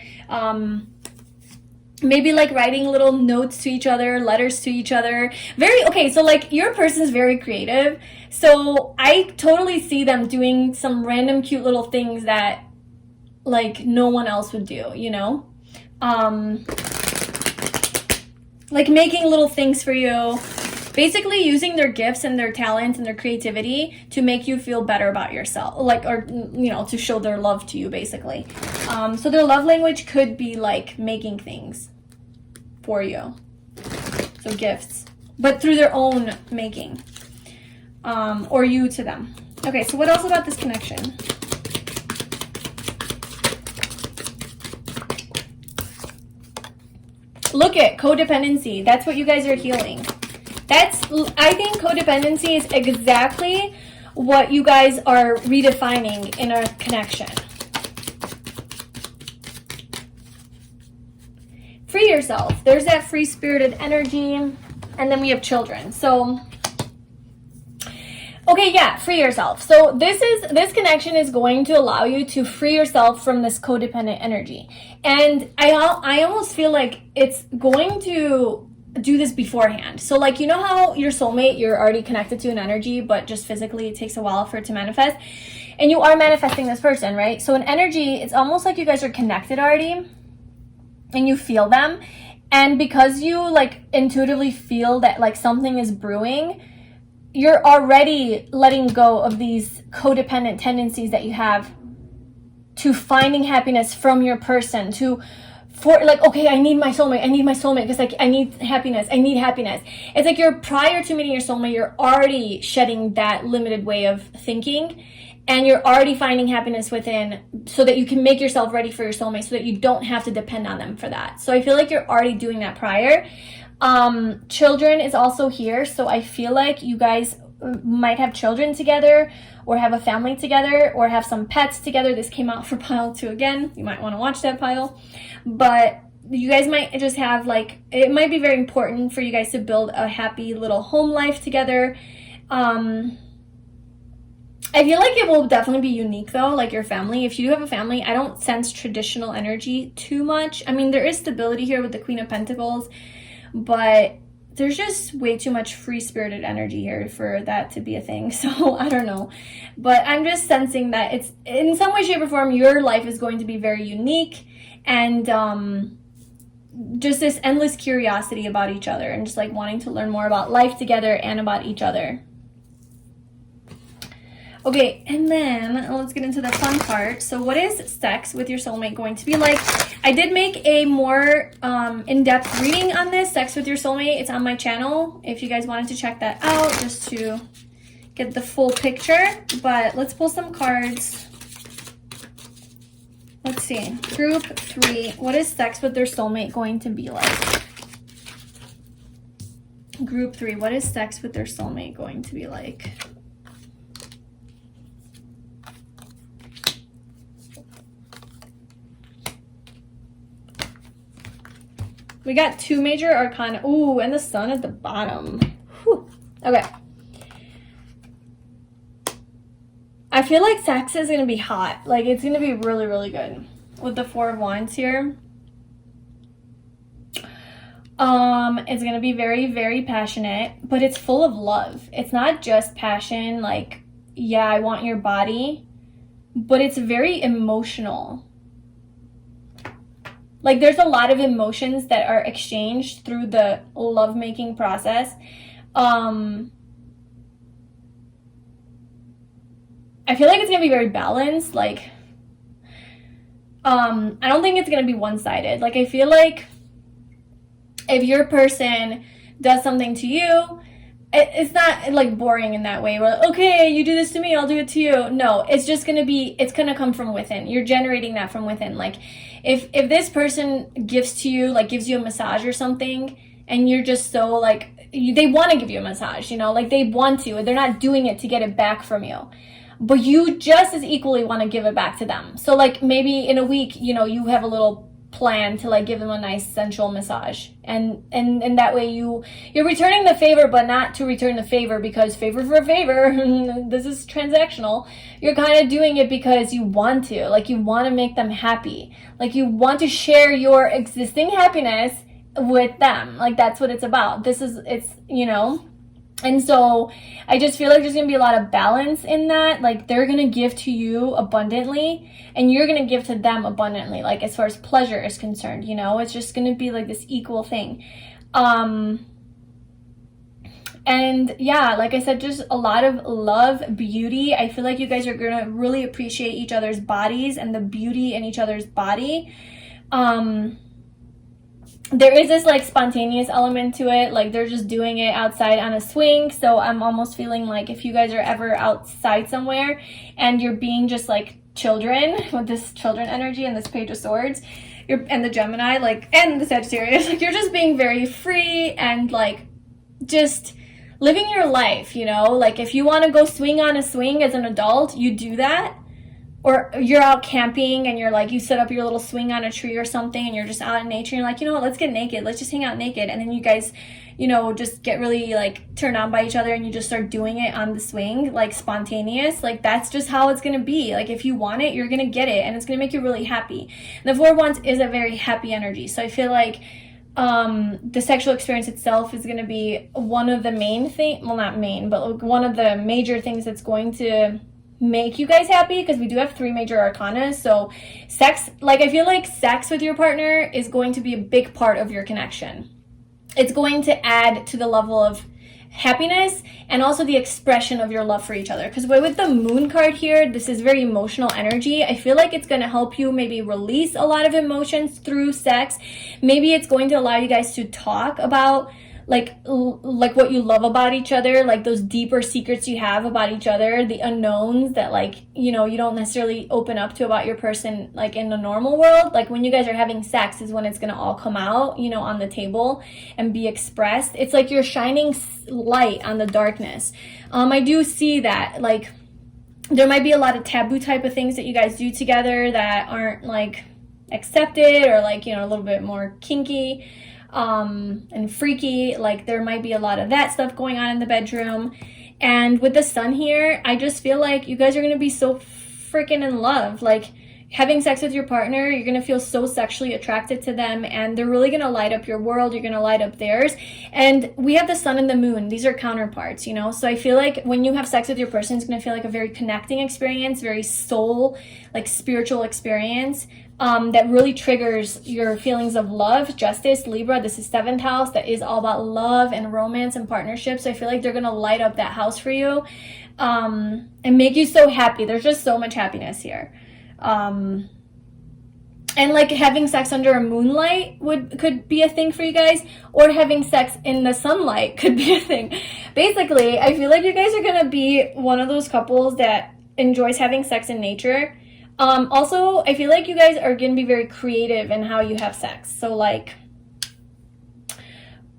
Maybe like writing little notes to each other, letters to each other. Okay, so like your person's very creative. So I totally see them doing some random cute little things that like no one else would do, you know? Like making little things for you, basically using their gifts and their talents and their creativity to make you feel better about yourself, like, or, you know, to show their love to you, basically. So their love language could be like making things for you. So gifts, but through their own making, or you to them. Okay, so what else about this connection? Look at codependency. That's what you guys are healing. I think codependency is exactly what you guys are redefining in a connection. Free yourself. There's that free-spirited energy. And then we have children. So, okay, yeah, free yourself. So this connection is going to allow you to free yourself from this codependent energy. And I almost feel like it's going to do this beforehand. So like, you know how your soulmate, you're already connected to an energy, but just physically it takes a while for it to manifest, and you are manifesting this person, right? So in energy, it's almost like you guys are connected already and you feel them. And because you like intuitively feel that like something is brewing, you're already letting go of these codependent tendencies that you have to finding happiness from your person, for like, okay, I need my soulmate because like I need happiness. It's like you're, prior to meeting your soulmate, you're already shedding that limited way of thinking, and you're already finding happiness within, so that you can make yourself ready for your soulmate, so that you don't have to depend on them for that. So I feel like you're already doing that prior. Children is also here, so I feel like you guys might have children together, or have a family together, or have some pets together. This came out for pile 2 again. You might want to watch that pile. But you guys might just have like, it might be very important for you guys to build a happy little home life together. I feel like it will definitely be unique though, like your family. If you have a family, I don't sense traditional energy too much. I mean, there is stability here with the Queen of Pentacles, but there's just way too much free-spirited energy here for that to be a thing. So I don't know, but I'm just sensing that it's, in some way, shape, or form, your life is going to be very unique, and just this endless curiosity about each other, and just like wanting to learn more about life together and about each other. Okay, and then let's get into the fun part. So what is sex with your soulmate going to be like? I did make a more in-depth reading on this, sex with your soulmate. It's on my channel if you guys wanted to check that out, just to get the full picture. But let's pull some cards. Let's see. Group 3. What is sex with their soulmate going to be like? Group 3. What is sex with their soulmate going to be like? We got 2 major arcana. Ooh, and the sun at the bottom. Whew. Okay. I feel like sex is going to be hot. Like, it's going to be really, really good. With the 4 of Wands here. It's going to be very, very passionate. But it's full of love. It's not just passion, like, yeah, I want your body. But it's very emotional. Like, there's a lot of emotions that are exchanged through the lovemaking process. I feel like it's going to be very balanced. Like, I don't think it's going to be one-sided. Like, I feel like if your person does something to you, it's not, like, boring in that way. Where, okay, you do this to me, I'll do it to you. No, it's just going to be, it's going to come from within. You're generating that from within. Like, if this person gives to you, like, gives you a massage or something, and you're just so, like, they want to give you a massage, you know? Like, they want to. They're not doing it to get it back from you. But you just as equally want to give it back to them. So, like, maybe in a week, you know, you have a little plan to, like, give them a nice sensual massage, and that way you're returning the favor, but not to return the favor because favor for a favor. This is transactional. You're kind of doing it because you want to, like, you want to make them happy, like, you want to share your existing happiness with them. Like, that's what it's about. It's you know. And so I just feel like there's going to be a lot of balance in that. Like, they're going to give to you abundantly, and you're going to give to them abundantly. Like, as far as pleasure is concerned, you know, it's just going to be like this equal thing. And yeah, like I said, just a lot of love, beauty. I feel like you guys are going to really appreciate each other's bodies and the beauty in each other's body. There is this, like, spontaneous element to it. Like, they're just doing it outside on a swing. So I'm almost feeling like if you guys are ever outside somewhere and you're being just like children with this children energy and this Page of Swords, and the Gemini, like, and the Sagittarius, like, you're just being very free and, like, just living your life, you know? Like, if you want to go swing on a swing as an adult, you do that. Or you're out camping and you're like, you set up your little swing on a tree or something and you're just out in nature and you're like, you know what, let's get naked. Let's just hang out naked. And then you guys, you know, just get really, like, turned on by each other and you just start doing it on the swing, like, spontaneous. Like, that's just how it's going to be. Like, if you want it, you're going to get it, and it's going to make you really happy. And the 4 of Wands is a very happy energy. So I feel like the sexual experience itself is going to be one of the main thing, well, not main, but one of the major things that's going to make you guys happy, because we do have 3 major arcana. So sex, like, I feel like sex with your partner is going to be a big part of your connection. It's going to add to the level of happiness and also the expression of your love for each other, because with the moon card here, this is very emotional energy. I feel like it's going to help you maybe release a lot of emotions through sex. Maybe it's going to allow you guys to talk about like what you love about each other, like those deeper secrets you have about each other, the unknowns that, like, you know, you don't necessarily open up to about your person like in the normal world. Like when you guys are having sex is when it's going to all come out, you know, on the table and be expressed. It's like you're shining light on the darkness. I do see that, like, there might be a lot of taboo type of things that you guys do together that aren't like accepted, or like, you know, a little bit more kinky and freaky. Like there might be a lot of that stuff going on in the bedroom. And with the sun here, I just feel like you guys are going to be so freaking in love. Like having sex with your partner, you're going to feel so sexually attracted to them, and they're really going to light up your world. You're going to light up theirs. And we have the sun and the moon. These are counterparts, you know? So I feel like when you have sex with your person, it's going to feel like a very connecting experience, very soul, like spiritual experience. That really triggers your feelings of love. Justice, Libra, this is 7th house. That is all about love and romance and partnerships. So I feel like they're going to light up that house for you and make you so happy. There's just so much happiness here. And like having sex under a moonlight could be a thing for you guys, or having sex in the sunlight could be a thing. Basically, I feel like you guys are going to be one of those couples that enjoys having sex in nature. Also, I feel like you guys are going to be very creative in how you have sex. So like,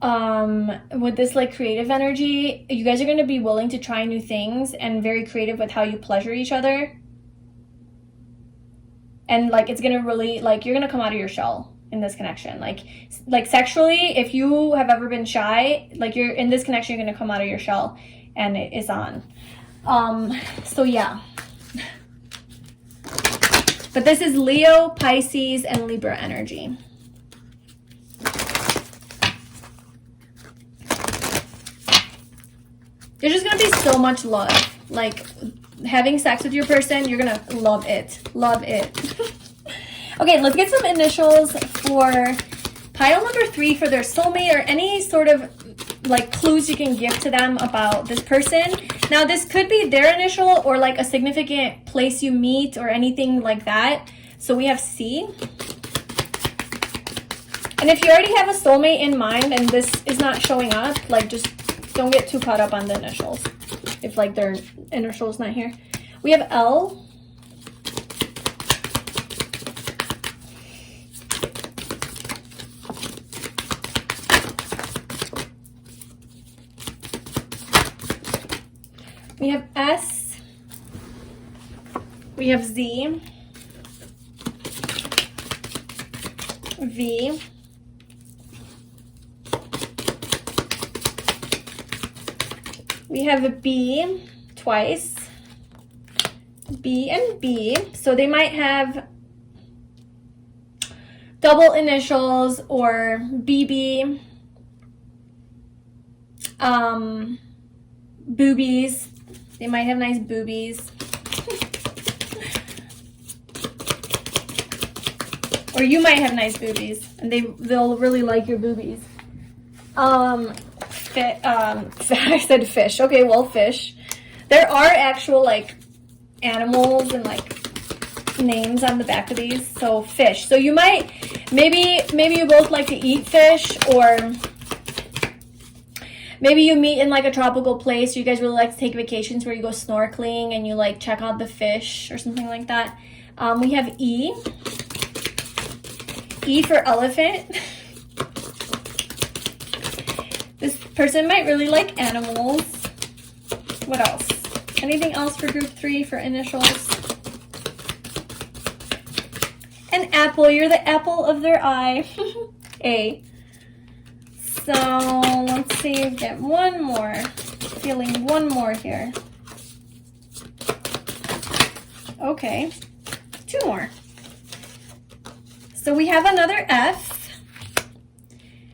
with this like creative energy, you guys are going to be willing to try new things and very creative with how you pleasure each other. And like, it's going to really, like, you're going to come out of your shell in this connection. Like sexually, if you have ever been shy, like you're in this connection, you're going to come out of your shell and it is on. So yeah. But this is Leo, Pisces, and Libra energy. There's just going to be so much love. Like, having sex with your person, you're going to love it. Love it. Okay, let's get some initials for pile number 3 for their soulmate, or any sort of like clues you can give to them about this person. Now this could be their initial, or like a significant place you meet, or anything like that. So we have C. And if you already have a soulmate in mind and this is not showing up, like, just don't get too caught up on the initials if like their initials not here. We have L. We have S, we have Z, V, we have a B twice, B and B, so they might have double initials, or BB, boobies. They might have nice boobies. Or you might have nice boobies, and they'll really like your boobies. I said fish. Okay, well, fish. There are actual like animals and like names on the back of these. So fish. So you might, maybe you both like to eat fish, or maybe you meet in like a tropical place. You guys really like to take vacations where you go snorkeling and you like check out the fish or something like that. We have E. E for elephant. This person might really like animals. What else? Anything else for group 3 for initials? An apple. You're the apple of their eye. A. So let's see, get one more. Feeling one more here. Okay, 2 more. So we have another F,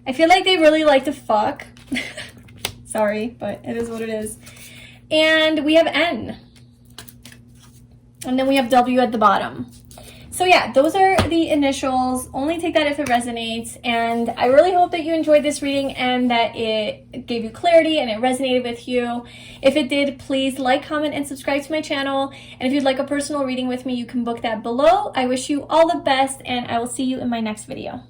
I feel like they really like to fuck. Sorry, but it is what it is. And we have N. And then we have W at the bottom. So yeah, those are the initials. Only take that if it resonates. And I really hope that you enjoyed this reading and that it gave you clarity and it resonated with you. If it did, please like, comment, and subscribe to my channel. And if you'd like a personal reading with me, you can book that below. I wish you all the best, and I will see you in my next video.